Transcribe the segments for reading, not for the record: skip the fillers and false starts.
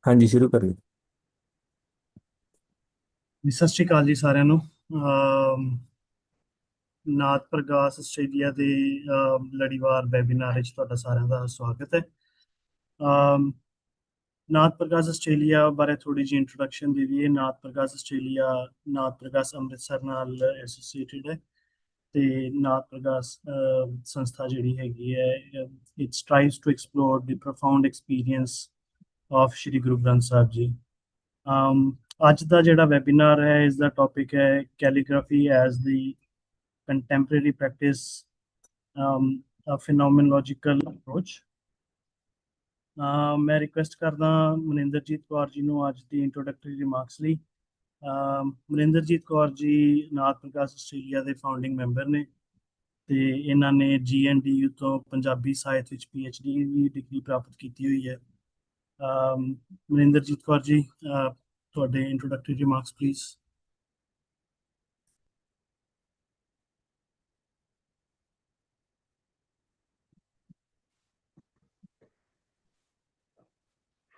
हाँ जी, शुरू करिए। ਜੀ ਸਤਿ ਸ਼੍ਰੀ ਅਕਾਲ ਜੀ ਸਾਰਿਆਂ ਨੂੰ। ਨਾਦ ਪ੍ਰਗਾਸ ਆਸਟ੍ਰੇਲੀਆ ਦੇ ਲੜੀਵਾਰ ਵੈਬੀਨਾਰ ਵਿੱਚ ਤੁਹਾਡਾ ਸਾਰਿਆਂ ਦਾ ਸਵਾਗਤ ਹੈ। ਨਾਦ ਪ੍ਰਗਾਸ ਆਸਟ੍ਰੇਲੀਆ ਬਾਰੇ ਥੋੜੀ ਜਿਹੀ ਇੰਟਰੋਡਕਸ਼ਨ ਦੇ ਦਈਏ। ਨਾਦ ਪ੍ਰਗਾਸ ਆਸਟ੍ਰੇਲੀਆ ਨਾਦ ਪ੍ਰਗਾਸ ਅੰਮ੍ਰਿਤਸਰ ਨਾਲ ਐਸੋਸੀਏਟਿਡ ਹੈ ਤੇ ਨਾਦ ਪ੍ਰਗਾਸ ਸੰਸਥਾ ਜਿਹੜੀ ਹੈਗੀ ਹੈ it ਸਟ੍ਰਾਈਵਸ to explore the ਪ੍ਰੋਫਾਊਂਡ experience of Shri Guru Granth Sahib ji. ਅੱਜ ਦਾ ਜਿਹੜਾ ਵੈਬੀਨਾਰ ਹੈ ਇਸ ਦਾ ਟੌਪਿਕ ਹੈ calligraphy as the contemporary practice, a phenomenological approach। ਮੈਂ ਰਿਕੁਐਸਟ ਕਰਦਾ ਮਨਿੰਦਰਜੀਤ ਕੌਰ ਜੀ ਨੂੰ ਅੱਜ ਦੀ ਇੰਟਰੋਡਕਟਰੀ ਰਿਮਾਰਕਸ ਲਈ। ਮਨਿੰਦਰਜੀਤ ਕੌਰ ਜੀ ਨਾਦ ਪ੍ਰਗਾਸ ਆਸਟ੍ਰੇਲੀਆ ਦੇ ਫਾਊਂਡਿੰਗ ਮੈਂਬਰ ਨੇ ਤੇ ਇਹਨਾਂ ਨੇ GNDU ਤੋਂ ਪੰਜਾਬੀ ਸਾਹਿਤ ਵਿੱਚ PhD ਦੀ ਡਿਗਰੀ ਪ੍ਰਾਪਤ ਕੀਤੀ ਹੋਈ ਹੈ। ਮਨਿੰਦਰਜੀਤ ਕੌਰ ਜੀ, ਤੁਹਾਡੇ ਇੰਟਰੋਡਕਟਰੀ ਰਿਮਾਰਕਸ ਪਲੀਜ਼।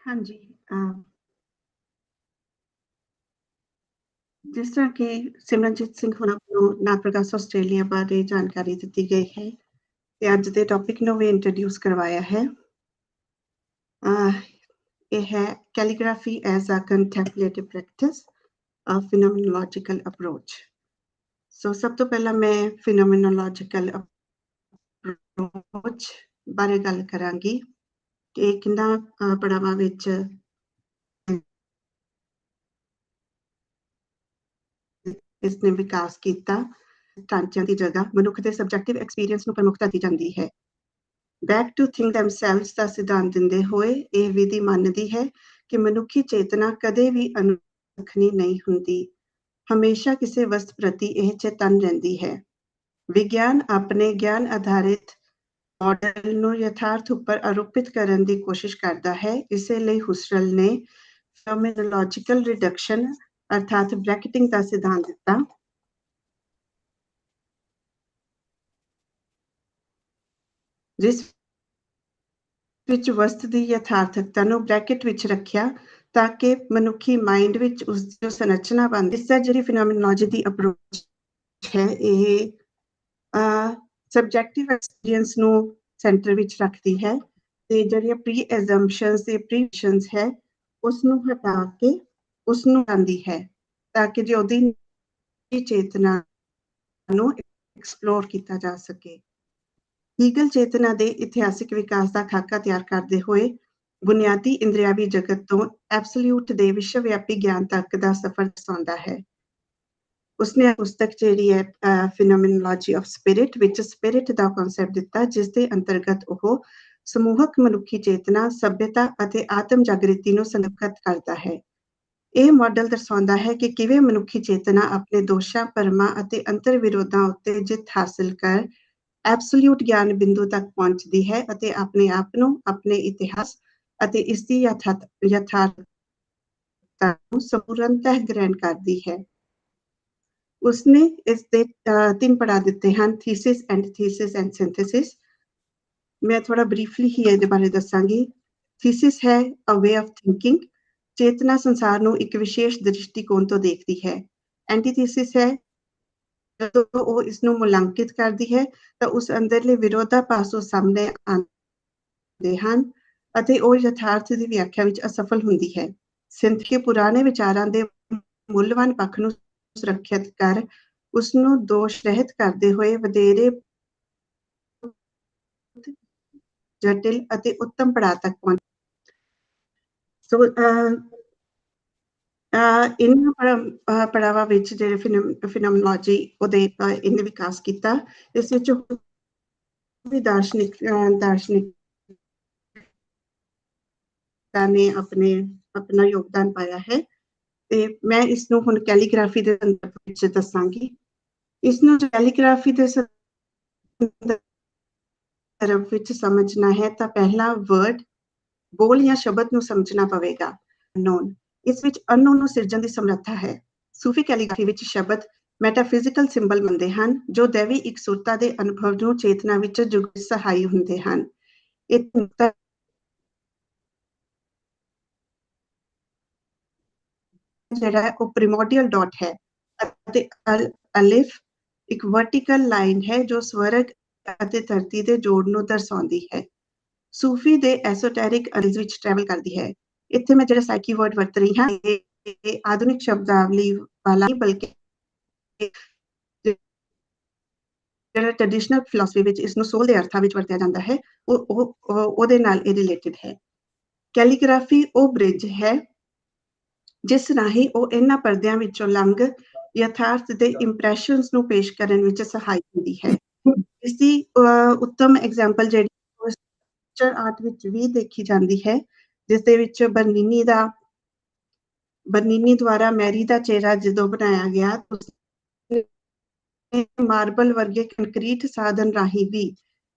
हाँ जी, जिस तरह कि सिमरनजीत सिंह होना को नाद प्रगास आस्ट्रेलिया बारे जानकारी दी गई है ते अज दे टॉपिक नूं भी इंट्रोड्यूस करवाया है। यह है calligraphy as a contemplative practice, a phenomenological approach. So सब तो पहला मैं फिनोमिनोलॉजिकल अप्रोच बारे गल करांगी कि किन्ना पड़ावां विच इसने विकास किया। ढांचिਆਂ ਦੀ जगह मनुख के सबजैक्टिव एक्सपीरियंस ਨੂੰ प्रमुखता दी जाती है। बैक टू थिंक themselves ਦਾ सिद्धांत ਦਿੰਦੇ ਹੋਏ ਇਹ ਵਿਧੀ ਮੰਨਦੀ ਹੈ ਕਿ ਮਨੁੱਖੀ ਚੇਤਨਾ ਕਦੇ ਵੀ ਅਨੁੱਖਣੀ ਨਹੀਂ ਹੁੰਦੀ, ਹਮੇਸ਼ਾ ਕਿਸੇ ਵਸਤ ਪ੍ਰਤੀ ਇਹ ਚੇਤਨ ਰਹਿੰਦੀ ਹੈ। ਵਿਗਿਆਨ ਆਪਣੇ ਗਿਆਨ ਆਧਾਰਿਤ ਮਾਡਲ ਨੂੰ ਯਥਾਰਥ ਉੱਪਰ ਆਰੋਪਿਤ ਕਰਨ ਦੀ ਕੋਸ਼ਿਸ਼ ਕਰਦਾ ਹੈ। ਇਸੇ ਲਈ ਹੁਸਰਲ ਨੇ ਫੈਨੋਮੈਨੋਲੋਜੀਕਲ ਰਿਡਕਸ਼ਨ अर्थात ब्रैकेटिंग का सिद्धांत दिता। जिस विच वस्त दी यथार्थकता नूं ब्रैकेट विच रखिया ताकि मनुखी माइंड विच उस जो संरचना बनदी। इस जिहड़ी फिनोमिनोलॉजी दी अप्रोच है ये सबजैक्टिव एक्सपीरियंस नूं सेंटर विच रखती है ते जिहड़ियां प्री एजम्पशनस ते प्रीविजन्स है उस नूं हटा के उसनूं आंदी है ताकि जो ਉਹਦੀ ਚੇਤਨਾ ਨੂੰ ਐਕਸਪਲੋਰ ਕੀਤਾ ਜਾ ਸਕੇ। ਹੀਗਲ ਚੇਤਨਾ ਦੇ ਇਤਿਹਾਸਿਕ ਵਿਕਾਸ ਦਾ ਖਾਕਾ ਤਿਆਰ ਕਰਦੇ ਹੋਏ ਬੁਨਿਆਦੀ ਇੰਦਰਿਆਵੀ ਜਗਤ ਤੋਂ ਐਬਸੋਲਿਊਟ ਦੇ ਵਿਸ਼ਵ ਵਿਆਪੀ ਗਿਆਨ ਤੱਕ ਦਾ ਸਫ਼ਰ ਦਰਸਾਉਂਦਾ ਹੈ। ਉਸਨੇ ਪੁਸਤਕ ਜਿਹੜੀ ਹੈ ਫਿਨੋਮੈਨੋਲੋਜੀ ਆਫ ਸਪਿਰਿਟ ਵਿੱਚ ਸਪਿਰਿਟ ਦਾ ਕਨਸੈਪਟ ਦਿੱਤਾ, ਜਿਸ ਦੇ ਅੰਤਰਗਤ ਉਹ ਸਮੂਹਕ ਮਨੁੱਖੀ ਚੇਤਨਾ, ਸਭਿਅਤਾ ਅਤੇ ਆਤਮ ਜਾਗ੍ਰਿਤੀ ਨੂੰ ਸੰਗਠਿਤ ਕਰਦਾ ਹੈ। ਇਹ ਮਾਡਲ ਦਰਸਾਉਂਦਾ ਹੈ ਕਿ ਕਿਵੇਂ ਮਨੁੱਖੀ ਚੇਤਨਾ ਆਪਣੇ ਦੋਸ਼ਾਂ, ਭਰਮਾਂ ਅਤੇ ਅੰਤਰ ਵਿਰੋਧਾਂ ਉੱਤੇ ਜਿੱਤ ਹਾਸਲ ਕਰ ਐਬਸੋਲਿਊਟ ਗਿਆਨ ਬਿੰਦੂ ਤੱਕ ਪਹੁੰਚਦੀ ਹੈ ਅਤੇ ਆਪਣੇ ਆਪ ਨੂੰ, ਆਪਣੇ ਇਤਿਹਾਸ ਅਤੇ ਇਸ ਦੀ ਯਥਾਰਥਤਾ ਨੂੰ ਸੰਪੂਰਨਤः ਗ੍ਰਹਿਣ ਕਰਦੀ ਹੈ। ਉਸਨੇ ਇਸ ਦੇ 3 ਪੜਾਅ ਦਿੱਤੇ ਹਨ, ਥੀਸਿਸ, ਐਂਟੀਥੀਸਿਸ ਐਂਡ ਸਿੰਥੇਸਿਸ। ਮੈਂ ਥੋੜਾ ਬਰੀਫਲੀ ਹੀ ਇਹਦੇ ਬਾਰੇ ਦੱਸਾਂਗੀ। ਥੀਸਿਸ ਹੈ ਅ ਵੇ ਆਫ ਥਿੰਕਿੰਗ, ਚੇਤਨਾ ਸੰਸਾਰ ਨੂੰ ਇੱਕ ਵਿਸ਼ੇਸ਼ ਦ੍ਰਿਸ਼ਟੀਕੋਣ ਤੋਂ ਦੇਖਦੀ ਹੈ। ਐਂਟੀਥੀਸਿਸ ਹੈ ਜਦੋਂ ਉਹ ਇਸ ਨੂੰ ਮੁਲਾਂਕਿਤ ਕਰਦੀ ਹੈ ਤਾਂ ਉਸ ਅੰਦਰਲੇ ਵਿਰੋਧਾਭਾਸ ਸਾਹਮਣੇ ਆਉਂਦੇ ਹਨ ਅਤੇ ਉਹ ਯਥਾਰਥ ਦੀ ਵਿਆਖਿਆ ਵਿੱਚ ਅਸਫਲ ਹੁੰਦੀ ਹੈ। ਸਿੰਥ ਕੇ ਪੁਰਾਣੇ ਵਿਚਾਰਾਂ ਦੇ ਮੁੱਲਵਾਨ ਪੱਖ ਨੂੰ ਸੁਰੱਖਿਅਤ ਕਰ ਉਸ ਨੂੰ ਦੋਸ਼ ਰਹਿਤ ਕਰਦੇ ਹੋਏ ਵਧੇਰੇ ਜਟਿਲ ਅਤੇ ਉੱਤਮ ਪੜਾਅ ਤੱਕ ਪਹੁੰਚ। ਸੋ ਇਹਨਾਂ ਪੜਾਵਾਂ ਵਿੱਚ ਜਿਹੜੇ ਫਿਨੋਮੈਨੋਲੋਜੀ ਉਹਦੇ ਇਹਨੇ ਵਿਕਾਸ ਕੀਤਾ। ਇਸ ਵਿੱਚ ਵੀ ਦਾਰਸ਼ਨਿਕ ਨੇ ਆਪਣਾ ਯੋਗਦਾਨ ਪਾਇਆ ਹੈ ਤੇ ਮੈਂ ਇਸ ਨੂੰ ਹੁਣ ਕੈਲੀਗ੍ਰਾਫੀ ਦੇ ਸੰਦਰਭ ਵਿੱਚ ਦੱਸਾਂਗੀ। ਇਸ ਨੂੰ ਕੈਲੀਗ੍ਰਾਫੀ ਦੇ ਸੰਦਰਭ ਵਿੱਚ ਸਮਝਣਾ ਹੈ ਤਾਂ ਪਹਿਲਾ ਵਰਡ, ਬੋਲ ਜਾਂ ਸ਼ਬਦ ਨੂੰ ਸਮਝਣਾ ਪਵੇਗਾ। ਅਨਨੋਨ, ਇਸ ਵਿੱਚ ਅਨਨੋਨ ਨੂੰ ਸਿਰਜਣ ਦੀ ਸਮਰੱਥਾ ਹੈ। ਸੂਫੀ ਕੈਲੀਗ੍ਰਾਫੀ ਵਿੱਚ ਸ਼ਬਦ ਮੈਟਾਫਿਜ਼ੀਕਲ ਸਿੰਬਲ ਬਣਦੇ ਹਨ ਜੋ ਦੈਵੀ ਇਕਸੁਰਤਾ ਦੇ ਅਨੁਭਵ ਨੂੰ ਚੇਤਨਾ ਵਿੱਚ ਜੁਗਤ ਸਹਾਈ ਹੁੰਦੇ ਹਨ। ਇਹ ਜਿਹੜਾ ਹੈ ਉਹ ਪ੍ਰਿਮੋਰਡੀਅਲ ਡਾਟ ਹੈ ਅਤੇ ਅਲਿਫ ਇੱਕ ਵਰਟੀਕਲ ਲਾਈਨ ਹੈ ਜੋ ਸਵਰਗ ਅਤੇ ਧਰਤੀ ਦੇ ਜੋੜ ਨੂੰ ਦਰਸਾਉਂਦੀ ਹੈ। ਸੂਫੀ ਦੇ ਐਸੋਟੈਰਿਕ ਅਰਜ਼ ਵਿੱਚ ਟਰੈਵਲ ਕਰਦੀ ਹੈ। ਇੱਥੇ ਮੈਂ ਜਿਹੜਾ ਸਾਈਕੀ ਵਰਡ ਵਰਤ ਰਹੀ ਹਾਂ ਇਹ ਆਧੁਨਿਕ ਸ਼ਬਦਾਵਲੀ ਵਾਲਾ ਨਹੀਂ ਬਲਕਿ ਜਿਹੜਾ ਟ੍ਰੈਡੀਸ਼ਨਲ ਫਿਲਾਸਫੀ ਵਿੱਚ ਇਸ ਨੂੰ ਸੋਲ ਦੇ ਅਰਥਾਂ ਵਿੱਚ ਵਰਤਿਆ ਜਾਂਦਾ ਹੈ ਉਹਦੇ ਨਾਲ ਇਹ ਰਿਲੇਟਡ ਹੈ। ਕੈਲੀਗ੍ਰਾਫੀ ਉਹ ਬ੍ਰਿਜ ਹੈ ਜਿਸ ਰਾਹੀਂ ਉਹ ਇਹਨਾਂ ਪਰਦਿਆਂ ਵਿੱਚੋਂ ਲੰਘ ਯਥਾਰਥ ਦੇ ਇੰਪ੍ਰੈਸ਼ਨਸ ਨੂੰ ਪੇਸ਼ ਕਰਨ ਵਿੱਚ ਸਹਾਇਕ ਹੁੰਦੀ ਹੈ। ਇਸ ਦੀ ਉੱਤਮ ਐਗਜ਼ਾਮਪਲ ਜਿਹੜੀ ਪਿਕਚਰ ਆਰਟ ਵਿੱਚ ਵੀ ਦੇਖੀ ਜਾਂਦੀ ਹੈ, ਜਿਸ ਦੇ ਵਿੱਚ ਬਰਨੀਨੀ ਦੁਆਰਾ ਮੈਰੀ ਦਾ ਚਿਹਰਾ ਜਦੋਂ ਬਣਾਇਆ ਗਿਆ ਮਾਰਬਲ ਵਰਗੇ ਕੰਕਰੀਟ ਸਾਧਨ ਰਾਹੀਂ ਵੀ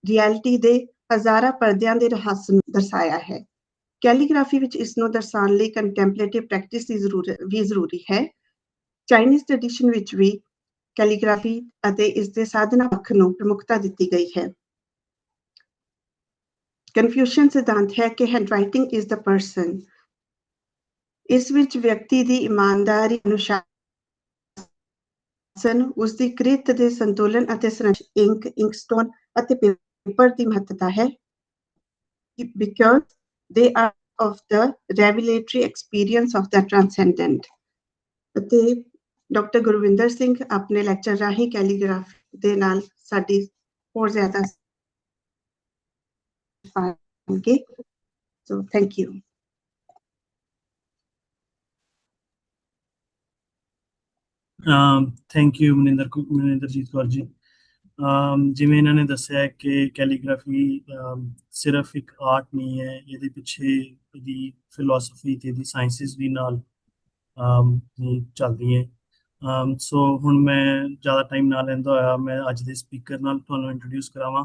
ਰਿਐਲਿਟੀ ਦੇ ਹਜ਼ਾਰਾਂ ਪਰਦਿਆਂ ਦੇ ਰਹੱਸ ਨੂੰ ਦਰਸਾਇਆ ਹੈ। ਕੈਲੀਗ੍ਰਾਫੀ ਵਿੱਚ ਇਸ ਨੂੰ ਦਰਸਾਉਣ ਲਈ ਕੰਟੈਂਪਲੇਟਿਵ ਪ੍ਰੈਕਟਿਸ ਦੀ ਜ਼ਰੂਰੀ ਹੈ। ਚਾਈਨੀਜ਼ ਟ੍ਰੈਡੀਸ਼ਨ ਵਿੱਚ ਵੀ ਕੈਲੀਗ੍ਰਾਫੀ ਅਤੇ ਇਸ ਦੇ ਸਾਧਨਾ ਪੱਖ ਨੂੰ ਪ੍ਰਮੁੱਖਤਾ ਦਿੱਤੀ ਗਈ ਹੈ। ਕਨਫਿਊਸ਼ਨ ਸਿਧਾਂਤ ਹੈ ਕਿ ਹੈਂਡਰਾਈਟਿੰਗ ਇਜ਼ ਦ ਪਰਸਨ। ਇਸ ਵਿੱਚ ਵਿਅਕਤੀ ਦੀ ਇਮਾਨਦਾਰੀ ਅਨੁਸ਼ਾਸਨ ਉਸ ਦੀ ਕ੍ਰਿਤ ਦੇ ਸੰਤੁਲਨ ਅਤੇ ਇੰਕਸਟੋਨ ਅਤੇ ਪੇਪਰ ਦੀ ਮਹੱਤਤਾ ਹੈ because they are of the revelatory experience of the transcendent। ਅਤੇ ਡਾਕਟਰ ਗੁਰਵਿੰਦਰ ਸਿੰਘ ਆਪਣੇ ਲੈਕਚਰ ਰਾਹੀਂ ਕੈਲੀਗ੍ਰਾਫੀ ਦੇ ਨਾਲ ਸਾਡੀ ਹੋਰ ਜ਼ਿਆਦਾ ਪਾਣਗੇ। So thank you. Thank you Maninderjeet Kaur ji. ਜਿਵੇਂ ਇਹਨਾਂ ਨੇ ਦੱਸਿਆ ਕਿ ਕੈਲੀਗ੍ਰਾਫੀ ਸਿਰਫ ਇੱਕ ਆਰਟ ਨਹੀਂ ਹੈ, ਇਹਦੇ ਪਿੱਛੇ ਇਹਦੀ ਫਿਲਾਸਫੀ ਤੇ ਇਹਦੀ ਸਾਇੰਸਿਸ ਵੀ ਨਾਲ ਚੱਲਦੀਆਂ। ਸੋ ਹੁਣ ਮੈਂ ਜ਼ਿਆਦਾ ਟਾਈਮ ਨਾ ਲੈਂਦਾ ਹੋਇਆ ਮੈਂ ਅੱਜ ਦੇ ਸਪੀਕਰ ਨਾਲ ਤੁਹਾਨੂੰ ਇੰਟਰੋਡਿਊਸ ਕਰਾਵਾਂ।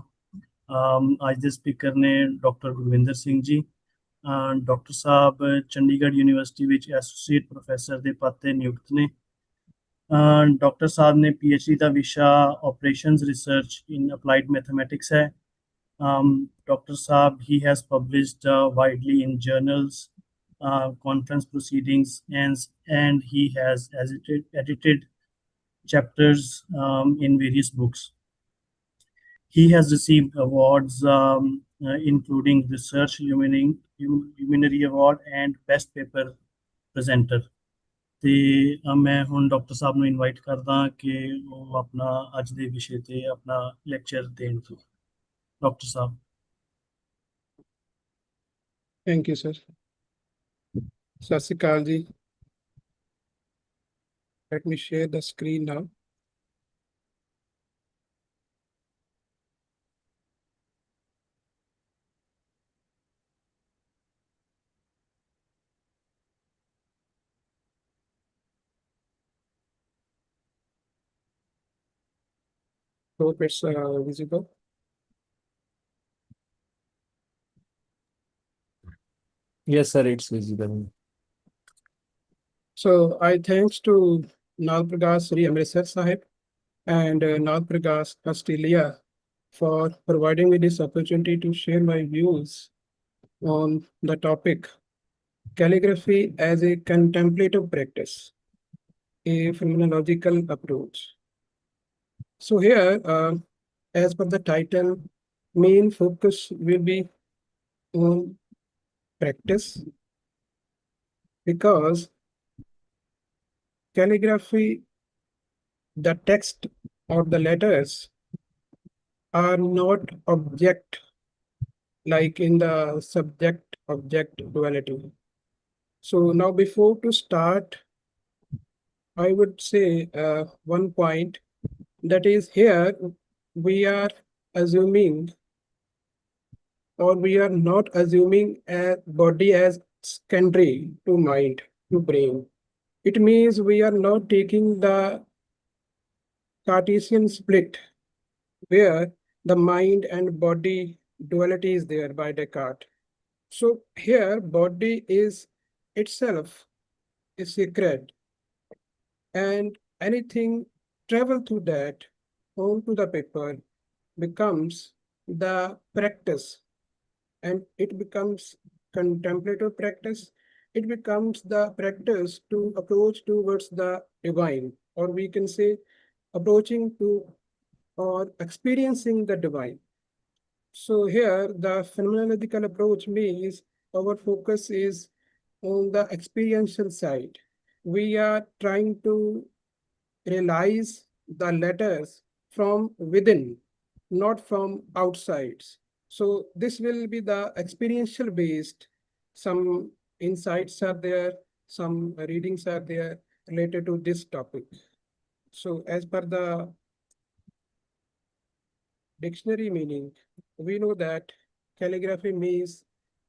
ਅੱਜ ਦੇ ਸਪੀਕਰ ਨੇ ਡਾਕਟਰ ਗੁਰਵਿੰਦਰ ਸਿੰਘ ਜੀ। ਡਾਕਟਰ ਸਾਹਿਬ ਚੰਡੀਗੜ੍ਹ ਯੂਨੀਵਰਸਿਟੀ ਵਿੱਚ ਐਸੋਸੀਏਟ ਪ੍ਰੋਫੈਸਰ ਦੇ ਪਦ ਤੇ ਨਿਯੁਕਤ ਨੇ। ਡਾਕਟਰ ਸਾਹਿਬ ਨੇ PhD ਦਾ ਵਿਸ਼ਾ ਆਪਰੇਸ਼ਨਸ ਰਿਸਰਚ ਇਨ ਅਪਲਾਈਡ ਮੈਥਮੈਟਿਕਸ ਹੈ। Doctor Sahib he has published widely in journals, conference proceedings, and he has edited chapters in various books. He has received awards including Research Luminary Award and Best Paper Presenter। ਤੇ ਮੈਂ ਹੁਣ doctor ਸਾਹਿਬ ਨੂੰ invite ਕਰਦਾ ਕਿ ਉਹ ਆਪਣਾ ਅੱਜ ਦੇ ਵਿਸ਼ੇ ਤੇ ਆਪਣਾ ਲੈਕਚਰ ਦੇਣ। Doctor Sahib. Thank you sir. ਸਤਿ ਸ਼੍ਰੀ ਅਕਾਲ ਜੀ। Let me share the screen now. Hope it's visible. Yes, sir, it's visible. So I thanks to Naad Pargaas Sahib and Naad Pargaas Australia for providing me this opportunity to share my views on the topic calligraphy as a contemplative practice, a phenomenological approach. So here, as per the title, main focus will be on practice, because calligraphy, the text or the letters are not object like in the subject-object duality. So now before to start, I would say one point, that is here we are assuming, or we are not assuming a body as secondary to mind, to brain. It means we are not taking the Cartesian split where the mind and body duality is there by Descartes. So here body is itself is sacred, and anything travel through that onto the paper becomes the practice, and it becomes contemplative practice, it becomes the practice to approach towards the divine, or we can say approaching to or experiencing the divine. So here the phenomenological approach means our focus is on the experiential side. We are trying to realize the letters from within, not from outsides. So this will be the experiential based. Some insights are there, some readings are there related to this topic. So as per the dictionary meaning, we know that calligraphy means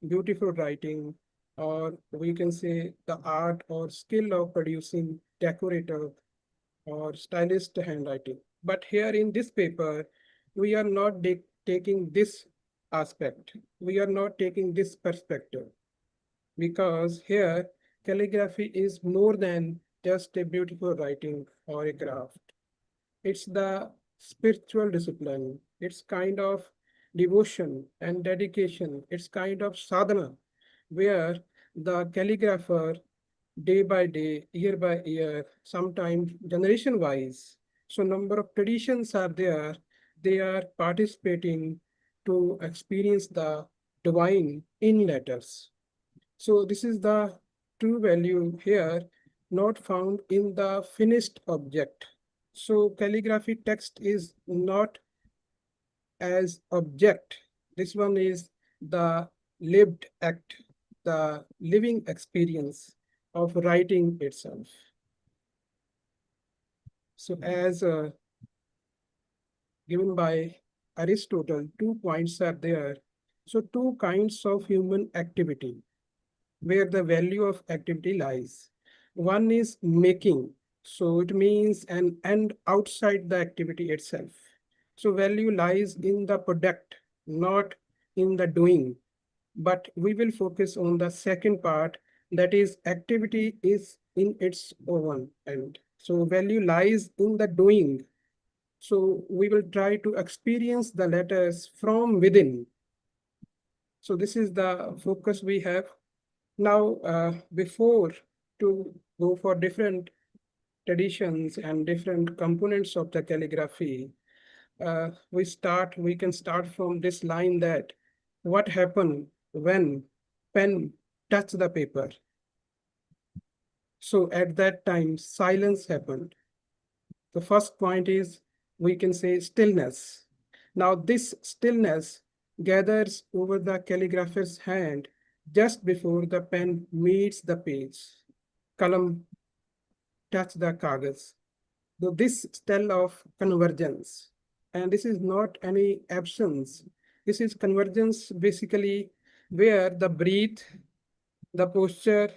beautiful writing, or we can say the art or skill of producing decorative or stylist handwriting. But here in this paper, we are not taking this aspect. We are not taking this perspective, because here calligraphy is more than just a beautiful writing or a craft. It's the spiritual discipline. It's kind of devotion and dedication. It's kind of sadhana where the calligrapher day by day, year by year, sometimes generation wise. So number of traditions are there. They are participating to experience the divine in letters. So this is the true value here, not found in the finished object. So calligraphy text is not as object. This one is the lived act, the living experience of writing itself. So as given by Aristotle, 2 points are there. So 2 kinds of human activity where the value of activity lies. One is making. So it means an end outside the activity itself. So value lies in the product, not in the doing. But we will focus on the second part, that is activity is in its own end. So value lies in the doing. So we will try to experience the letters from within. So this is the focus we have. Now, before to go for different traditions and different components of the calligraphy, we can start from this line that what happened when pen touched the paper. So at that time, silence happened. The first point is, we can say stillness. Now this stillness gathers over the calligrapher's hand just before the pen meets the page. Kalam touch the kagas. So this tell of convergence. And this is not any absence. This is convergence basically where the breath, the posture,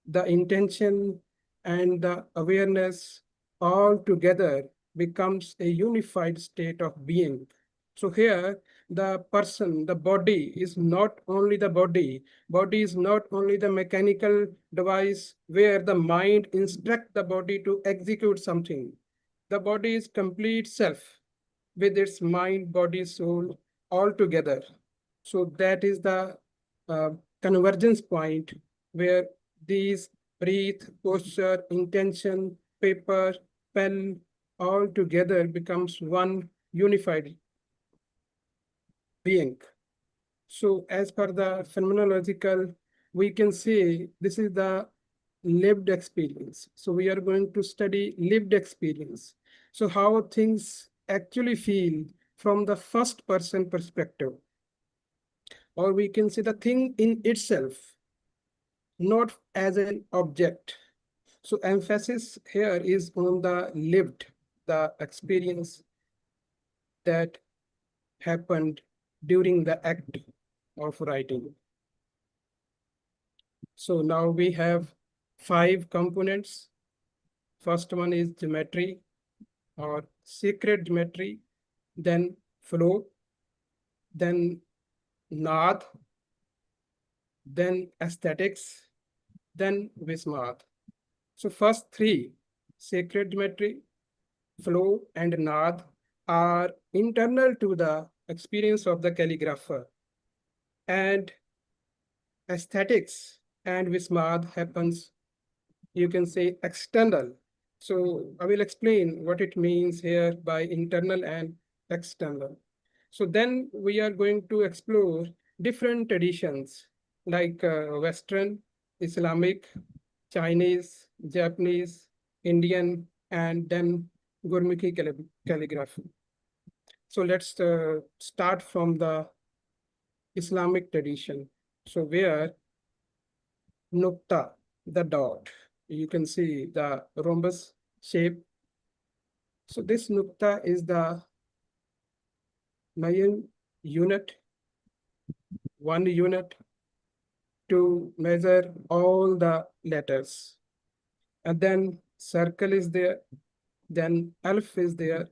the intention, and the awareness all together becomes a unified state of being. So here, the person, the body is not only the body. Body is not only the mechanical device where the mind instructs the body to execute something. The body is complete self with its mind, body, soul all together. So that is the uh, convergence point where these breath, posture, intention, paper, pen, all together becomes one unified being. So as per the phenomenological, we can say this is the lived experience. So we are going to study lived experience. So how things actually feel from the first person perspective, or we can say the thing in itself, not as an object. So emphasis here is on the lived, the experience that happened during the act of writing. So now we have 5 components. First one is geometry or sacred geometry, then flow, then naad, then aesthetics, then vismad. So first 3, sacred geometry, flow, and naad, are internal to the experience of the calligrapher. And aesthetics and Vismad happens, you can say, external. So I will explain what it means here by internal and external. So then we are going to explore different traditions like Western, Islamic, Chinese, Japanese, Indian, and then Gurmukhi calligraphy. So let's start from the Islamic tradition. So where Nukta, the dot, you can see the rhombus shape. So this Nukta is the main unit, 1 unit to measure all the letters. And then circle is there, then alf is there.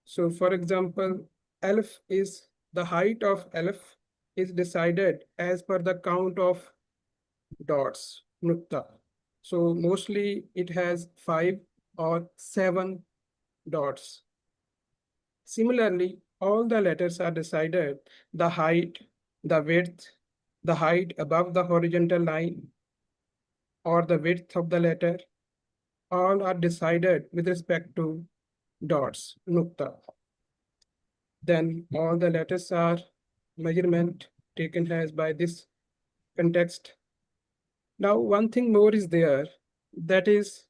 So for example, alf is the height of alf is decided as per the count of dots, nukta. So mostly it has 5 or 7 dots. Similarly, all the letters are decided the height, the width, the height above the horizontal line, or the width of the letter, all are decided with respect to dots, nukta. Then all the letters are measurement taken as by this context. Now, one thing more is there, that is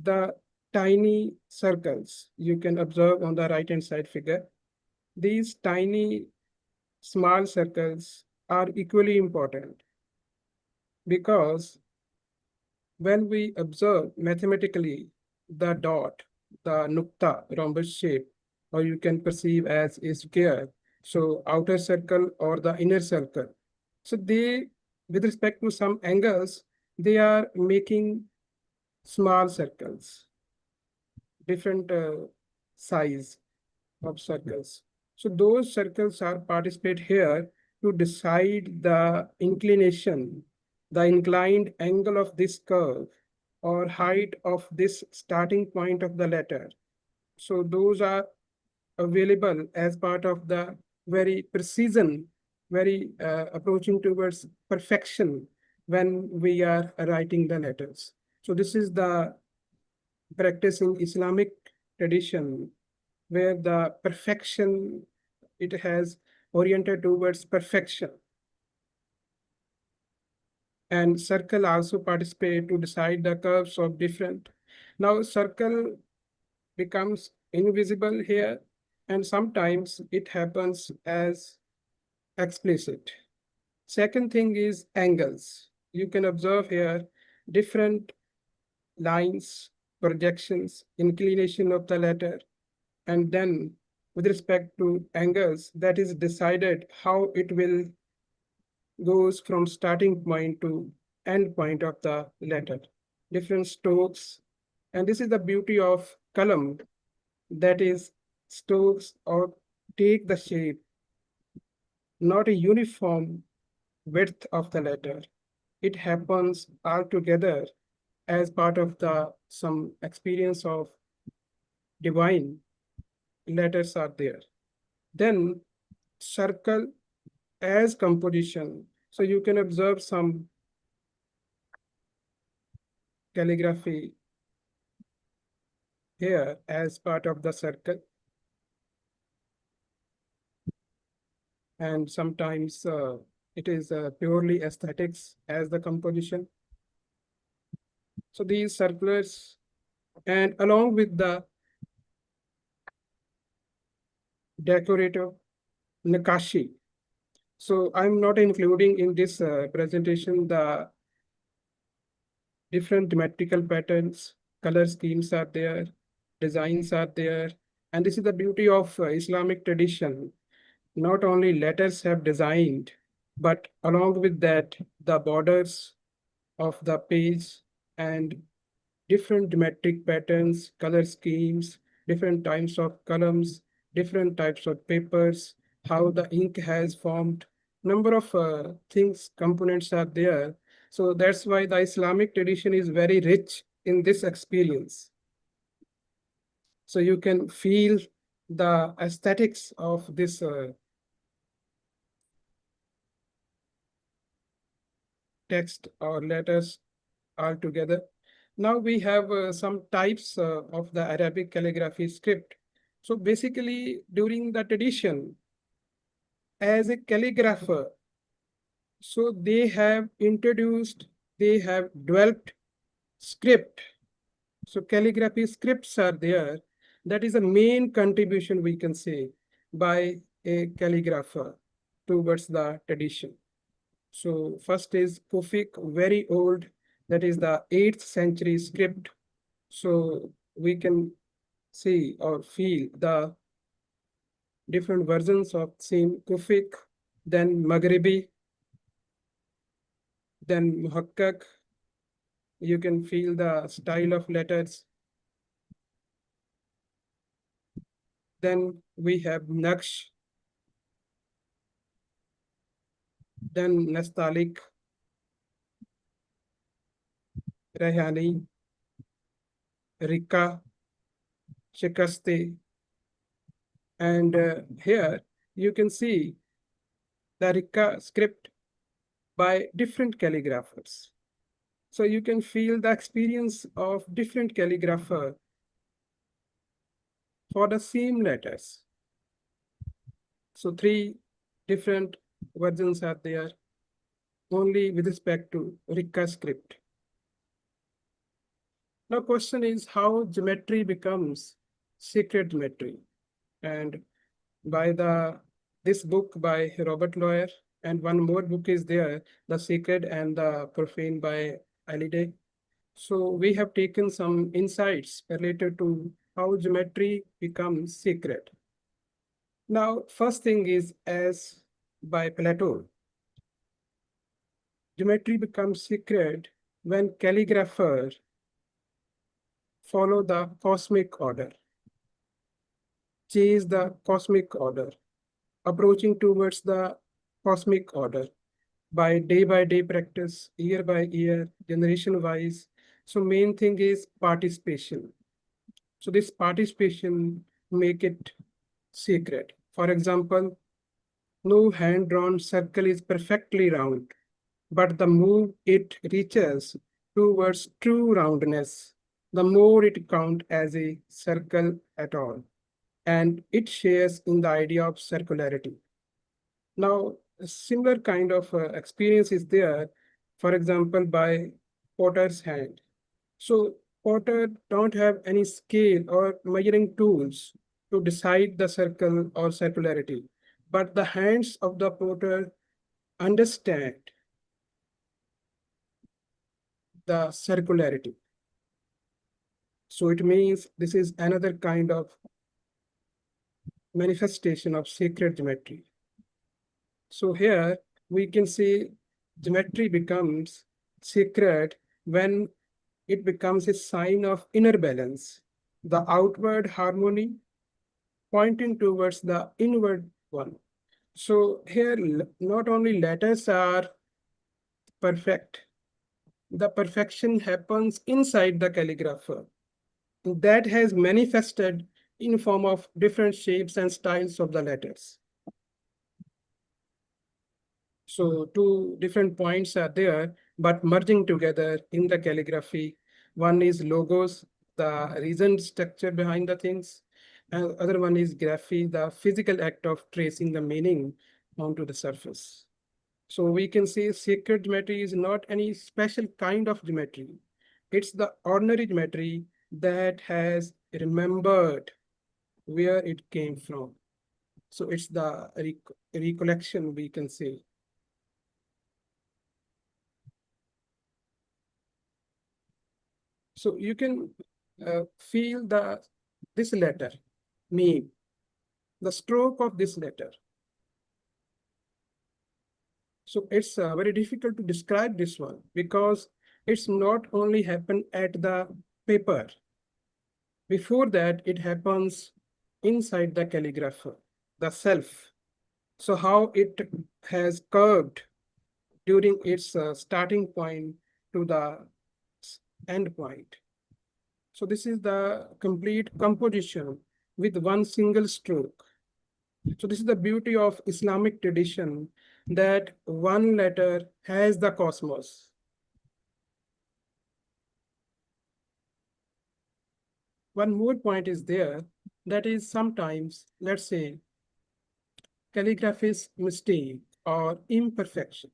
the tiny circles you can observe on the right-hand side figure. These tiny small circles are equally important because when we observe mathematically the dot, the nukta, rhombus shape, or you can perceive as a square, so outer circle or the inner circle. So they, with respect to some angles, they are making small circles, different size of circles. So those circles are participate here to decide the inclination, the inclined angle of this curve or height of this starting point of the letter. So those are available as part of the very precision, very approaching towards perfection when we are writing the letters. So this is the practice in Islamic tradition where the perfection, it has oriented towards perfection. And circle also participate to decide the curves of different. Now circle becomes invisible here, and sometimes it happens as explicit. Second thing is angles. You can observe here different lines, projections, inclination of the letter, and then with respect to angles, that is decided how it will goes from starting point to end point of the letter. Different strokes, and this is the beauty of column, that is strokes or take the shape, not a uniform width of the letter. It happens all together as part of the some experience of divine letters are there. Then circle as composition. So you can observe some calligraphy here as part of the circle. And sometimes it is purely aesthetics as the composition. So these circulars, and along with the decorative nakashi. So I'm not including in this presentation the different geometrical patterns, color schemes are there, designs are there. And this is the beauty of Islamic tradition. Not only letters have designed, but along with that, the borders of the page and different geometric patterns, color schemes, different types of columns, different types of papers, how the ink has formed, number of things, components are there. So that's why the Islamic tradition is very rich in this experience. So you can feel the aesthetics of this text or letters altogether. Now we have some types of the Arabic calligraphy script. So basically, during the tradition, as a calligrapher, so they have developed script. So calligraphy scripts are there. That is a main contribution, we can say, by a calligrapher towards the tradition. So first is Kufic, very old, that is the 8th century script. So we can see or feel the different versions of same Kufic, then Maghribi, then Muhakkak. You can feel the style of letters. Then we have Naqsh, then Nastaliq, Rayhani, Rika, Shikaste. And here you can see the Rika script by different calligraphers. So you can feel the experience of different calligrapher for the same letters. So 3 different versions are there only with respect to Rika script. Now question is how geometry becomes sacred geometry. And by this book by Robert Lawyer, and one more book is there, The Sacred and the Profane by Halliday. So we have taken some insights related to how geometry becomes sacred. Now, first thing is, as by Plato, geometry becomes sacred when calligrapher follow the cosmic order, chase the cosmic order, approaching towards the cosmic order by day practice, year by year, generation wise. So main thing is participation. So this participation make it sacred. For example, no hand-drawn circle is perfectly round, but the more it reaches towards true roundness, the more it counts as a circle at all. And it shares in the idea of circularity. Now, a similar kind of experience is there, for example, by potter's hand. So potter don't have any scale or measuring tools to decide the circle or circularity, but the hands of the potter understand the circularity. So it means this is another kind of manifestation of sacred geometry. So here we can say geometry becomes sacred when it becomes a sign of inner balance, the outward harmony pointing towards the inward one. So here, not only letters are perfect, the perfection happens inside the calligrapher. That has manifested in form of different shapes and styles of the letters. So 2 different points are there, but merging together in the calligraphy. One is logos, the reasoned structure behind the things, and other one is graphy, the physical act of tracing the meaning onto the surface. So we can say sacred geometry is not any special kind of geometry. It's the ordinary geometry that has remembered where it came from. So it's the recollection, we can say. So you can feel this letter, me, the stroke of this letter. So it's very difficult to describe this one because it's not only happen at the paper. Before that, it happens inside the calligrapher, the self. So how it has curved during its starting point to the end point. So this is the complete composition with one single stroke. So this is the beauty of Islamic tradition, that one letter has the cosmos. One more point is there, that is sometimes, let's say, calligraphy's mistake or imperfection.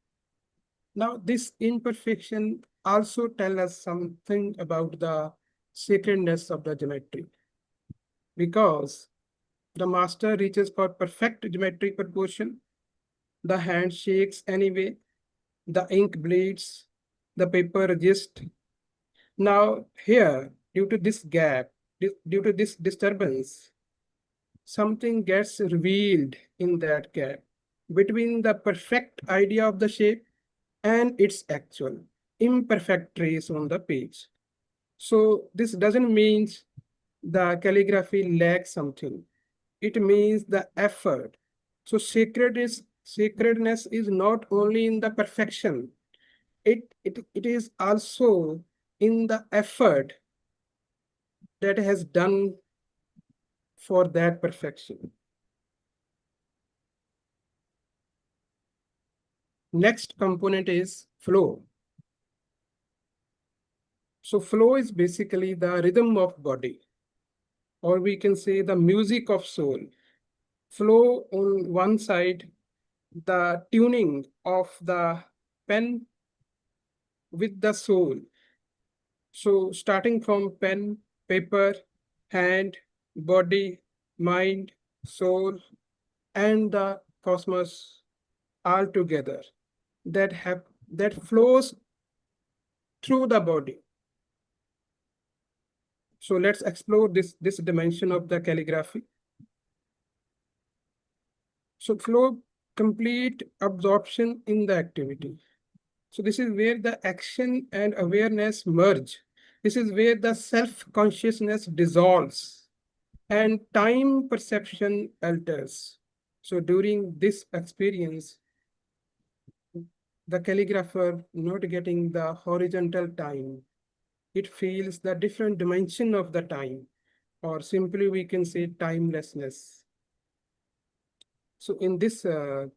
Now, this imperfection also tells us something about the sacredness of the geometry, because the master reaches for perfect geometric proportion, the hand shakes anyway, the ink bleeds, the paper resists. Now, here, due to this gap, due to this disturbance, something gets revealed in that gap between the perfect idea of the shape and its actual imperfect trace on the page. So this doesn't mean the calligraphy lacks something. It means the effort. So sacredness is not only in the perfection, it is also in the effort that has done for that perfection. Next component is flow. So flow is basically the rhythm of body, or we can say the music of soul. Flow on one side, the tuning of the pen with the soul. So starting from pen, paper, hand, body, mind, soul, and the cosmos all together that flows through the body. So let's explore this dimension of the calligraphy. So flow, complete absorption in the activity. So this is where the action and awareness merge. This is where the self-consciousness dissolves and time perception alters. So during this experience, the calligrapher not getting the horizontal time. It feels the different dimension of the time, or simply we can say timelessness. So in this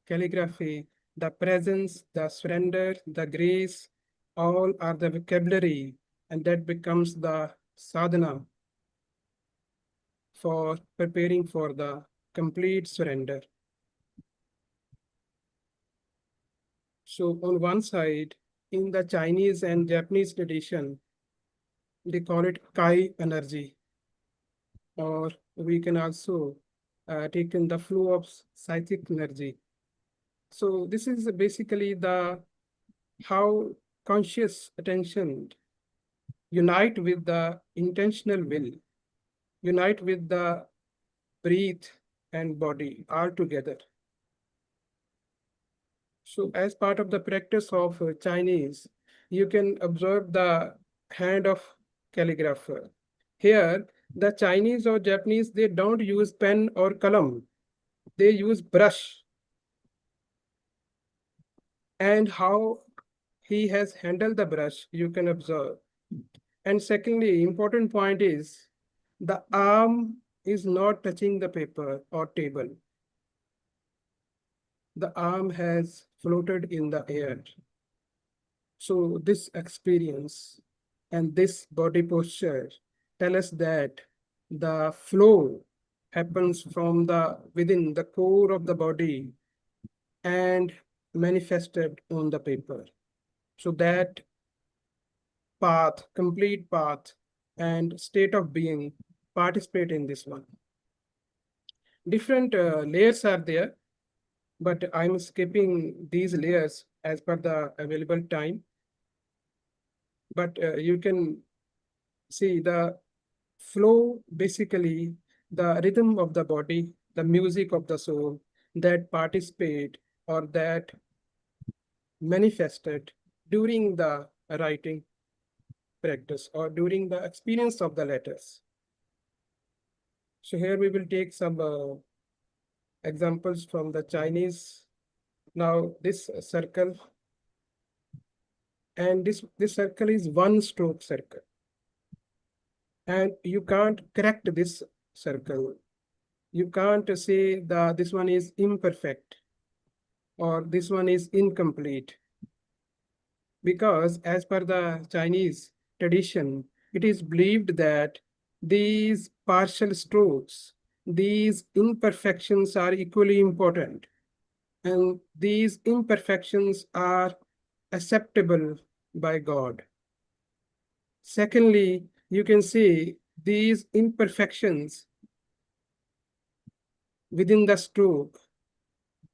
calligraphy, the presence, the surrender, the grace, all are the vocabulary, and that becomes the sadhana for preparing for the complete surrender. So on one side, in the Chinese and Japanese tradition, they call it Kai energy, or we can also take in the flow of psychic energy. So this is basically the how conscious attention unite with the intentional will, unite with the breath and body all together. So as part of the practice of Chinese, you can observe the hand of calligrapher. Here, the Chinese or Japanese, they don't use pen or kalam. They use brush. And how he has handled the brush, you can observe. And secondly, important point is the arm is not touching the paper or table. The arm has floated in the air. So this experience and this body posture tell us that the flow happens from the within the core of the body and manifested on the paper. So that path, complete path and state of being participate in this one. Different layers are there, but I'm skipping these layers as per the available time. But you can see the flow, basically the rhythm of the body, the music of the soul that participate or that manifested during the writing practice or during the experience of the letters. So here we will take some examples from the Chinese. Now this circle, and this circle is one stroke circle. And you can't correct this circle. You can't say this one is imperfect. or this one is incomplete. Because as per the Chinese tradition, it is believed that these partial strokes, these imperfections are equally important. And these imperfections are acceptable by God. Secondly, you can see these imperfections within the stroke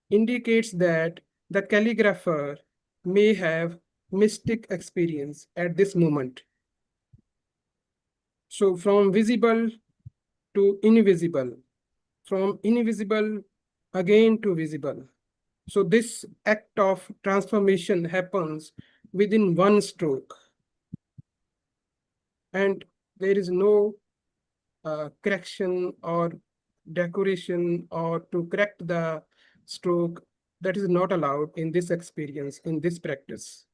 indicates that the calligrapher may have mystic experience at this moment. So from visible to invisible, from invisible again to visible. So this act of transformation happens within one stroke. And there is no correction or decoration or to correct the stroke that is not allowed in this experience, in this practice.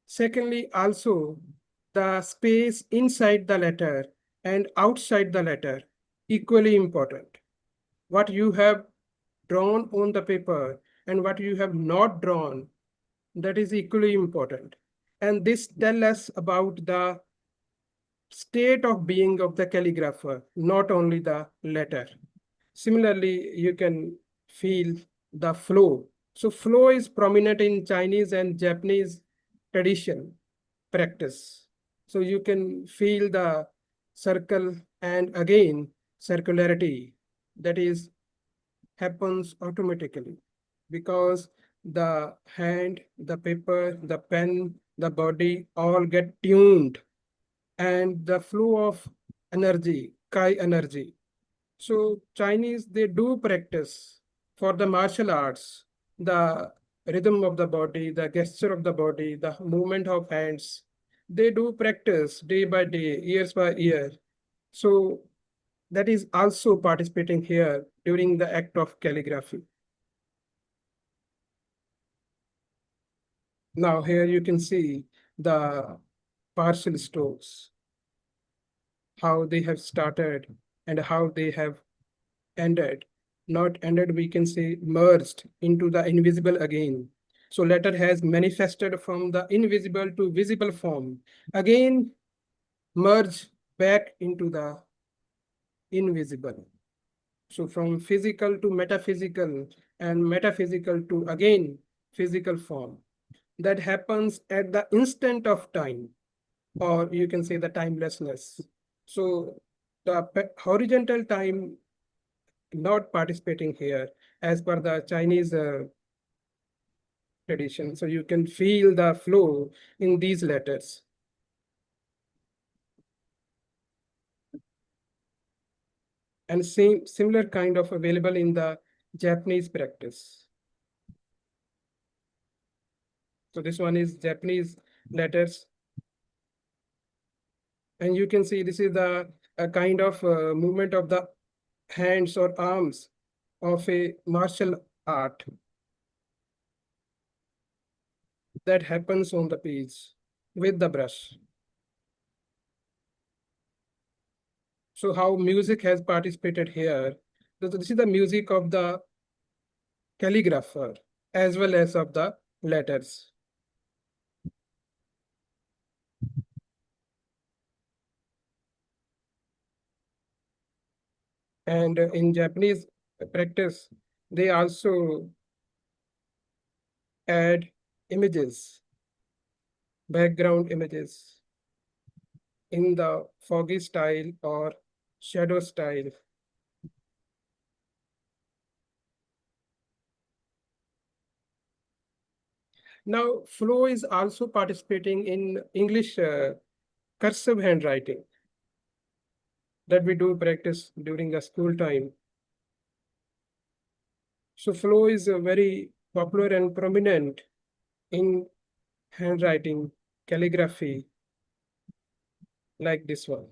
Secondly, also the space inside the letter and outside the letter, equally important. What you have drawn on the paper and what you have not drawn, that is equally important. And this tells us about the state of being of the calligrapher, not only the letter. Similarly, you can feel the flow. So flow is prominent in Chinese and Japanese tradition practice. So you can feel the circle and again circularity that is happens automatically because the hand, the paper, the pen, the body all get tuned and the flow of energy, Kai energy. So Chinese, they do practice for the martial arts, the rhythm of the body, the gesture of the body, the movement of hands. They do practice day by day, years by year. So that is also participating here during the act of calligraphy. Now here you can see the partial strokes, how they have started and how they have ended. Not ended, we can say merged into the invisible again. So letter has manifested from the invisible to visible form. Again, merge back into the invisible. So from physical to metaphysical and metaphysical to again physical form. That happens at the instant of time, or you can say the timelessness. So the horizontal time not participating here as per the Chinese tradition. So you can feel the flow in these letters. And similar kind of available in the Japanese practice. So this one is Japanese letters. And you can see this is the a kind of movement of the hands or arms of a martial art that happens on the page with the brush. So how music has participated here. This is the music of the calligrapher as well as of the letters. And in Japanese practice, they also add images, background images in the foggy style or shadow style. Now, flow is also participating in English cursive handwriting that we do practice during the school time. So flow is very popular and prominent in handwriting, calligraphy, like this one.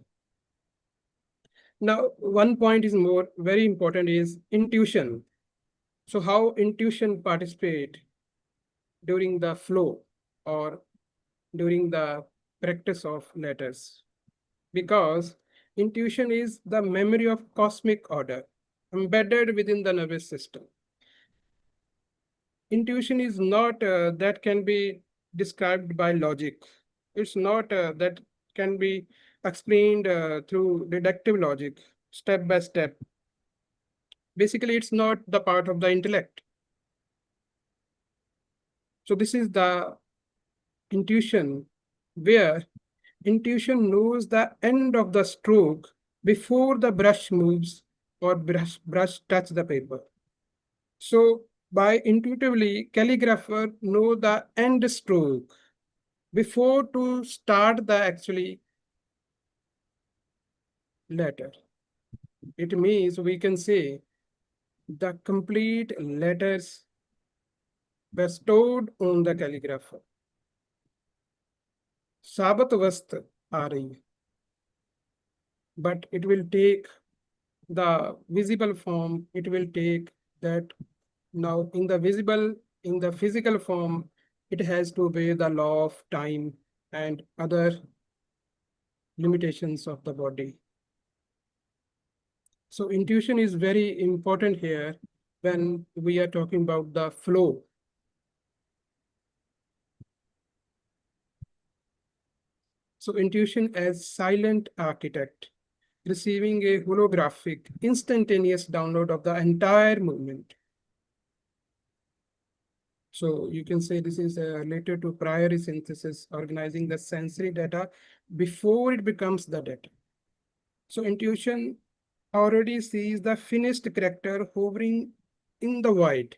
Now, one point is more very important is intuition. So how intuition participate during the flow or during the practice of letters? Because intuition is the memory of cosmic order embedded within the nervous system. intuition is not that can be described by logic. It's not that can be explained through deductive logic, step by step. Basically, it's not the part of the intellect. So this is the intuition, where intuition knows the end of the stroke before the brush moves or brush touch the paper. So by intuitively, calligrapher know the end stroke before to start the actually letter. It means we can say the complete letters bestowed on the calligrapher. साबत वस्त आ रही है, but it will take the visible form. It will take that now in the visible, in the physical form, it has to obey the law of time and other limitations of the body. So intuition is very important here when we are talking about the flow. So intuition as silent architect, receiving a holographic, instantaneous download of the entire movement. So you can say this is related to priori synthesis, organizing the sensory data before it becomes the data. So intuition already sees the finished character hovering in the void.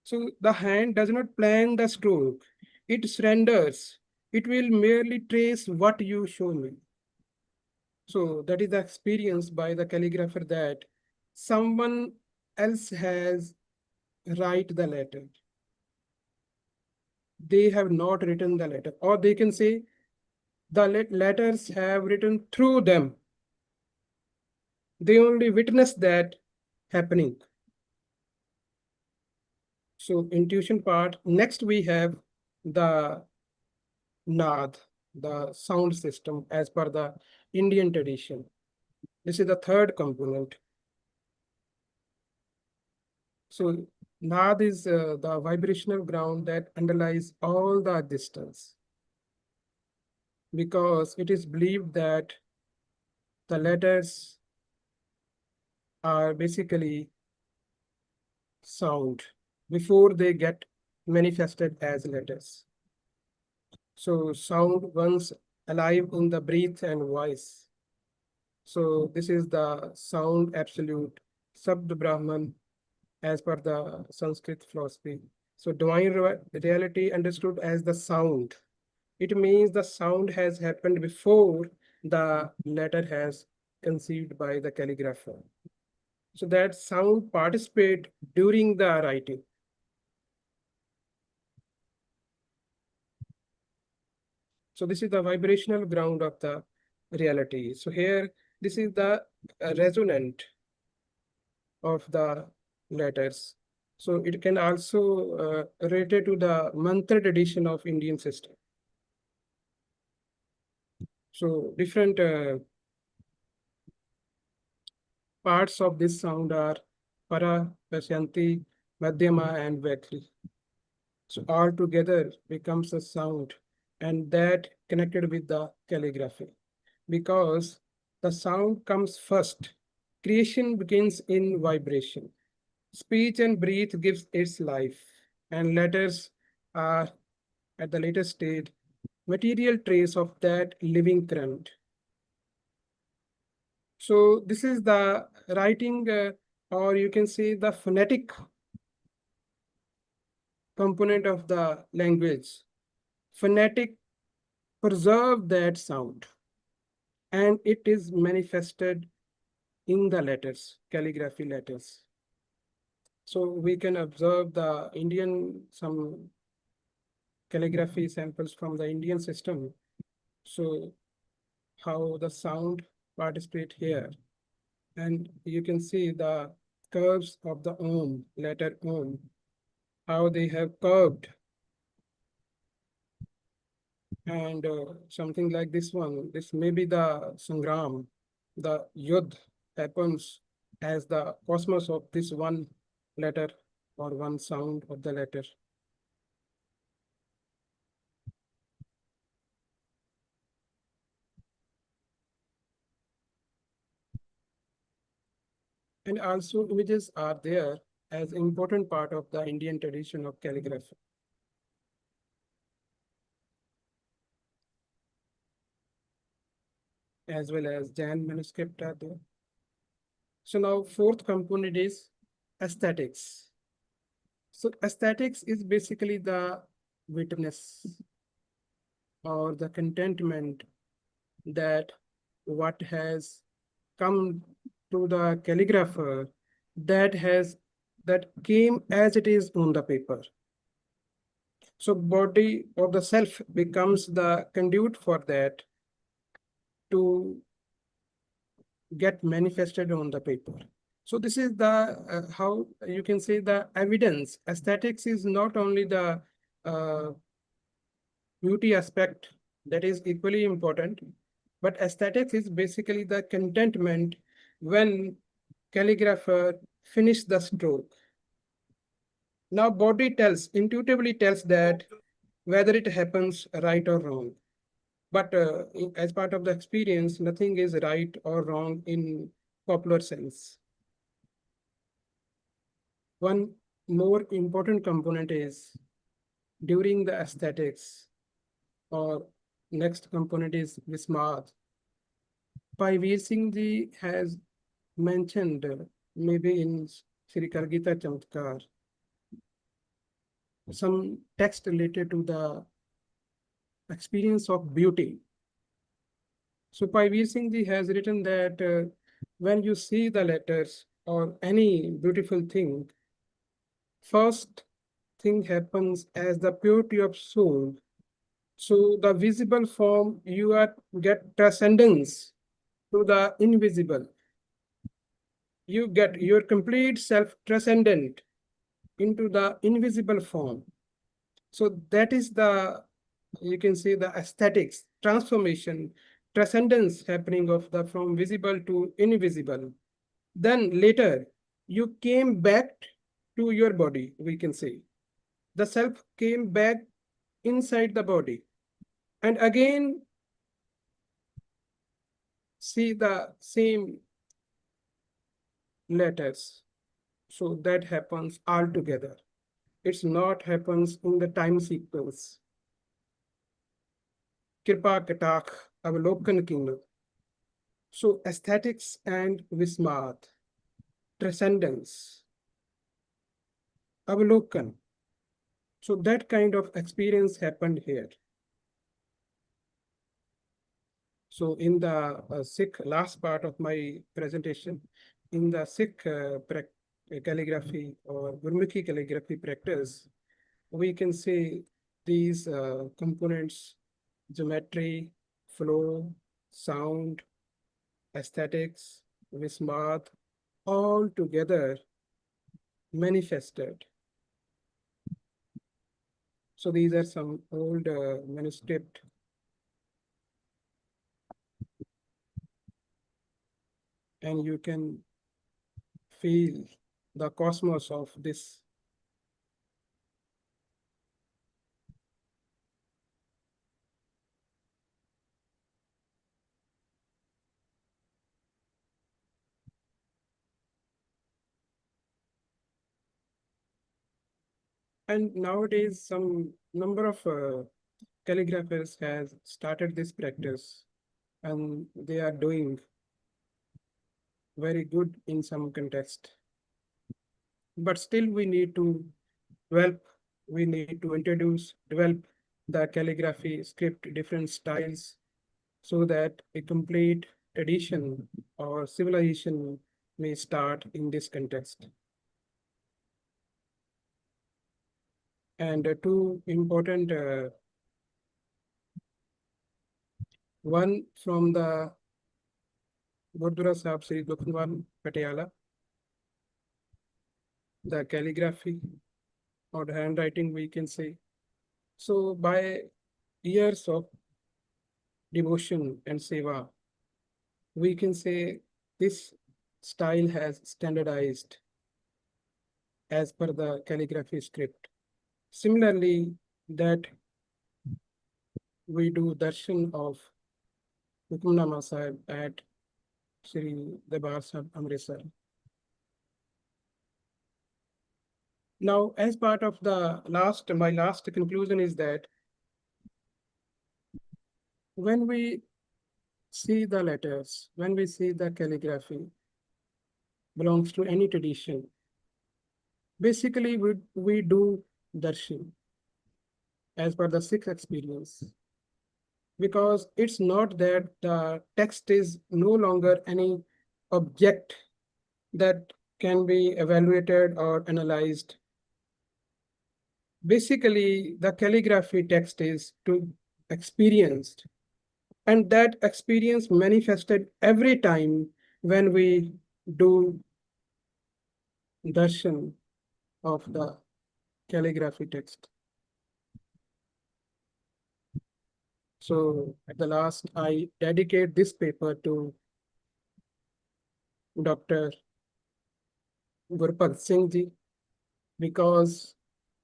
So the hand does not plan the stroke, it surrenders. It will merely trace what you show me. So that is the experience by the calligrapher that someone else has write the letter. They have not written the letter, or they can say the letters have written through them. They only witness that happening. So intuition part. Next we have the Naad, the sound system as per the Indian tradition. This is the third component. So Naad is the vibrational ground that underlies all the distance, because it is believed that the letters are basically sound before they get manifested as letters. So sound once alive in the breath and voice. So this is the sound absolute, Sabd Brahman, as per the Sanskrit philosophy. So divine reality understood as the sound. It means the sound has happened before the letter has conceived by the calligrapher. So that sound participate during the writing. So this is the vibrational ground of the reality. So here, this is the resonant of the letters. So it can also related to the mantra tradition of Indian system. So different parts of this sound are para, pasyanti, madhyama, and vaikli. So all together becomes a sound, and that connected with the calligraphy, because the sound comes first. Creation begins in vibration. Speech and breath gives its life, and letters are at the later stage material trace of that living current. So this is the writing, or you can say the phonetic component of the language. Phonetic preserve that sound, and it is manifested in the letters, calligraphy letters. So we can observe the Indian, some calligraphy samples from the Indian system. So how the sound participate here. And you can see the curves of the Om, letter Om, how they have curved. And something like this one, this may be the Sangram, the Yudh happens as the cosmos of this one letter or one sound of the letter. And also images are there as important part of the Indian tradition of calligraphy. As well as Jain manuscript are there. So now fourth component is aesthetics. So aesthetics is basically the witness or the contentment that what has come to the calligrapher that came as it is on the paper. So body of the self becomes the conduit for that to get manifested on the paper. So this is the how you can say the evidence. Aesthetics is not only the beauty aspect that is equally important, but aesthetics is basically the contentment when calligrapher finish the stroke. Now body intuitively tells that whether it happens right or wrong. But as part of the experience, nothing is right or wrong in popular sense. One more important component is during the aesthetics, or next component is Vismad. Veer Singh Ji has mentioned maybe in Sri Kargita Chamatkar some text related to the experience of beauty. So Veer Singh Ji has written that when you see the letters or any beautiful thing, first thing happens as the purity of soul. So the visible form, you get transcendence to the invisible. You get your complete self transcendent into the invisible form. So that is the, you can say, the aesthetics, transformation, transcendence happening of the from visible to invisible. Then later, you came back to your body, we can say. The self came back inside the body. And again, see the same letters. So that happens all together. It's not happens in the time sequence. Kripa Katak, Avalokan Kingdom. So aesthetics and Vismad, transcendence, Avalokan. So that kind of experience happened here. So in the Sikh last part of my presentation, in the Sikh calligraphy or Gurmukhi calligraphy practice, we can say these components, geometry, flow, sound, aesthetics, Vismad, all together manifested. So these are some old manuscript. And you can feel the cosmos of this. And nowadays, some number of calligraphers has started this practice, and they are doing very good in some context. But still, we need to develop, we need to develop the calligraphy script, different styles, so that a complete tradition or civilization may start in this context. And two important, one from the Gurdwara Sahib Sri Dukhanwal, Patiala, the calligraphy or the handwriting, we can say. So by years of devotion and seva, we can say this style has standardized. as per the calligraphy script. Similarly, that we do darshan of Hukamnama Sahib at Shri Darbar Sahib Amritsar. Now, as part of the my last conclusion is that when we see the letters, when we see the calligraphy belongs to any tradition, basically we do darshan as per the Sikh experience. Because it's not that the text is no longer any object that can be evaluated or analyzed. Basically, the calligraphy text is to experienced, and that experience manifested every time when we do darshan of the calligraphy text. So at the last, I dedicate this paper to Dr. Gurwinder Singh ji, because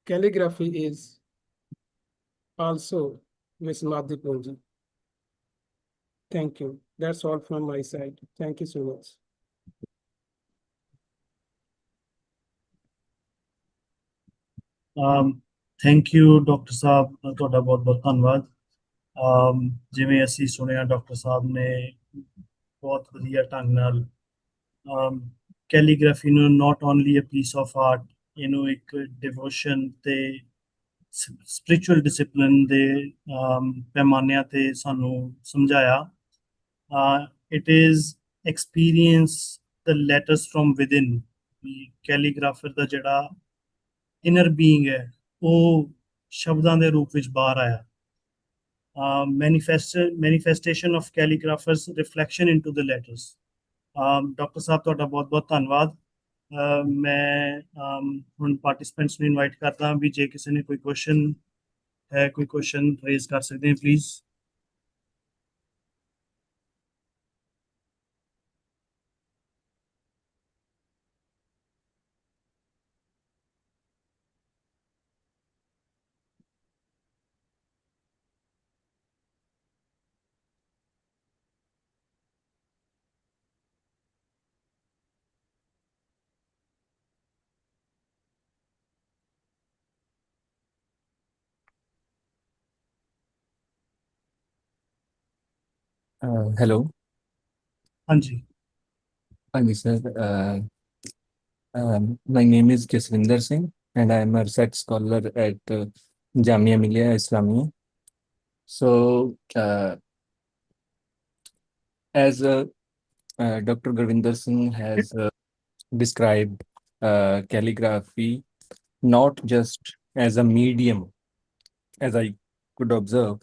calligraphy is also Vismadhi Punji. Thank you. That's all from my side. Thank you so much. Thank you doctor sahib, ਤੁਹਾਡਾ ਬਹੁਤ ਬਹੁਤ ਧੰਨਵਾਦ। ਜਿਵੇਂ ਅਸੀਂ ਸੁਣਿਆ, doctor ਸਾਹਿਬ ਨੇ ਬਹੁਤ ਵਧੀਆ ਢੰਗ ਨਾਲ ਕੈਲੀਗ੍ਰਾਫੀ ਨੂੰ not only a piece of art, ਇਹਨੂੰ ਇੱਕ ਡਿਵੋਸ਼ਨ ਤੇ ਸਪਿਰਿਚੁਅਲ ਡਿਸਪਲਿਨ ਦੇ ਪੈਮਾਨਿਆਂ ਤੇ ਸਾਨੂੰ ਸਮਝਾਇਆ। It is experience the letters from within. Calligrapher ਦਾ ਜਿਹੜਾ ਇਨਰ ਬੀਇੰਗ ਹੈ ਉਹ ਸ਼ਬਦਾਂ ਦੇ ਰੂਪ ਵਿੱਚ ਬਾਹਰ ਆਇਆ। Manifestation of calligrapher's reflection into the letters. Doctor sahib, ਤੁਹਾਡਾ ਬਹੁਤ ਬਹੁਤ ਧੰਨਵਾਦ। ਮੈਂ ਹੁਣ ਪਾਰਟਿਸਪੈਂਟਸ ਨੂੰ ਇਨਵਾਈਟ ਕਰਦਾ ਵੀ ਜੇ ਕਿਸੇ ਨੇ ਕੋਈ ਕੁਐਸਚਨ ਹੈ, ਕੋਈ ਕੁਐਸਚਨ ਰੇਜ਼ ਕਰ ਸਕਦੇ हैं प्लीज। Hello. हाँ जी। Hi, sir. My name is Gurwinder Singh, and I am a research scholar at Jamia Millia Islamia. So, as Dr. Gurwinder Singh has described calligraphy not just as a medium, as I could observe.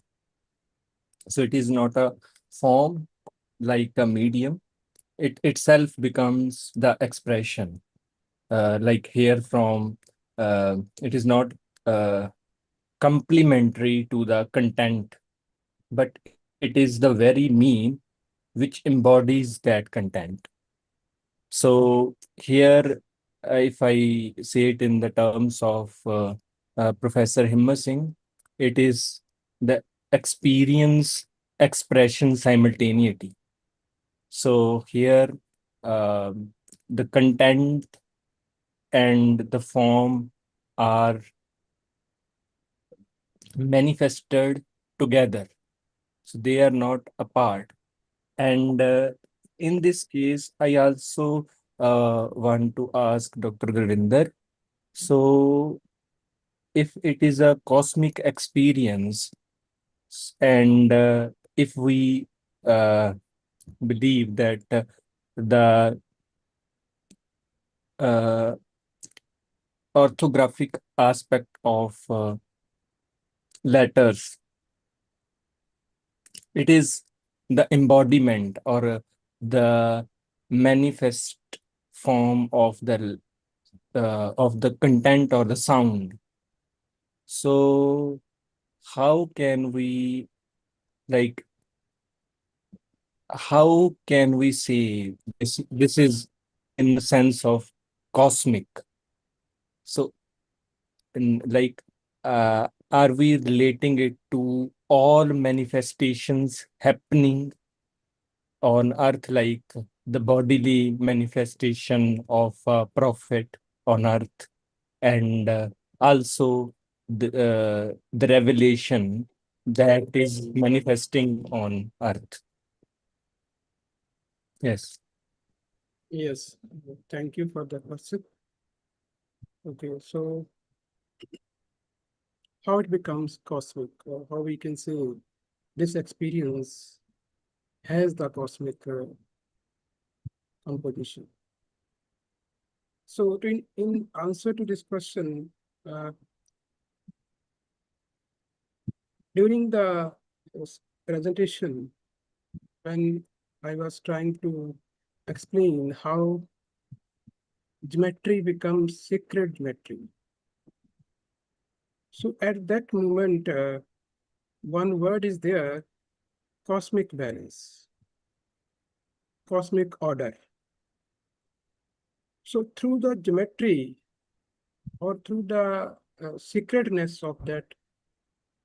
So it is not a form like a medium. It itself becomes the expression. Like here from, it is not complementary to the content, but it is the very mean which embodies that content. So here, if I say it in the terms of Professor Himmat Singh, it is the experience, expression, simultaneity. So here, the content and the form are manifested together. So they are not apart. And in this case, I also want to ask Dr. Gurwinder, so if it is a cosmic experience, and if we believe that the orthographic aspect of letters, it is the embodiment or the manifest form of the content or the sound. So how can we, like, how can we say this is in the sense of cosmic? So, like, are we relating it to all manifestations happening on earth, like the bodily manifestation of a prophet on earth, and also the revelation that is manifesting on earth? Yes. Yes, thank you for that question. Okay, so how it becomes cosmic, or how we can say this experience has the cosmic composition. So in answer to this question, uh, during the presentation, when I was trying to explain how geometry becomes sacred geometry. So at that moment, one word is there, cosmic balance, cosmic order. So through the geometry or through the sacredness of that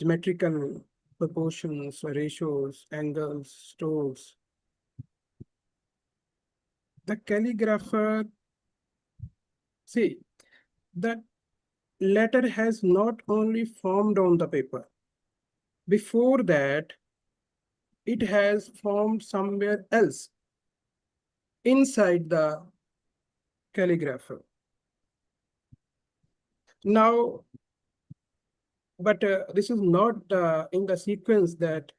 geometrical proportions, ratios, angles, strokes, the calligrapher, see, the letter has not only formed on the paper. Before that, it has formed somewhere else inside the calligrapher. Now, but this is not in the sequence that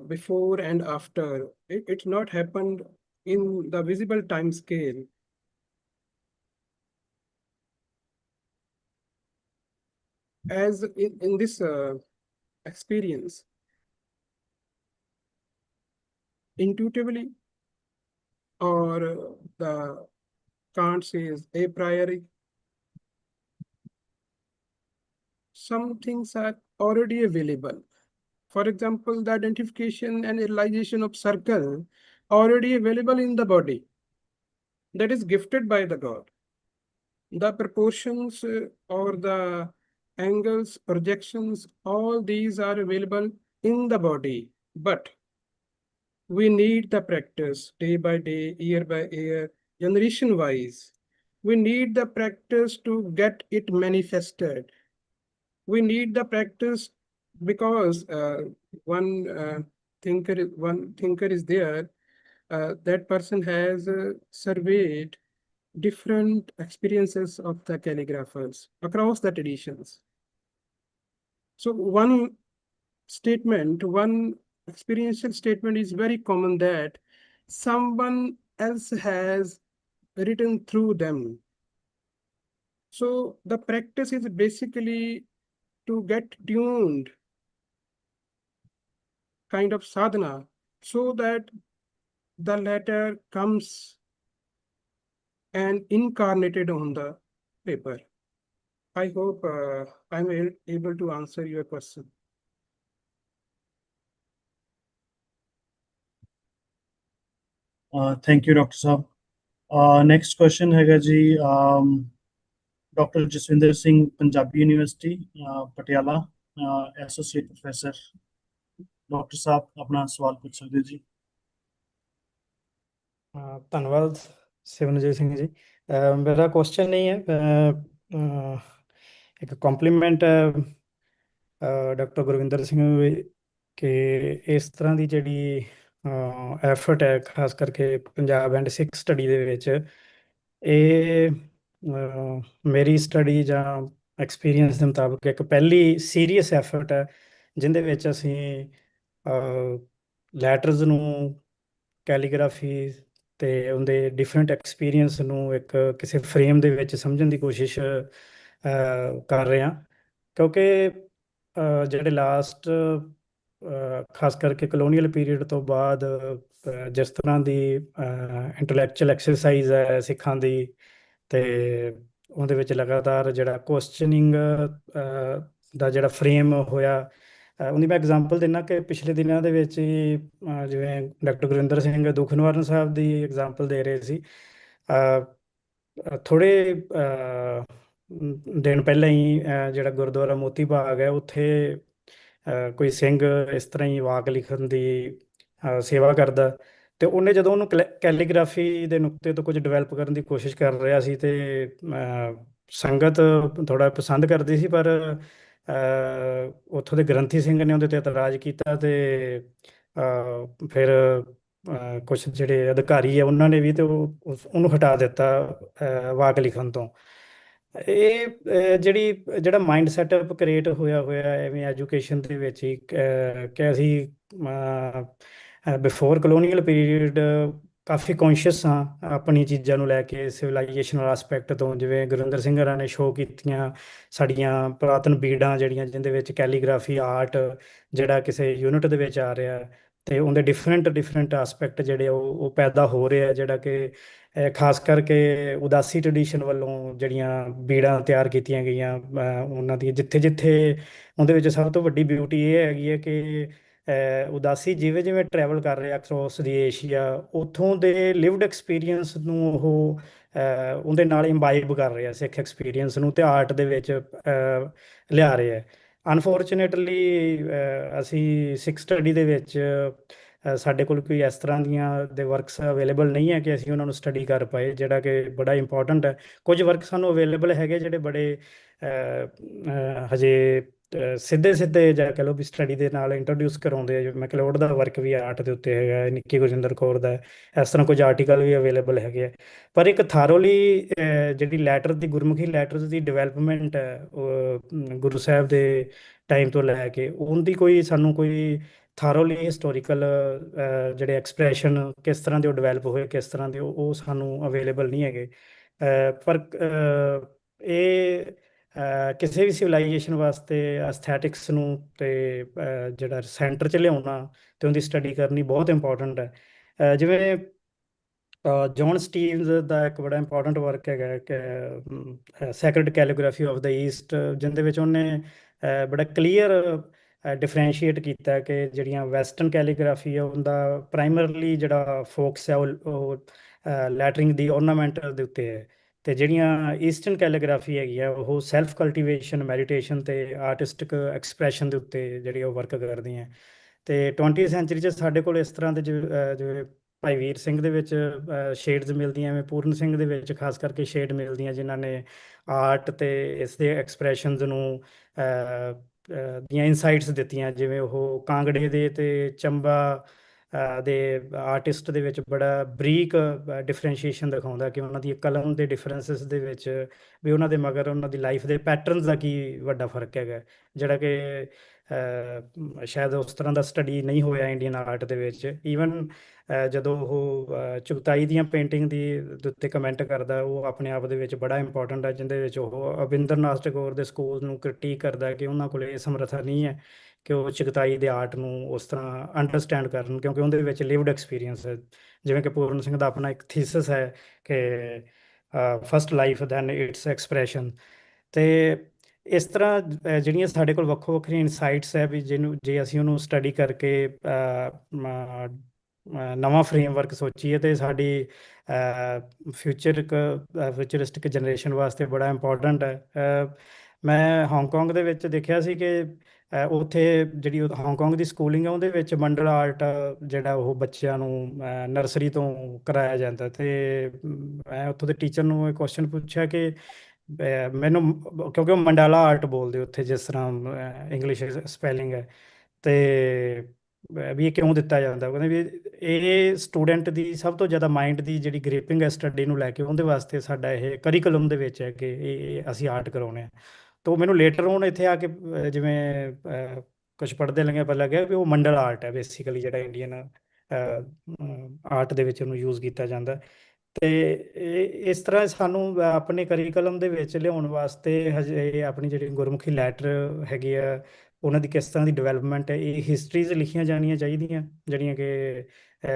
before and after. It's not happened in the visible time scale. As in this experience, intuitively, or the Kant says a priori, some things are already available. For example, the identification and realization of circle already available in the body, that is gifted by the God. The proportions or the angles, projections, all these are available in the body, but we need the practice day by day, year by year, generation wise. We need the practice to get it manifested. We need the practice because one thinker is there. That person has surveyed different experiences of the calligraphers across the traditions. So one experiential statement is very common, that someone else has written through them. So the practice is basically to get tuned, kind of sadhana, so that the letter comes and incarnated on the paper. I hope I'm able to answer your question. Thank you doctor Sahib next question ਹੈਗਾ ਜੀ doctor Jaswinder Singh Punjabi university Patiala associate professor doctor ਸਾਹਿਬ ਆਪਣਾ ਸਵਾਲ ਪੁੱਛ ਸਕਦੇ ਜੀ ਧੰਨਵਾਦ ਸਿਵਨਜੀਤ ਸਿੰਘ ਜੀ ਮੇਰਾ question ਨਹੀਂ ਹੈ ਇੱਕ ਕੰਪਲੀਮੈਂਟ ਡਾਕਟਰ ਗੁਰਵਿੰਦਰ ਸਿੰਘ ਕਿ ਇਸ ਤਰ੍ਹਾਂ ਦੀ ਜਿਹੜੀ ਐਫਰਟ ਹੈ ਖਾਸ ਕਰਕੇ ਪੰਜਾਬ ਐਂਡ ਸਿੱਖ ਸਟੱਡੀ ਦੇ ਵਿੱਚ ਇਹ ਮੇਰੀ ਸਟੱਡੀ ਜਾਂ ਐਕਸਪੀਰੀਅੰਸ ਦੇ ਮੁਤਾਬਕ ਇੱਕ ਪਹਿਲੀ ਸੀਰੀਅਸ ਐਫਰਟ ਹੈ ਜਿਹਦੇ ਵਿੱਚ ਅਸੀਂ ਲੈਟਰਸ ਨੂੰ ਕੈਲੀਗ੍ਰਾਫੀ ਅਤੇ ਉਹਦੇ ਡਿਫਰੈਂਟ ਐਕਸਪੀਰੀਅੰਸ ਨੂੰ ਇੱਕ ਕਿਸੇ ਫਰੇਮ ਦੇ ਵਿੱਚ ਸਮਝਣ ਦੀ ਕੋਸ਼ਿਸ਼ ਕਰ ਰਹੇ ਹਾਂ ਕਿਉਂਕਿ ਜਿਹੜੇ ਲਾਸਟ ਖਾਸ ਕਰਕੇ ਕਲੋਨੀਅਲ ਪੀਰੀਅਡ ਤੋਂ ਬਾਅਦ ਜਿਸ ਤਰ੍ਹਾਂ ਦੀ ਇੰਟਲੈਕਚੁਅਲ ਐਕਸਰਸਾਈਜ਼ ਹੈ ਸਿੱਖਾਂ ਦੀ ਅਤੇ ਉਹਦੇ ਵਿੱਚ ਲਗਾਤਾਰ ਜਿਹੜਾ ਕੁਐਸਚਨਿੰਗ ਦਾ ਜਿਹੜਾ ਫਰੇਮ ਹੋਇਆ ਉਹਦੀ ਮੈਂ ਐਗਜ਼ਾਮਪਲ ਦਿੰਦਾ ਕਿ ਪਿਛਲੇ ਦਿਨਾਂ ਦੇ ਵਿੱਚ ਹੀ ਜਿਵੇਂ ਡਾਕਟਰ ਗੁਰਵਿੰਦਰ ਸਿੰਘ ਦੁੱਖ ਨਿਵਾਰਨ ਸਾਹਿਬ ਦੀ ਐਗਜ਼ਾਮਪਲ ਦੇ ਰਹੇ ਸੀ ਥੋੜ੍ਹੇ ਦਿਨ ਪਹਿਲਾਂ ਹੀ ਜਿਹੜਾ ਗੁਰਦੁਆਰਾ ਮੋਤੀ ਬਾਗ ਹੈ ਉੱਥੇ ਕੋਈ ਸਿੰਘ ਇਸ ਤਰ੍ਹਾਂ ਹੀ ਵਾਕ ਲਿਖਣ ਦੀ ਸੇਵਾ ਕਰਦਾ, ਤੇ ਉਹਨੇ ਜਦੋਂ ਉਹਨੂੰ ਕੈਲੀਗ੍ਰਾਫੀ ਦੇ ਨੁਕਤੇ ਤੋਂ ਕੁਝ ਡਿਵੈਲਪ ਕਰਨ ਦੀ ਕੋਸ਼ਿਸ਼ ਕਰ ਰਿਹਾ ਸੀ, ਤੇ ਸੰਗਤ ਥੋੜਾ ਪਸੰਦ ਕਰਦੀ ਸੀ, ਪਰ ਉੱਥੋਂ ਦੇ ਗ੍ਰੰਥੀ ਸਿੰਘ ਨੇ ਉਹਦੇ ਤੇ ਇਤਰਾਜ਼ ਕੀਤਾ, ਤੇ ਫਿਰ ਕੁਝ ਜਿਹੜੇ ਅਧਿਕਾਰੀ ਆ ਉਹਨਾਂ ਨੇ ਵੀ, ਤੇ ਉਹਨੂੰ ਹਟਾ ਦਿੱਤਾ ਵਾਕ ਲਿਖਣ ਤੋਂ। ਇਹ ਜਿਹੜਾ ਮਾਈਂਡ ਸੈਟਅਪ ਕ੍ਰੀਏਟ ਹੋਇਆ ਐਵੇਂ ਐਜੂਕੇਸ਼ਨ ਦੇ ਵਿੱਚ ਹੀ, ਕਿ ਅਸੀਂ ਬਿਫੋਰ ਕਲੋਨੀਅਲ ਪੀਰੀਅਡ ਕਾਫੀ ਕੌਨਸ਼ੀਅਸ ਹਾਂ ਆਪਣੀ ਚੀਜ਼ਾਂ ਨੂੰ ਲੈ ਕੇ, ਸਿਵਲਾਈਜੇਸ਼ਨਲ ਐਸਪੈਕਟ ਤੋਂ। ਜਿਵੇਂ ਗੁਰਵਿੰਦਰ ਸਿੰਘ ਹੋਰਾਂ ਨੇ ਸ਼ੋਅ ਕੀਤੀਆਂ ਸਾਡੀਆਂ ਪੁਰਾਤਨ ਬੀੜਾਂ ਜਿਹੜੀਆਂ, ਜਿਹਦੇ ਵਿੱਚ ਕੈਲੀਗ੍ਰਾਫੀ ਆਰਟ ਜਿਹੜਾ ਕਿਸੇ ਯੂਨਿਟ ਦੇ ਵਿੱਚ ਆ ਰਿਹਾ, ਤੇ ਉਹਦੇ ਡਿਫਰੈਂਟ ਐਸਪੈਕਟ ਜਿਹੜੇ ਉਹ ਪੈਦਾ ਹੋ ਰਹੇ ਆ, ਜਿਹੜਾ ਕਿ ਖਾਸ ਕਰਕੇ ਉਦਾਸੀ ਟ੍ਰੈਡੀਸ਼ਨ ਵੱਲੋਂ ਜਿਹੜੀਆਂ ਬੀੜਾਂ ਤਿਆਰ ਕੀਤੀਆਂ ਗਈਆਂ ਉਹਨਾਂ ਦੀ, ਜਿੱਥੇ ਉਹਦੇ ਵਿੱਚ ਸਭ ਤੋਂ ਵੱਡੀ ਬਿਊਟੀ ਇਹ ਹੈਗੀ ਹੈ ਕਿ ਉਦਾਸੀ ਜਿਵੇਂ ਜਿਵੇਂ ਟਰੈਵਲ ਕਰ ਰਿਹਾ ਅਕਰੋਸ ਦੀ ਏਸ਼ੀਆ, ਉੱਥੋਂ ਦੇ ਲਿਵਡ ਐਕਸਪੀਰੀਅੰਸ ਨੂੰ ਉਹ ਉਹਦੇ ਨਾਲ ਇੰਬਾਈਬ ਕਰ ਰਿਹਾ, ਸਿੱਖ ਐਕਸਪੀਰੀਅੰਸ ਨੂੰ, ਤੇ ਆਰਟ ਦੇ ਵਿੱਚ ਲਿਆ ਰਿਹਾ। ਅਨਫੋਰਚੂਨੇਟਲੀ ਅਸੀਂ ਸਿੱਖ ਸਟੱਡੀ ਦੇ ਵਿੱਚ ਸਾਡੇ ਕੋਲ ਕੋਈ ਇਸ ਤਰ੍ਹਾਂ ਦੀਆਂ ਦੇ ਵਰਕਸ ਅਵੇਲੇਬਲ ਨਹੀਂ ਹੈ ਕਿ ਅਸੀਂ ਉਹਨਾਂ ਨੂੰ ਸਟੱਡੀ ਕਰ ਪਾਏ, ਜਿਹੜਾ ਕਿ ਬੜਾ ਇੰਪੋਰਟੈਂਟ ਹੈ। ਕੁਝ ਵਰਕ ਸਾਨੂੰ ਅਵੇਲੇਬਲ ਹੈਗੇ ਜਿਹੜੇ ਬੜੇ ਹਜੇ ਸਿੱਧੇ ਜਾਂ ਕਹਿ ਲਓ ਵੀ ਸਟੱਡੀ ਦੇ ਨਾਲ ਇੰਟਰੋਡਿਊਸ ਕਰਾਉਂਦੇ ਆ। ਮੈਕਲੋਡ ਦਾ ਵਰਕ ਵੀ ਆਰਟ ਦੇ ਉੱਤੇ ਹੈਗਾ, ਨਿੱਕੀ ਗੁਰਜਿੰਦਰ ਕੌਰ ਦਾ, ਇਸ ਤਰ੍ਹਾਂ ਕੁਝ ਆਰਟੀਕਲ ਵੀ ਅਵੇਲੇਬਲ ਹੈਗੇ ਆ। ਪਰ ਇੱਕ ਥਾਰੋਲੀ ਜਿਹੜੀ ਲੈਟਰ ਦੀ, ਗੁਰਮੁਖੀ ਲੈਟਰਸ ਦੀ ਡਿਵੈਲਪਮੈਂਟ ਹੈ ਗੁਰੂ ਸਾਹਿਬ ਦੇ ਟਾਈਮ ਤੋਂ ਲੈ ਕੇ, ਉਹਦੀ ਸਾਨੂੰ ਕੋਈ ਥਾਰੋਲੀ ਹਿਸਟੋਰੀਕਲ ਜਿਹੜੇ ਐਕਸਪ੍ਰੈਸ਼ਨ ਕਿਸ ਤਰ੍ਹਾਂ ਦੇ ਉਹ ਡਿਵੈਲਪ ਹੋਏ, ਕਿਸ ਤਰ੍ਹਾਂ ਦੇ ਉਹ ਸਾਨੂੰ ਅਵੇਲੇਬਲ ਨਹੀਂ ਹੈਗੇ। ਪਰ ਇਹ ਕਿਸੇ ਵੀ ਸਿਵਲਾਈਜੇਸ਼ਨ ਵਾਸਤੇ ਐਸਥੈਟਿਕਸ ਨੂੰ ਤੇ ਜਿਹੜਾ ਸੈਂਟਰ 'ਚ ਲਿਆਉਣਾ ਤੇ ਉਹਦੀ ਸਟੱਡੀ ਕਰਨੀ ਬਹੁਤ ਇੰਪੋਰਟੈਂਟ ਹੈ। ਜਿਵੇਂ ਜੌਨ ਸਟੀਵਨਸ ਦਾ ਇੱਕ ਬੜਾ ਇੰਪੋਰਟੈਂਟ ਵਰਕ ਹੈਗਾ ਕਿ sacred calligraphy of the East, ਜਿਹਦੇ ਵਿੱਚ ਉਹਨੇ ਬੜਾ ਕਲੀਅਰ ਡਿਫਰੈਂਸ਼ੀਏਟ ਕੀਤਾ ਕਿ ਜਿਹੜੀਆਂ ਵੈਸਟਰਨ ਕੈਲੀਗ੍ਰਾਫੀ ਆ ਉਹਦਾ ਪ੍ਰਾਈਮਰਲੀ ਜਿਹੜਾ ਫੋਕਸ ਹੈ ਉਹ ਲੈਟਰਿੰਗ ਦੀ ਔਰਨਾਮੈਂਟਲ ਦੇ ਉੱਤੇ ਹੈ, ਤੇ ਜਿਹੜੀਆਂ ਈਸਟਰਨ ਕੈਲੀਗ੍ਰਾਫੀ ਹੈਗੀ ਆ ਉਹ ਸੈਲਫ ਕਲਟੀਵੇਸ਼ਨ, ਮੈਡੀਟੇਸ਼ਨ ਤੇ ਆਰਟਿਸਟਿਕ ਐਕਸਪ੍ਰੈਸ਼ਨ ਦੇ ਉੱਤੇ ਜਿਹੜੀ ਉਹ ਵਰਕ ਕਰਦੀਆਂ। ਤੇ 20th ਸੈਂਚੁਰੀ 'ਚ ਸਾਡੇ ਕੋਲ ਇਸ ਤਰ੍ਹਾਂ ਦੇ ਜਿਵੇਂ ਭਾਈ ਵੀਰ ਸਿੰਘ ਦੇ ਵਿੱਚ ਸ਼ੇਡਸ ਮਿਲਦੀਆਂ, ਐਵੇਂ ਪੂਰਨ ਸਿੰਘ ਦੇ ਵਿੱਚ ਖਾਸ ਕਰਕੇ ਸ਼ੇਡ ਮਿਲਦੀਆਂ, ਜਿਨ੍ਹਾਂ ਨੇ ਆਰਟ ਤੇ ਇਸ ਦੇ ਐਕਸਪ੍ਰੈਸ਼ਨਸ ਨੂੰ ਦੀਆਂ ਇਨਸਾਈਟਸ ਦਿੱਤੀਆਂ। ਜਿਵੇਂ ਉਹ ਕਾਂਗੜੇ ਦੇ ਤੇ ਚੰਬਾ ਦੇ ਆਰਟਿਸਟ ਦੇ ਵਿੱਚ ਬੜਾ ਬਰੀਕ ਡਿਫਰੈਂਸ਼ੀਏਸ਼ਨ ਦਿਖਾਉਂਦਾ ਕਿ ਉਹਨਾਂ ਦੀ ਕਲਮ ਦੇ ਡਿਫਰੈਂਸਿਸ ਦੇ ਵਿੱਚ ਵੀ ਉਹਨਾਂ ਦੇ ਮਗਰ ਉਹਨਾਂ ਦੀ ਲਾਈਫ ਦੇ ਪੈਟਰਨਸ ਦਾ ਕੀ ਵੱਡਾ ਫਰਕ ਹੈਗਾ, ਜਿਹੜਾ ਕਿ ਸ਼ਾਇਦ ਉਸ ਤਰ੍ਹਾਂ ਦਾ ਸਟੱਡੀ ਨਹੀਂ ਹੋਇਆ ਇੰਡੀਅਨ ਆਰਟ ਦੇ ਵਿੱਚ। ਈਵਨ ਜਦੋਂ ਉਹ ਚੁਗਤਾਈ ਦੀਆਂ ਪੇਂਟਿੰਗ ਦੇ ਉੱਤੇ ਕਮੈਂਟ ਕਰਦਾ, ਉਹ ਆਪਣੇ ਆਪ ਦੇ ਵਿੱਚ ਬੜਾ ਇੰਪੋਰਟੈਂਟ ਹੈ, ਜਿਹਦੇ ਵਿੱਚ ਉਹ ਅਵਿੰਦਰ ਨਾਥ ਟੈਗੋਰ ਦੇ ਸਕੂਲ ਨੂੰ ਕ੍ਰਿਟੀਕ ਕਰਦਾ ਕਿ ਉਹਨਾਂ ਕੋਲ ਇਹ ਸਮਰੱਥਾ ਨਹੀਂ ਹੈ ਕਿ ਉਹ ਚੁਗਤਾਈ ਦੇ ਆਰਟ ਨੂੰ ਉਸ ਤਰ੍ਹਾਂ ਅੰਡਰਸਟੈਂਡ ਕਰਨ, ਕਿਉਂਕਿ ਉਹਦੇ ਵਿੱਚ ਲਿਵਡ ਐਕਸਪੀਰੀਅੰਸ ਹੈ। ਜਿਵੇਂ ਕਿ ਪੂਰਨ ਸਿੰਘ ਦਾ ਆਪਣਾ ਇੱਕ ਥੀਸਿਸ ਹੈ ਕਿ first life then its expression. ਤੇ ਇਸ ਤਰ੍ਹਾਂ ਜਿਹੜੀਆਂ ਸਾਡੇ ਕੋਲ ਵੱਖੋ ਵੱਖਰੀਆਂ ਇਨਸਾਈਟਸ ਹੈ ਵੀ ਜੇ ਅਸੀਂ ਉਹਨੂੰ ਸਟੱਡੀ ਕਰਕੇ ਨਵਾਂ ਫਰੇਮਵਰਕ ਸੋਚੀਏ ਤੇ ਸਾਡੀ ਫਿਊਚਰਿਸਟਿਕ ਜਨਰੇਸ਼ਨ ਵਾਸਤੇ ਬੜਾ ਇੰਪੋਰਟੈਂਟ ਹੈ। ਮੈਂ ਹਾਂਗਕਾਂਗ ਦੇ ਵਿੱਚ ਦੇਖਿਆ ਸੀ ਕਿ ਉੱਥੇ ਜਿਹੜੀ ਹਾਂਗਕਾਂਗ ਦੀ ਸਕੂਲਿੰਗ ਹੈ ਉਹਦੇ ਵਿੱਚ ਮੰਡਲ ਆਰਟ ਜਿਹੜਾ ਉਹ ਬੱਚਿਆਂ ਨੂੰ ਨਰਸਰੀ ਤੋਂ ਕਰਾਇਆ ਜਾਂਦਾ। ਤੇ ਮੈਂ ਉੱਥੋਂ ਦੇ ਟੀਚਰ ਨੂੰ ਇਹ ਕੁਐਸਚਨ ਪੁੱਛਿਆ ਕਿ ਮੈਨੂੰ, ਕਿਉਂਕਿ ਉਹ ਮੰਡਾਲਾ ਆਰਟ ਬੋਲਦੇ ਉੱਥੇ, ਜਿਸ ਤਰ੍ਹਾਂ ਇੰਗਲਿਸ਼ ਸਪੈਲਿੰਗ ਹੈ, ਤੇ ਵੀ ਇਹ ਕਿਉਂ ਦਿੱਤਾ ਜਾਂਦਾ। ਕਹਿੰਦੇ ਵੀ ਇਹ ਸਟੂਡੈਂਟ ਦੀ ਸਭ ਤੋਂ ਜ਼ਿਆਦਾ ਮਾਈਂਡ ਦੀ ਜਿਹੜੀ ਗ੍ਰਿਪਿੰਗ ਹੈ ਸਟੱਡੀ ਨੂੰ ਲੈ ਕੇ, ਉਹਦੇ ਵਾਸਤੇ ਸਾਡਾ ਇਹ ਕਰਿਕੂਲਮ ਦੇ ਵਿੱਚ ਹੈ ਕਿ ਇਹ ਅਸੀਂ ਆਰਟ ਕਰਾਉਣੇ ਆ। ਤਾਂ ਮੈਨੂੰ ਲੇਟਰ ਹੁਣ ਇੱਥੇ ਆ ਕੇ ਜਿਵੇਂ ਕੁਝ ਪੜ੍ਹਦੇ ਲੱਗਿਆ ਪਤਾ ਲੱਗਿਆ ਵੀ ਉਹ ਮੰਡਲ ਆਰਟ ਹੈ ਬੇਸਿਕਲੀ, ਜਿਹੜਾ ਇੰਡੀਅਨ ਆਰਟ ਦੇ ਵਿੱਚ ਉਹਨੂੰ ਯੂਜ਼ ਕੀਤਾ ਜਾਂਦਾ। ਤੇ ਇਸ ਤਰ੍ਹਾਂ ਸਾਨੂੰ ਆਪਣੇ ਕਰਿਕੂਲਮ ਦੇ ਵਿੱਚ ਲਿਆਉਣ ਵਾਸਤੇ ਹਜੇ ਆਪਣੀ ਜਿਹੜੀ ਗੁਰਮੁਖੀ ਲੈਟਰ ਹੈਗੀ ਆ ਉਹਨਾਂ ਦੀ ਕਿਸ ਤਰ੍ਹਾਂ ਦੀ ਡਿਵੈਲਪਮੈਂਟ ਹੈ, ਇਹ ਹਿਸਟਰੀਜ਼ ਲਿਖੀਆਂ ਜਾਣੀਆਂ ਚਾਹੀਦੀਆਂ, ਜਿਹੜੀਆਂ ਕਿ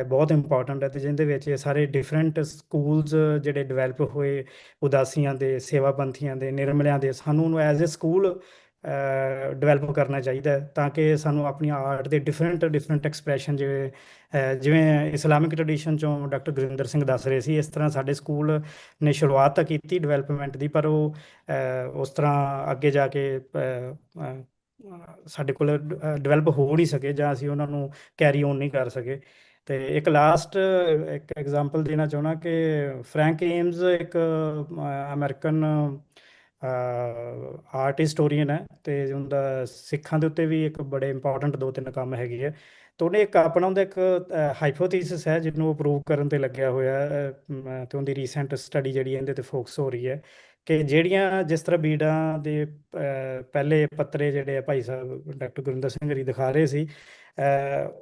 ਬਹੁਤ ਇੰਪੋਰਟੈਂਟ ਹੈ, ਅਤੇ ਜਿਹਦੇ ਵਿੱਚ ਇਹ ਸਾਰੇ ਡਿਫਰੈਂਟ ਸਕੂਲਸ ਜਿਹੜੇ ਡਿਵੈਲਪ ਹੋਏ, ਉਦਾਸੀਆਂ ਦੇ, ਸੇਵਾ ਪੰਥੀਆਂ ਦੇ, ਨਿਰਮਲਿਆਂ ਦੇ, ਸਾਨੂੰ ਉਹਨੂੰ ਐਜ਼ ਏ ਸਕੂਲ ਡਿਵੈਲਪ ਕਰਨਾ ਚਾਹੀਦਾ ਤਾਂ ਕਿ ਸਾਨੂੰ ਆਪਣੀ ਆਰਟ ਦੇ ਡਿਫਰੈਂਟ ਐਕਸਪ੍ਰੈਸ਼ਨ ਜਿਵੇਂ ਇਸਲਾਮਿਕ ਟ੍ਰੈਡੀਸ਼ਨ ਚੋਂ ਡਾਕਟਰ ਗੁਰਵਿੰਦਰ ਸਿੰਘ ਦੱਸ ਰਹੇ ਸੀ, ਇਸ ਤਰ੍ਹਾਂ ਸਾਡੇ ਸਕੂਲ ਨੇ ਸ਼ੁਰੂਆਤ ਤਾਂ ਕੀਤੀ ਡਿਵੈਲਪਮੈਂਟ ਦੀ, ਪਰ ਉਹ ਉਸ ਤਰ੍ਹਾਂ ਅੱਗੇ ਜਾ ਕੇ ਸਾਡੇ ਕੋਲ ਡਿਵੈਲਪ ਹੋ ਨਹੀਂ ਸਕੇ ਜਾਂ ਅਸੀਂ ਉਹਨਾਂ ਨੂੰ ਕੈਰੀ ਔਨ ਨਹੀਂ ਕਰ ਸਕੇ। ਤੇ ਇੱਕ ਲਾਸਟ ਇੱਕ ਐਗਜ਼ਾਮਪਲ ਦੇਣਾ ਚਾਹੁੰਦਾ ਕਿ ਫਰੈਂਕ ਏਮਜ਼ ਇੱਕ ਅਮਰੀਕਨ ਆਰਟ ਹਿਸਟੋਰੀਅਨ ਹੈ, ਅਤੇ ਉਹਦਾ ਸਿੱਖਾਂ ਦੇ ਉੱਤੇ ਵੀ ਇੱਕ ਬੜੇ ਇੰਪੋਰਟੈਂਟ 2-3 ਕੰਮ ਹੈਗੇ ਹੈ। ਤਾਂ ਉਹਨੇ ਇੱਕ ਆਪਣਾ ਉਹਦਾ ਇੱਕ ਹਾਈਪੋਥੀਸਿਸ ਹੈ ਜਿਹਨੂੰ ਉਹ ਪ੍ਰੂਵ ਕਰਨ 'ਤੇ ਲੱਗਿਆ ਹੋਇਆ, ਅਤੇ ਉਹਦੀ ਰੀਸੈਂਟ ਸਟੱਡੀ ਜਿਹੜੀ ਇਹਦੇ 'ਤੇ ਫੋਕਸ ਹੋ ਰਹੀ ਹੈ ਕਿ ਜਿਹੜੀਆਂ ਜਿਸ ਤਰ੍ਹਾਂ ਬੀੜਾਂ ਦੇ ਪਹਿਲੇ ਪੱਤਰੇ ਜਿਹੜੇ ਆ ਭਾਈ ਸਾਹਿਬ ਡਾਕਟਰ ਗੁਰਵਿੰਦਰ ਸਿੰਘ ਹਰੀ ਦਿਖਾ ਰਹੇ ਸੀ,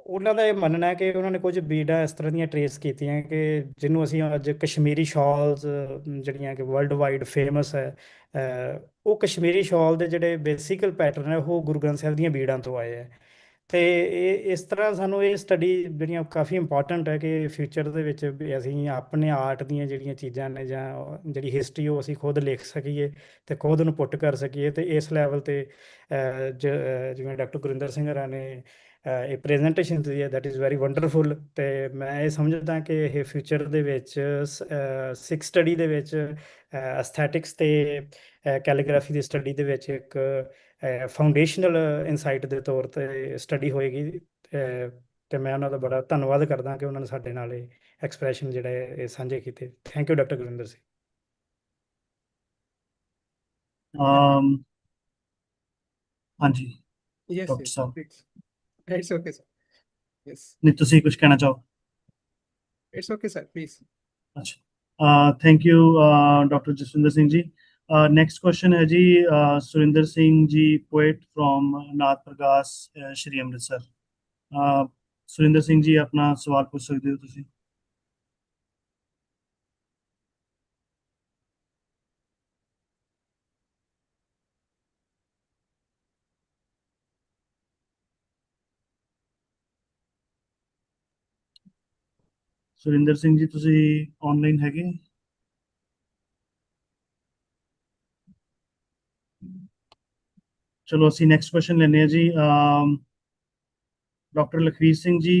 ਉਹਨਾਂ ਦਾ ਇਹ ਮੰਨਣਾ ਹੈ ਕਿ ਉਹਨਾਂ ਨੇ ਕੁਝ ਬੀੜਾਂ ਇਸ ਤਰ੍ਹਾਂ ਦੀਆਂ ਟਰੇਸ ਕੀਤੀਆਂ ਕਿ ਜਿਹਨੂੰ ਅਸੀਂ ਅੱਜ ਕਸ਼ਮੀਰੀ ਸ਼ਾਲਸ ਜਿਹੜੀਆਂ ਕਿ ਵਰਲਡ ਵਾਈਡ ਫੇਮਸ ਹੈ, ਉਹ ਕਸ਼ਮੀਰੀ ਸ਼ਾਲ ਦੇ ਜਿਹੜੇ ਬੇਸਿਕਲ ਪੈਟਰਨ ਹੈ ਉਹ ਗੁਰੂ ਗ੍ਰੰਥ ਸਾਹਿਬ ਦੀਆਂ ਬੀੜਾਂ ਤੋਂ ਆਏ ਹੈ। ਅਤੇ ਇਹ ਇਸ ਤਰ੍ਹਾਂ ਸਾਨੂੰ ਇਹ ਸਟੱਡੀ ਜਿਹੜੀਆਂ ਕਾਫੀ ਇੰਪੋਰਟੈਂਟ ਹੈ ਕਿ ਫਿਊਚਰ ਦੇ ਵਿੱਚ ਵੀ ਅਸੀਂ ਆਪਣੇ ਆਰਟ ਦੀਆਂ ਜਿਹੜੀਆਂ ਚੀਜ਼ਾਂ ਨੇ ਜਾਂ ਜਿਹੜੀ ਹਿਸਟਰੀ ਉਹ ਅਸੀਂ ਖੁਦ ਲਿਖ ਸਕੀਏ ਅਤੇ ਖੁਦ ਉਹਨੂੰ ਪੁੱਟ ਕਰ ਸਕੀਏ। ਅਤੇ ਇਸ ਲੈਵਲ 'ਤੇ ਜਿਵੇਂ ਡਾਕਟਰ ਗੁਰਿੰਦਰ ਸਿੰਘ ਹਰਾਂ ਨੇ ਇਹ ਪ੍ਰੈਜੈਂਟੇਸ਼ਨ ਦਿੱਤੀ ਹੈ, ਦੈਟ ਇਜ਼ ਵੈਰੀ ਵੰਡਰਫੁਲ। ਅਤੇ ਮੈਂ ਇਹ ਸਮਝਦਾ ਕਿ ਇਹ ਫਿਊਚਰ ਦੇ ਵਿੱਚ ਸਿੱਖ ਸਟੱਡੀ ਦੇ ਵਿੱਚ ਐਸਥੈਟਿਕਸ ਅਤੇ ਕੈਲੀਗ੍ਰਾਫੀ ਦੀ ਸਟੱਡੀ ਦੇ ਵਿੱਚ ਇੱਕ ਫਾਊਂਡੇਸ਼ਨਲ ਇਨਸਾਈਟ ਦੇ ਤੌਰ 'ਤੇ ਸਟੱਡੀ ਹੋਏਗੀ। ਅਤੇ ਮੈਂ ਉਹਨਾਂ ਦਾ ਬੜਾ ਧੰਨਵਾਦ ਕਰਦਾ ਕਿ ਉਹਨਾਂ ਨੇ ਸਾਡੇ ਨਾਲ ਇਹ ਐਕਸਪ੍ਰੈਸ਼ਨ ਜਿਹੜੇ ਇਹ ਸਾਂਝੇ ਕੀਤੇ। Thank you doctor Gurinder Singh. ਹਾਂਜੀ Yes, doctor yes, Sahib, it's okay, sir. Yes, ਨਹੀਂ ਤੁਸੀਂ ਕੁਝ ਕਹਿਣਾ ਚਾਹੋ? it's okay, sir. Please. ਅੱਛਾ, thank you doctor Jaswinder Singh ji. Next question ਹੈ ਜੀ ਸੁਰਿੰਦਰ ਸਿੰਘ ਜੀ, ਪੋਇਟ ਫਰੋਮ ਨਾਦ ਪ੍ਰਗਾਸ ਸ਼੍ਰੀ ਅੰਮ੍ਰਿਤਸਰ। ਸੁਰਿੰਦਰ ਸਿੰਘ ਜੀ ਆਪਣਾ ਸਵਾਲ ਪੁੱਛ ਸਕਦੇ ਹੋ ਤੁਸੀਂ। ਸੁਰਿੰਦਰ ਸਿੰਘ ਜੀ ਤੁਸੀਂ ਆਨਲਾਈਨ ਹੈਗੇ? ਚਲੋ ਅਸੀਂ ਨੈਕਸਟ ਕੁਐਸਚਨ ਲੈਂਦੇ ਹਾਂ ਜੀ। Doctor Lakhvir Singh ji,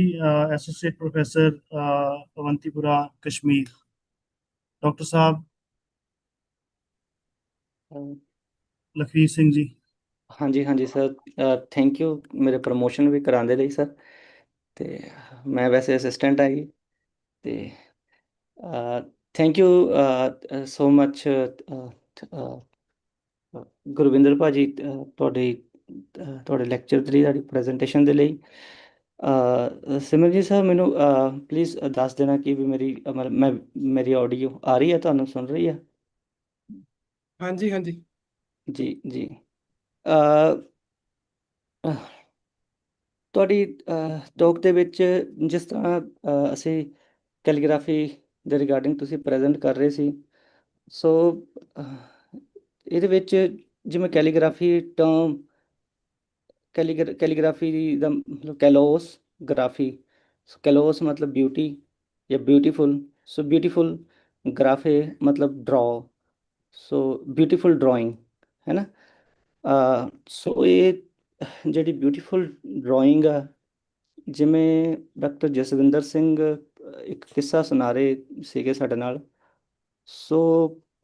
associate professor, ਅਵੰਤੀਪੁਰਾ, Kashmir. Doctor ਸਾਹਿਬ ਲਖਵੀਰ ਸਿੰਘ ਜੀ। ਹਾਂਜੀ ਹਾਂਜੀ ਸਰ, ਥੈਂਕ ਯੂ ਮੇਰੇ ਪ੍ਰਮੋਸ਼ਨ ਵੀ ਕਰਾਉਣ ਦੇ ਲਈ ਸਰ। ਅਤੇ ਮੈਂ ਵੈਸੇ ਅਸਿਸਟੈਂਟ ਹੈਗੀ, ਅਤੇ thank you so much Gurvinder ਭਾਜੀ ਤੁਹਾਡੇ ਲੈਕਚਰ ਦੇ ਲਈ, ਤੁਹਾਡੀ ਪ੍ਰੈਜੈਂਟੇਸ਼ਨ ਦੇ ਲਈ। ਸਿਮਰਨ ਜੀ ਸਰ, ਮੈਨੂੰ ਪਲੀਜ਼ ਦੱਸ ਦੇਣਾ ਕਿ ਵੀ ਮੇਰੀ ਆਡੀਓ ਆ ਰਹੀ ਹੈ, ਤੁਹਾਨੂੰ ਸੁਣ ਰਹੀ ਹੈ? ਹਾਂਜੀ, ਹਾਂਜੀ। ਜੀ ਜੀ। ਤੁਹਾਡੀ ਟੋਕ ਦੇ ਵਿੱਚ ਜਿਸ ਤਰ੍ਹਾਂ ਅਸੀਂ ਕੈਲੀਗ੍ਰਾਫੀ ਦੇ ਰਿਗਾਰਡਿੰਗ ਤੁਸੀਂ ਪ੍ਰੈਜ਼ੈਂਟ ਕਰ ਰਹੇ ਸੀ, ਸੋ ਇਹਦੇ ਵਿੱਚ ਜਿਵੇਂ ਕੈਲੀਗ੍ਰਾਫੀ ਟਰਮ ਕੈਲੀਗ੍ਰਾਫੀ ਦਾ ਮਤਲਬ ਕੈਲੋਸ ਕੈਲੋਸ ਮਤਲਬ ਬਿਊਟੀ ਜਾਂ ਬਿਊਟੀਫੁਲ, ਸੋ ਬਿਊਟੀਫੁਲ ਗ੍ਰਾਫੇ ਮਤਲਬ ਡਰਾਅ, ਸੋ ਬਿਊਟੀਫੁਲ ਡਰਾਇੰਗ ਹੈ ਨਾ। ਸੋ ਇਹ ਜਿਹੜੀ ਬਿਊਟੀਫੁਲ ਡਰਾਇੰਗ ਆ, ਜਿਵੇਂ ਡਾਕਟਰ ਜਸਵਿੰਦਰ ਸਿੰਘ ਇੱਕ ਕਿੱਸਾ ਸੁਣਾ ਰਹੇ ਸੀਗੇ ਸਾਡੇ ਨਾਲ, ਸੋ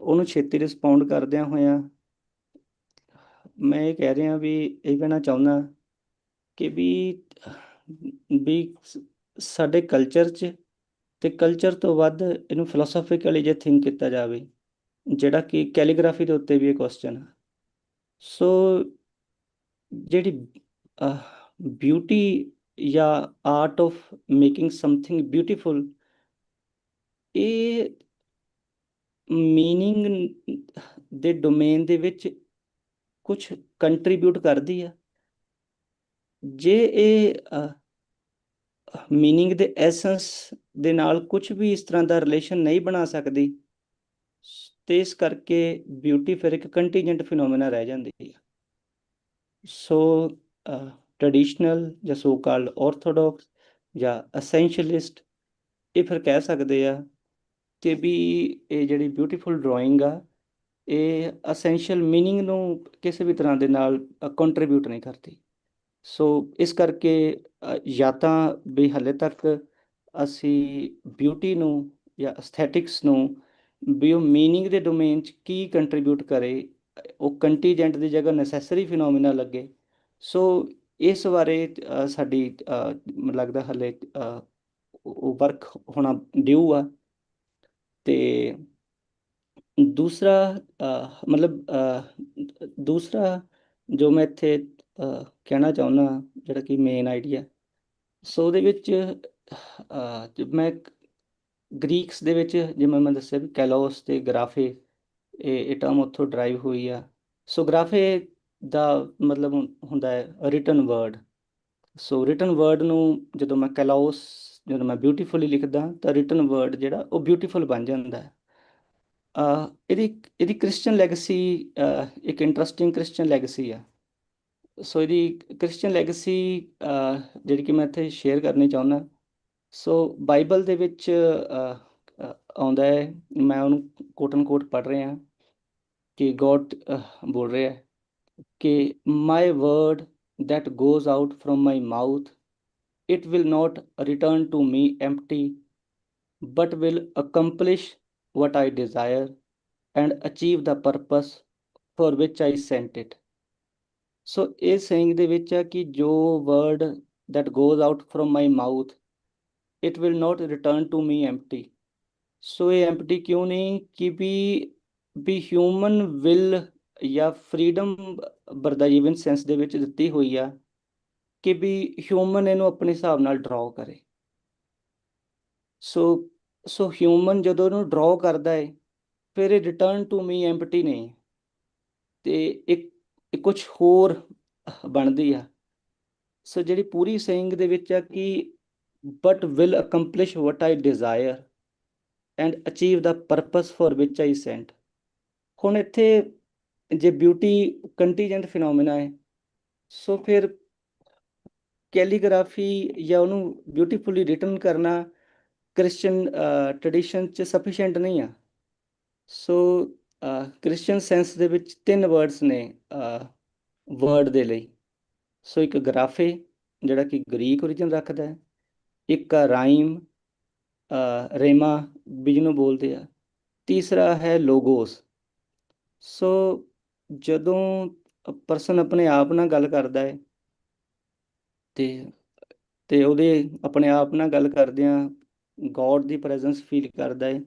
ਉਹਨੂੰ ਛੇਤੀ ਰਿਸਪੌਂਡ ਕਰਦਿਆਂ ਹੋਇਆਂ ਮੈਂ ਇਹ ਕਹਿ ਰਿਹਾ ਵੀ ਇਹ ਕਹਿਣਾ ਚਾਹੁੰਦਾ ਕਿ ਵੀ ਸਾਡੇ ਕਲਚਰ 'ਚ ਅਤੇ ਕਲਚਰ ਤੋਂ ਵੱਧ ਇਹਨੂੰ ਫਿਲੋਸੋਫਿਕਲੀ ਜੇ ਥਿੰਕ ਕੀਤਾ ਜਾਵੇ, ਜਿਹੜਾ ਕਿ ਕੈਲੀਗ੍ਰਾਫੀ ਦੇ ਉੱਤੇ ਵੀ ਇਹ ਕੁਐਸਚਨ ਹੈ। ਸੋ ਜਿਹੜੀ ਬਿਊਟੀ ਜਾਂ art of making something beautiful, ਇਹ ਮੀਨਿੰਗ ਦੇ ਡੋਮੇਨ ਦੇ ਵਿੱਚ ਕੁਛ ਕੰਟਰੀਬਿਊਟ ਕਰਦੀ ਆ। ਜੇ ਇਹ ਮੀਨਿੰਗ ਦੇ ਐਸੈਂਸ ਦੇ ਨਾਲ ਕੁਛ ਵੀ ਇਸ ਤਰ੍ਹਾਂ ਦਾ ਰਿਲੇਸ਼ਨ ਨਹੀਂ ਬਣਾ ਸਕਦੀ, ਤੇ ਇਸ ਕਰਕੇ ਬਿਊਟੀ ਫਿਰ ਇੱਕ ਕੰਟੀਜੈਂਟ ਫਿਨੋਮੀਨਾ ਰਹਿ ਜਾਂਦੀ ਹੈ। ਸੋ ਟ੍ਰੈਡੀਸ਼ਨਲ ਜਾਂ ਸੋ ਕਾਲਡ ਔਰਥੋਡੋਕਸ ਜਾਂ ਅਸੈਂਸ਼ੀਅਲਿਸਟ ਇਹ ਫਿਰ ਕਹਿ ਸਕਦੇ ਆ ਕਿ ਵੀ ਇਹ ਜਿਹੜੀ ਬਿਊਟੀਫੁਲ ਡਰਾਇੰਗ ਆ, ਇਹ ਅਸੈਂਸ਼ੀਅਲ ਮੀਨਿੰਗ ਨੂੰ ਕਿਸੇ ਵੀ ਤਰ੍ਹਾਂ ਦੇ ਨਾਲ ਕੰਟਰੀਬਿਊਟ ਨਹੀਂ ਕਰਦੀ। ਸੋ ਇਸ ਕਰਕੇ ਜਾਂ ਤਾਂ ਵੀ ਹਾਲੇ ਤੱਕ ਅਸੀਂ ਬਿਊਟੀ ਨੂੰ ਜਾਂ ਅਸਥੈਟਿਕਸ ਨੂੰ ਵੀ ਉਹ ਮੀਨਿੰਗ ਦੇ ਡੋਮੇਨ 'ਚ ਕੀ ਕੰਟਰੀਬਿਊਟ ਕਰੇ, ਉਹ ਕੰਟੀਜੈਂਟ ਦੀ ਜਗ੍ਹਾ ਨੈਸੈਸਰੀ ਫਿਨੋਮੀਨਾ ਲੱਗੇ। ਸੋ ਇਸ ਬਾਰੇ ਸਾਡੀ ਮੈਨੂੰ ਲੱਗਦਾ ਹਾਲੇ ਉਹ ਵਰਕ ਹੋਣਾ ਡਿਊ ਆ। ਤੇ ਦੂਸਰਾ ਦੂਸਰਾ ਜੋ ਮੈਂ ਇੱਥੇ ਕਹਿਣਾ ਚਾਹੁੰਦਾ, ਜਿਹੜਾ ਕਿ ਮੇਨ ਆਈਡੀਆ, ਸੋ ਉਹਦੇ ਵਿੱਚ ਮੈਂ ਗ੍ਰੀਕਸ ਦੇ ਵਿੱਚ ਜਿਵੇਂ ਮੈਂ ਦੱਸਿਆ ਵੀ ਕੈਲੋਸ ਤੇ ਗ੍ਰਾਫੇ, ਇਹ ਟਰਮ ਉੱਥੋਂ ਡਰਾਈਵ ਹੋਈ ਆ। ਸੋ ਗ੍ਰਾਫੇ ਦਾ ਮਤਲਬ ਹੁੰਦਾ ਹੈ ਰਿਟਨ ਵਰਡ। ਸੋ ਰਿਟਨ ਵਰਡ ਨੂੰ ਜਦੋਂ ਮੈਂ ਕੈਲੋਸ, ਜਦੋਂ ਮੈਂ ਬਿਊਟੀਫੁਲੀ ਲਿਖਦਾ ਤਾਂ ਰਿਟਨ ਵਰਡ ਜਿਹੜਾ ਉਹ ਬਿਊਟੀਫੁਲ ਬਣ ਜਾਂਦਾ ਹੈ। ਇਹਦੀ ਕ੍ਰਿਸਚਨ ਲੈਗੇਸੀ ਇੱਕ ਇੰਟਰਸਟਿੰਗ ਕ੍ਰਿਸਚਨ ਲੈਗੇਸੀ ਆ। ਸੋ ਇਹਦੀ ਕ੍ਰਿਸਚਨ ਲੈਗੇਸੀ ਜਿਹੜੀ ਕਿ ਮੈਂ ਇੱਥੇ ਸ਼ੇਅਰ ਕਰਨੀ ਚਾਹੁੰਦਾ। ਸੋ ਬਾਈਬਲ ਦੇ ਵਿੱਚ ਆਉਂਦਾ ਹੈ, ਮੈਂ ਉਹਨੂੰ ਕੋਟ ਐਂਡ ਕੋਟ ਪੜ੍ਹ ਰਿਹਾ ਕਿ ਗੋਡ ਬੋਲ ਰਿਹਾ ਕਿ ਮਾਈ word that goes out from my mouth, it will not return to me empty, but will accomplish what I desire and achieve the purpose for which I sent it. ਸੋ ਇਹ saying ਦੇ ਵਿੱਚ ਹੈ ਕਿ ਜੋ word that goes out from my mouth, it will not return to me empty. ਸੋ ਇਹ empty ਕਿਉਂ ਨਹੀਂ ਕਿ ਵੀ ਹਿਊਮਨ ਵਿਲ ਜਾਂ ਫਰੀਡਮ ਬਰਦਾਈਵਨ ਸੈਂਸ ਦੇ ਵਿੱਚ ਦਿੱਤੀ ਹੋਈ ਆ ਕਿ ਵੀ ਹਿਊਮਨ ਇਹਨੂੰ ਆਪਣੇ ਹਿਸਾਬ ਨਾਲ ਡਰਾਅ ਕਰੇ। ਸੋ ਹਿਊਮਨ ਜਦੋਂ ਇਹਨੂੰ ਡਰਾਅ ਕਰਦਾ ਹੈ ਫਿਰ ਇਹ ਰਿਟਰਨ ਟੂ ਮੀ ਐਮਪਟੀ ਨਹੀਂ, ਤੇ ਇੱਕ ਕੁਝ ਹੋਰ ਬਣਦੀ ਆ। ਸੋ ਜਿਹੜੀ ਪੂਰੀ ਸੇਇੰਗ ਦੇ ਵਿੱਚ ਆ ਕਿ but will accomplish what I desire and achieve the purpose for which I sent. ਹੁਣ ਇੱਥੇ ਜੇ ਬਿਊਟੀ ਕੰਟੀਜੈਂਟ ਫਿਨੋਮੀਨਾ ਹੈ, ਸੋ ਫਿਰ ਕੈਲੀਗ੍ਰਾਫੀ ਜਾਂ ਉਹਨੂੰ ਬਿਊਟੀਫੁਲੀ ਰਿਟਨ ਕਰਨਾ ਕ੍ਰਿਸਚਨ ਟ੍ਰੈਡੀਸ਼ਨ 'ਚ ਸਫੀਸ਼ੀਐਂਟ ਨਹੀਂ ਆ। ਸੋ ਕ੍ਰਿਸਚਨ ਸੈਂਸ ਦੇ ਵਿੱਚ 3 ਵਰਡਸ ਨੇ ਵਰਡ ਦੇ ਲਈ। ਸੋ ਇੱਕ ਗ੍ਰਾਫੇ ਜਿਹੜਾ ਕਿ ਗ੍ਰੀਕ ਓਰੀਜਨ ਰੱਖਦਾ ਹੈ, ਇੱਕ ਰਾਈਮ ਰੇਮਾ ਵੀ ਜਿਹਨੂੰ ਬੋਲਦੇ ਆ, ਤੀਸਰਾ ਹੈ ਲੋਗੋਸ। ਸੋ ਜਦੋਂ ਪਰਸਨ ਆਪਣੇ ਆਪ ਨਾਲ ਗੱਲ ਕਰਦਾ ਹੈ ਤੇ ਉਹਦੇ ਆਪਣੇ ਆਪ ਨਾਲ ਗੱਲ ਕਰਦਿਆਂ ਗੋਡ ਦੀ ਪ੍ਰੈਜ਼ੈਂਸ ਫੀਲ ਕਰਦਾ ਹੈ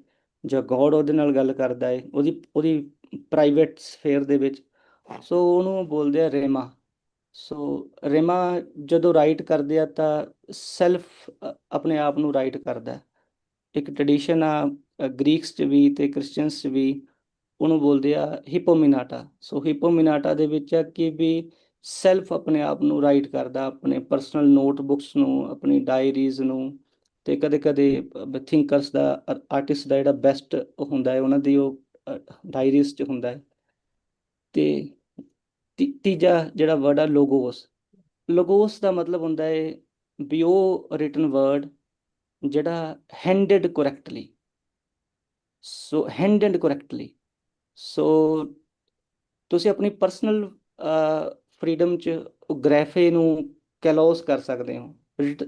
ਜਾਂ ਗੋਡ ਉਹਦੇ ਨਾਲ ਗੱਲ ਕਰਦਾ ਹੈ ਉਹਦੀ ਪ੍ਰਾਈਵੇਟ ਸਫੇਅਰ ਦੇ ਵਿੱਚ, ਸੋ ਉਹਨੂੰ ਬੋਲਦੇ ਆ ਰੇਮਾ। ਸੋ ਰੇਮਾ ਜਦੋਂ ਰਾਈਟ ਕਰਦੇ ਆ ਤਾਂ ਸੈਲਫ ਆਪਣੇ ਆਪ ਨੂੰ ਰਾਈਟ ਕਰਦਾ। ਇੱਕ ਟ੍ਰੈਡੀਸ਼ਨ ਆ ਗ੍ਰੀਕਸ 'ਚ ਵੀ ਤੇ ਕ੍ਰਿਸਚਨਸ 'ਚ ਵੀ, ਉਹਨੂੰ ਬੋਲਦੇ ਆ ਹਿਪੋਮਿਨਾਟਾ। ਸੋ ਹਿਪੋਮਿਨਾਟਾ ਦੇ ਵਿੱਚ ਆ ਕਿ ਵੀ ਸੈਲਫ ਆਪਣੇ ਆਪ ਨੂੰ ਰਾਈਟ ਕਰਦਾ, ਆਪਣੇ ਪਰਸਨਲ ਨੋਟਬੁੱਕਸ ਨੂੰ, ਆਪਣੀ ਡਾਇਰੀਜ਼ ਨੂੰ, ਤੇ ਕਦੇ ਕਦੇ ਥਿੰਕਰਸ ਦਾ, ਆਰਟਿਸਟ ਦਾ ਜਿਹੜਾ ਬੈਸਟ ਹੁੰਦਾ ਹੈ ਉਹਨਾਂ ਦੀ ਉਹ ਡਾਇਰੀਜ਼ 'ਚ ਹੁੰਦਾ ਹੈ। ਤੇ ਤੀਜਾ ਜਿਹੜਾ ਵਰਡ ਆ ਲੋਗੋਸ। ਲੋਗੋਸ ਦਾ ਮਤਲਬ ਹੁੰਦਾ ਹੈ ਵੀ ਉਹ ਰਿਟਨ ਵਰਡ ਜਿਹੜਾ ਹੈਂਡਡ ਕਰੈਕਟਲੀ। ਸੋ ਹੈਂਡਡ ਕਰੈਕਟਲੀ। ਸੋ ਤੁਸੀਂ ਆਪਣੀ ਪਰਸਨਲ ਫਰੀਡਮ 'ਚ ਉਹ ਗ੍ਰੈਫੇ ਨੂੰ ਕੈਲੋਸ ਕਰ ਸਕਦੇ ਹੋ,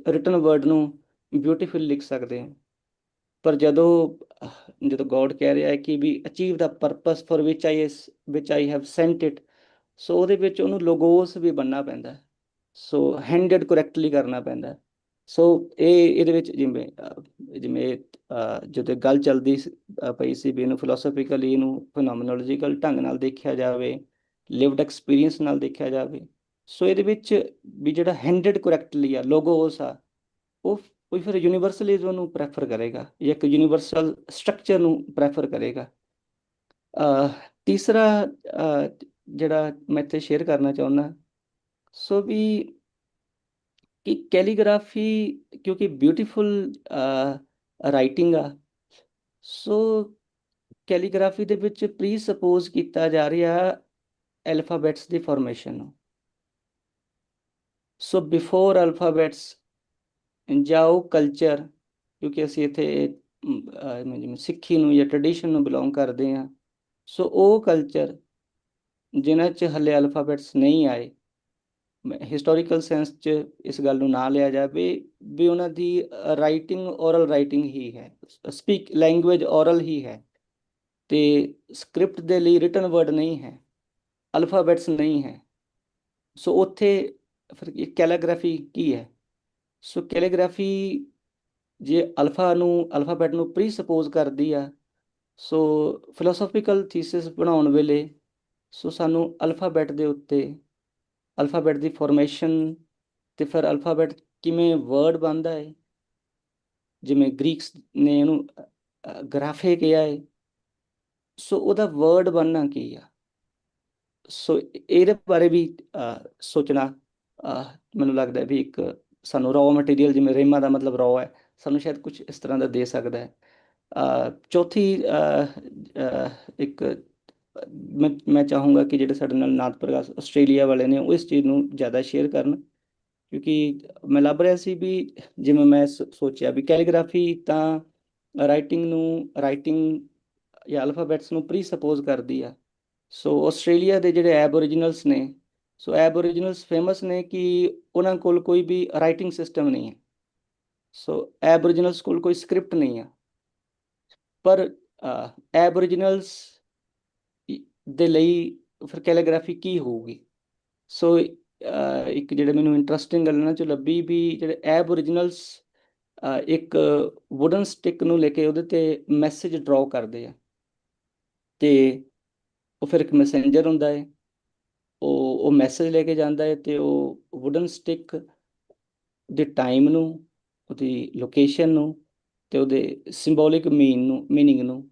ਰਿਟਨ ਵਰਡ ਨੂੰ ਬਿਊਟੀਫੁਲ ਲਿਖ ਸਕਦੇ ਹੋ। ਪਰ ਜਦੋਂ ਗੋਡ ਕਹਿ ਰਿਹਾ ਹੈ ਕਿ ਵੀ achieve the purpose for which I have sent it, so ਉਹਦੇ ਵਿੱਚ ਉਹਨੂੰ ਲੋਗੋਸ ਵੀ ਬਣਨਾ ਪੈਂਦਾ। ਸੋ ਹੈਂਡਡ ਕਰੈਕਟਲੀ ਕਰਨਾ ਪੈਂਦਾ। ਸੋ ਇਹਦੇ ਵਿੱਚ ਜਿਵੇਂ ਜਦੋਂ ਗੱਲ ਚੱਲਦੀ ਪਈ ਸੀ ਵੀ ਇਹਨੂੰ ਫਿਲੋਸਫੀਕਲੀ, ਇਹਨੂੰ ਫਿਨੋਮੀਨੋਲੋਜੀਕਲ ਢੰਗ ਨਾਲ ਦੇਖਿਆ ਜਾਵੇ, ਲਿਵਡ ਐਕਸਪੀਰੀਅੰਸ ਨਾਲ ਦੇਖਿਆ ਜਾਵੇ। ਸੋ ਇਹਦੇ ਵਿੱਚ ਵੀ ਜਿਹੜਾ ਹੈਂਡਡ ਕਰੈਕਟਲੀ ਆ ਲੋਗੋਸ ਆ, ਉਹ ਫਿਰ ਯੂਨੀਵਰਸਲਿਜ਼ਮ ਨੂੰ ਪ੍ਰੈਫਰ ਕਰੇਗਾ ਜਾਂ ਇੱਕ ਯੂਨੀਵਰਸਲ ਸਟਰਕਚਰ ਨੂੰ ਪ੍ਰੈਫਰ ਕਰੇਗਾ। ਤੀਸਰਾ ਜਿਹੜਾ ਮੈਂ ਇੱਥੇ ਸ਼ੇਅਰ ਕਰਨਾ ਚਾਹੁੰਦਾ, ਸੋ ਵੀ ਕਿ ਕੈਲੀਗ੍ਰਾਫੀ ਕਿਉਂਕਿ ਬਿਊਟੀਫੁਲ ਰਾਈਟਿੰਗ ਆ, ਸੋ ਕੈਲੀਗ੍ਰਾਫੀ ਦੇ ਵਿੱਚ ਪ੍ਰੀ ਸਪੋਜ਼ ਕੀਤਾ ਜਾ ਰਿਹਾ ਐਲਫਾਬੈਟਸ ਦੀ ਫਾਰਮੇਸ਼ਨ ਨੂੰ। ਸੋ ਬਿਫੋਰ ਅਲਫਾਬੈਟਸ ਜਾਂ ਉਹ ਕਲਚਰ, ਕਿਉਂਕਿ ਅਸੀਂ ਇੱਥੇ ਜਿਵੇਂ ਸਿੱਖੀ ਨੂੰ ਜਾਂ ਟ੍ਰੈਡੀਸ਼ਨ ਨੂੰ ਬਿਲੋਂਗ ਕਰਦੇ ਹਾਂ, ਸੋ ਉਹ ਕਲਚਰ ਜਿਨ੍ਹਾਂ 'ਚ ਹਲੇ ਅਲਫਾਬੈਟਸ ਨਹੀਂ ਆਏ, ਹਿਸਟੋਰੀਕਲ ਸੈਂਸ 'ਚ ਇਸ ਗੱਲ ਨੂੰ ਨਾ ਲਿਆ ਜਾਵੇ ਵੀ ਉਹਨਾਂ ਦੀ ਰਾਈਟਿੰਗ ਔਰਲ ਰਾਈਟਿੰਗ ਹੀ ਹੈ, ਸਪੀਕ ਲੈਂਗੁਏਜ ਔਰਲ ਹੀ ਹੈ, ਤੇ ਸਕ੍ਰਿਪਟ ਦੇ ਲਈ ਰਿਟਨ ਵਰਡ ਨਹੀਂ ਹੈ, ਅਲਫਾਬੈਟਸ ਨਹੀਂ ਹੈ। ਸੋ ਉੱਥੇ ਫਿਰ ਕੈਲੀਗ੍ਰਾਫੀ ਕੀ ਹੈ? ਸੋ ਕੈਲੀਗ੍ਰਾਫੀ ਜੇ ਅਲਫਾਬੈਟ ਨੂੰ ਪ੍ਰੀ ਸਪੋਜ਼ ਕਰਦੀ ਆ, ਸੋ ਫਿਲੋਸੋਫੀਕਲ ਥੀਸਿਸ ਬਣਾਉਣ ਵੇਲੇ ਸੋ ਸਾਨੂੰ ਅਲਫਾਬੈਟ ਦੇ ਉੱਤੇ ਅਲਫਾਬੈਟ ਦੀ ਫਾਰਮੇਸ਼ਨ ਤੇ ਫਿਰ ਅਲਫਾਬੈਟ ਕਿਵੇਂ ਵਰਡ ਬਣਦਾ ਹੈ, ਜਿਵੇਂ ਗ੍ਰੀਕਸ ਨੇ ਇਹਨੂੰ ਗ੍ਰਾਫੇ ਕਿਹਾ ਹੈ, ਸੋ ਉਹਦਾ ਵਰਡ ਬਣਨਾ ਕੀ ਆ। ਸੋ ਇਹਦੇ ਬਾਰੇ ਵੀ ਸੋਚਣਾ ਮੈਨੂੰ ਲੱਗਦਾ ਵੀ ਇੱਕ ਸਾਨੂੰ ਰॉ ਮਟੀਰੀਅਲ, ਜਿਵੇਂ ਰੇਮਾ ਦਾ ਮਤਲਬ ਰॉ ਹੈ, ਸਾਨੂੰ ਸ਼ਾਇਦ ਕੁਝ ਇਸ ਤਰ੍ਹਾਂ ਦਾ ਦੇ ਸਕਦਾ ਹੈ। ਚੌਥੀ ਇੱਕ ਮੈਂ ਚਾਹੂੰਗਾ ਕਿ ਜਿਹੜੇ ਸਾਡੇ ਨਾਲ ਨਾਦ ਪ੍ਰਗਾਸ ਆਸਟ੍ਰੇਲੀਆ ਵਾਲੇ ਨੇ ਉਹ ਇਸ ਚੀਜ਼ ਨੂੰ ਜ਼ਿਆਦਾ ਸ਼ੇਅਰ ਕਰਨ, ਕਿਉਂਕਿ ਮੈਂ ਲੱਭ ਰਿਹਾ ਸੀ ਵੀ ਜਿਵੇਂ ਮੈਂ ਸੋਚਿਆ ਵੀ ਕੈਲੀਗ੍ਰਾਫੀ ਤਾਂ ਰਾਈਟਿੰਗ ਜਾਂ ਅਲਫਾਬੈਟਸ ਨੂੰ ਪ੍ਰੀ ਸਪੋਜ਼ ਕਰਦੀ ਆ। ਸੋ ਆਸਟ੍ਰੇਲੀਆ ਦੇ ਜਿਹੜੇ ਐਬਓਰੀਜਨਲਸ ਨੇ, ਸੋ ਐਬਓਰੀਜਨਲਸ ਫੇਮਸ ਨੇ ਕਿ ਉਹਨਾਂ ਕੋਲ ਕੋਈ ਵੀ ਰਾਈਟਿੰਗ ਸਿਸਟਮ ਨਹੀਂ ਹੈ। ਸੋ ਐਬਓਰੀਜਨਲਸ ਕੋਲ ਕੋਈ ਸਕ੍ਰਿਪਟ ਨਹੀਂ ਆ, ਪਰ ਐਬਓਰੀਜਨਲਸ ਦੇ ਲਈ ਫਿਰ ਕੈਲੀਗ੍ਰਾਫੀ ਕੀ ਹੋਊਗੀ। ਸੋ ਇੱਕ ਜਿਹੜੇ ਮੈਨੂੰ ਇੰਟਰਸਟਿੰਗ ਗੱਲ ਇਹਨਾਂ 'ਚੋਂ ਲੱਭੀ ਵੀ ਜਿਹੜੇ ਐਬਓਰੀਜਨਲਸ ਇੱਕ ਵੁਡਨ ਸਟਿਕ ਨੂੰ ਲੈ ਕੇ ਉਹਦੇ ਤੇ ਮੈਸੇਜ ਡਰਾਅ ਕਰਦੇ ਆ, ਤੇ ਉਹ ਫਿਰ ਇੱਕ ਮੈਸੇਂਜਰ ਹੁੰਦਾ ਹੈ, ਉਹ ਮੈਸੇਜ ਲੈ ਕੇ ਜਾਂਦਾ ਹੈ, ਤੇ ਉਹ ਵੁਡਨ ਸਟਿਕ ਦੇ ਟਾਈਮ ਨੂੰ, ਉਹਦੀ ਲੋਕੇਸ਼ਨ ਨੂੰ, ਤੇ ਉਹਦੇ ਸਿੰਬੋਲਿਕ ਮੀਨਿੰਗ ਨੂੰ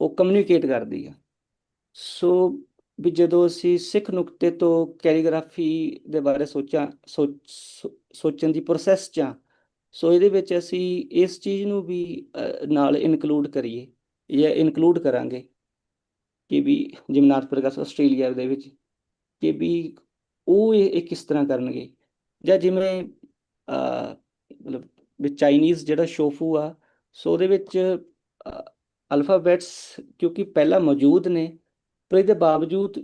ਉਹ ਕਮਿਊਨੀਕੇਟ ਕਰਦੀ ਆ। ਸੋ ਵੀ ਜਦੋਂ ਅਸੀਂ ਸਿੱਖ ਨੁਕਤੇ ਤੋਂ ਕੈਲੀਗ੍ਰਾਫੀ ਦੇ ਬਾਰੇ ਸੋਚਣ ਦੀ ਪ੍ਰੋਸੈਸ 'ਚ ਆ, ਸੋ ਇਹਦੇ ਵਿੱਚ ਅਸੀਂ ਇਸ ਚੀਜ਼ ਨੂੰ ਵੀ ਨਾਲ ਇਨਕਲੂਡ ਕਰੀਏ ਜਾਂ ਇਨਕਲੂਡ ਕਰਾਂਗੇ ਕਿ ਵੀ ਜਿਵੇਂ ਨਾਦ ਪ੍ਰਗਾਸ ਆਸਟ੍ਰੇਲੀਆ ਦੇ ਵਿੱਚ ਕਿ ਵੀ ਉਹ ਇਹ ਕਿਸ ਤਰ੍ਹਾਂ ਕਰਨਗੇ, ਜਾਂ ਜਿਵੇਂ ਮਤਲਬ ਵੀ ਚਾਈਨੀਜ਼ ਜਿਹੜਾ ਸ਼ੋਫੂ ਆ, ਸੋ ਉਹਦੇ ਵਿੱਚ ਅਲਫਾਬੈਟਸ ਕਿਉਂਕਿ ਪਹਿਲਾਂ ਮੌਜੂਦ ਨੇ, ਪਰ ਇਹਦੇ ਬਾਵਜੂਦ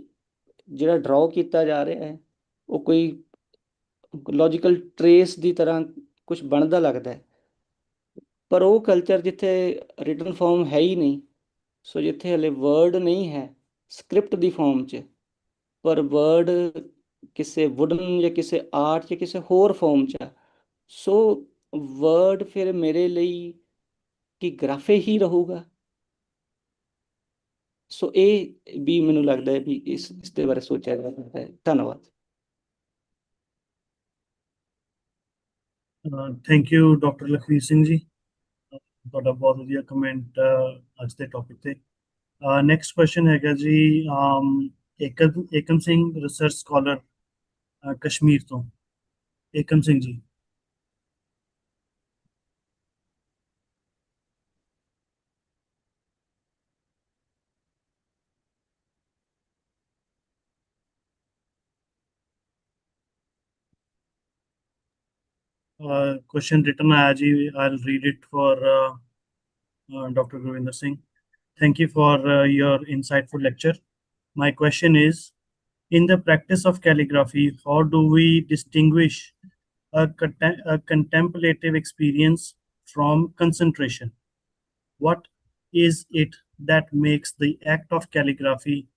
ਜਿਹੜਾ ਡਰਾਅ ਕੀਤਾ ਜਾ ਰਿਹਾ ਹੈ ਉਹ ਕੋਈ ਲੌਜੀਕਲ ਟਰੇਸ ਦੀ ਤਰ੍ਹਾਂ ਕੁਝ ਬਣਦਾ ਲੱਗਦਾ ਹੈ, ਪਰ ਉਹ ਕਲਚਰ ਜਿੱਥੇ ਰਿਟਨ ਫਾਰਮ ਹੈ ਹੀ ਨਹੀਂ, ਸੋ ਜਿੱਥੇ ਹਲੇ ਵਰਡ ਨਹੀਂ ਹੈ ਸਕ੍ਰਿਪਟ ਦੀ ਫਾਰਮ 'ਚ, ਪਰ ਵਰਡ ਕਿਸੇ ਵੁਡਨ ਜਾਂ ਕਿਸੇ ਆਰਟ ਜਾਂ ਕਿਸੇ ਹੋਰ ਫਾਰਮ 'ਚ ਆ, ਸੋ ਵਰਡ ਫਿਰ ਮੇਰੇ ਲਈ ਕੀ ਗ੍ਰਾਫੇ ਹੀ ਰਹੂਗਾ। ਸੋ ਇਹ ਵੀ ਮੈਨੂੰ ਲੱਗਦਾ ਹੈ ਵੀ ਇਸ ਦੇ ਬਾਰੇ ਸੋਚਿਆ ਜਾ ਸਕਦਾ ਹੈ। ਧੰਨਵਾਦ। Thank you doctor Lakhvir Singh ji, ਤੁਹਾਡਾ ਬਹੁਤ ਵਧੀਆ ਕਮੈਂਟ ਅੱਜ ਦੇ ਟੌਪਿਕ ਤੇ। ਨੈਕਸਟ ਕੁਐਸਚਨ ਹੈਗਾ ਜੀ ਏਕਮ ਸਿੰਘ, ਰਿਸਰਚ ਸਕਾਲਰ ਕਸ਼ਮੀਰ ਤੋਂ। ਏਕਮ ਸਿੰਘ ਜੀ। Question written आया जी, I'll read it for Dr. Gurwinder Singh. Thank you for your insightful lecture. My question is, in the practice of calligraphy, how do we distinguish a contemplative experience from concentration? What is it that makes the act of calligraphy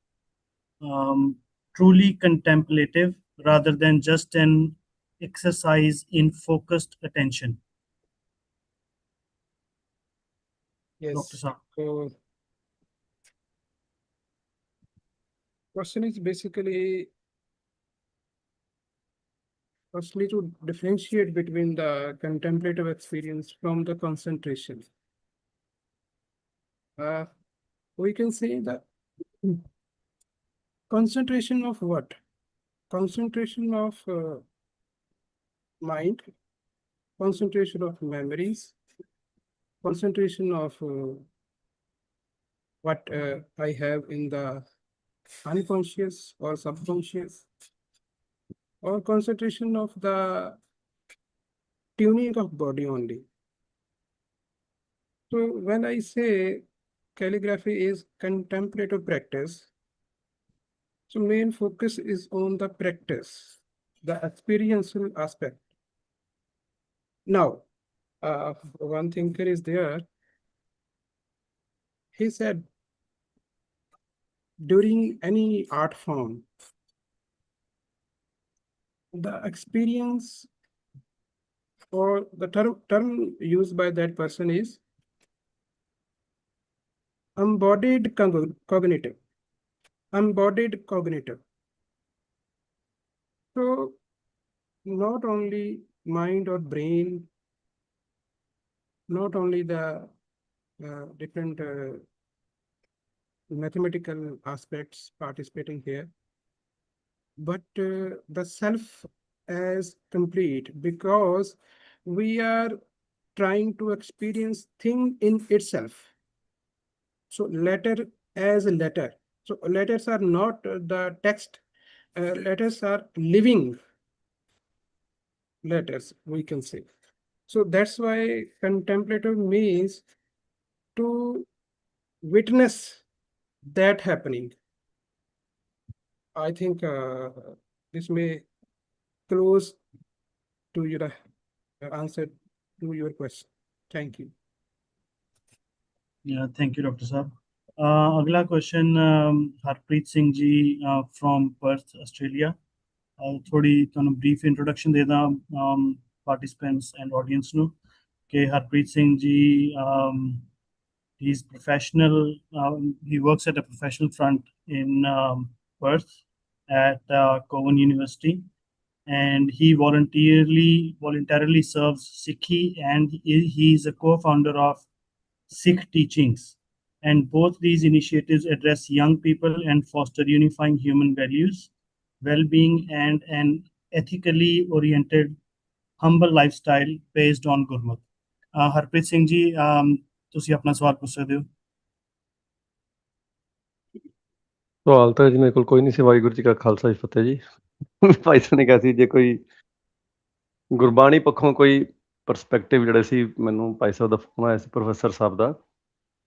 truly contemplative rather than just an exercise in focused attention? Yes. Dr. Shah. So question is basically firstly to differentiate between the contemplative experience from the concentration. We can say that concentration of what? Concentration of mind, concentration of memories, concentration of what I have in the unconscious or subconscious, or concentration of the tuning of body only. So when I say calligraphy is contemplative practice. So main focus is on the practice, the experiential aspect. Now, one thinker is there. He said, during any art form, the experience or the term used by that person is embodied cognitive. Embodied cognitive. So not only mind or brain, not only the different mathematical aspects participating here, but the self as complete, because we are trying to experience thing in itself. So letter as a letter. So letters are not the text. Letters are living letters, we can say. So that's why contemplative means to witness that happening. I think this may close to your answer to your question. Thank you. Yeah, thank you, Dr. Saab. अगला question Harpreet Singh ji from Perth Australia थोड़ी ਤੁਹਾਨੂੰ brief introduction ਦੇ ਦਾਂ participants and audience ਨੂੰ ਕਿ Harpreet Singh ji he's professional he works at a professional front in Perth at Cowan University, and he voluntarily serves Sikhi, and he is a co-founder of Sikh Teachings, and both these initiatives address young people and foster unifying human values, well-being, and an ethically oriented humble lifestyle based on Gurmat. Harpreet Singh ji, ਤੁਸੀਂ ਆਪਣਾ ਸਵਾਲ ਪੁੱਛ ਸਕਦੇ ਹੋ। ਸਵਾਲ ਤਾਂ ਜੀ ਮੇਰੇ ਕੋਲ ਕੋਈ ਨਹੀਂ ਸੀ। ਵਾਹਿਗੁਰੂ ਜੀ ਕਾ ਖਾਲਸਾ ਜੀ ਫਤਿਹ ਜੀ। ਭਾਈ ਸਾਹਿਬ ਨੇ ਕਿਹਾ ਸੀ ਜੇ ਕੋਈ ਗੁਰਬਾਣੀ ਪੱਖੋਂ ਕੋਈ ਪਰਸਪੈਕਟਿਵ ਜਿਹੜੇ ਸੀ, ਮੈਨੂੰ ਭਾਈ ਸਾਹਿਬ ਦਾ ਫੋਨ ਆਇਆ ਸੀ ਪ੍ਰੋਫੈਸਰ ਸਾਹਿਬ ਦਾ,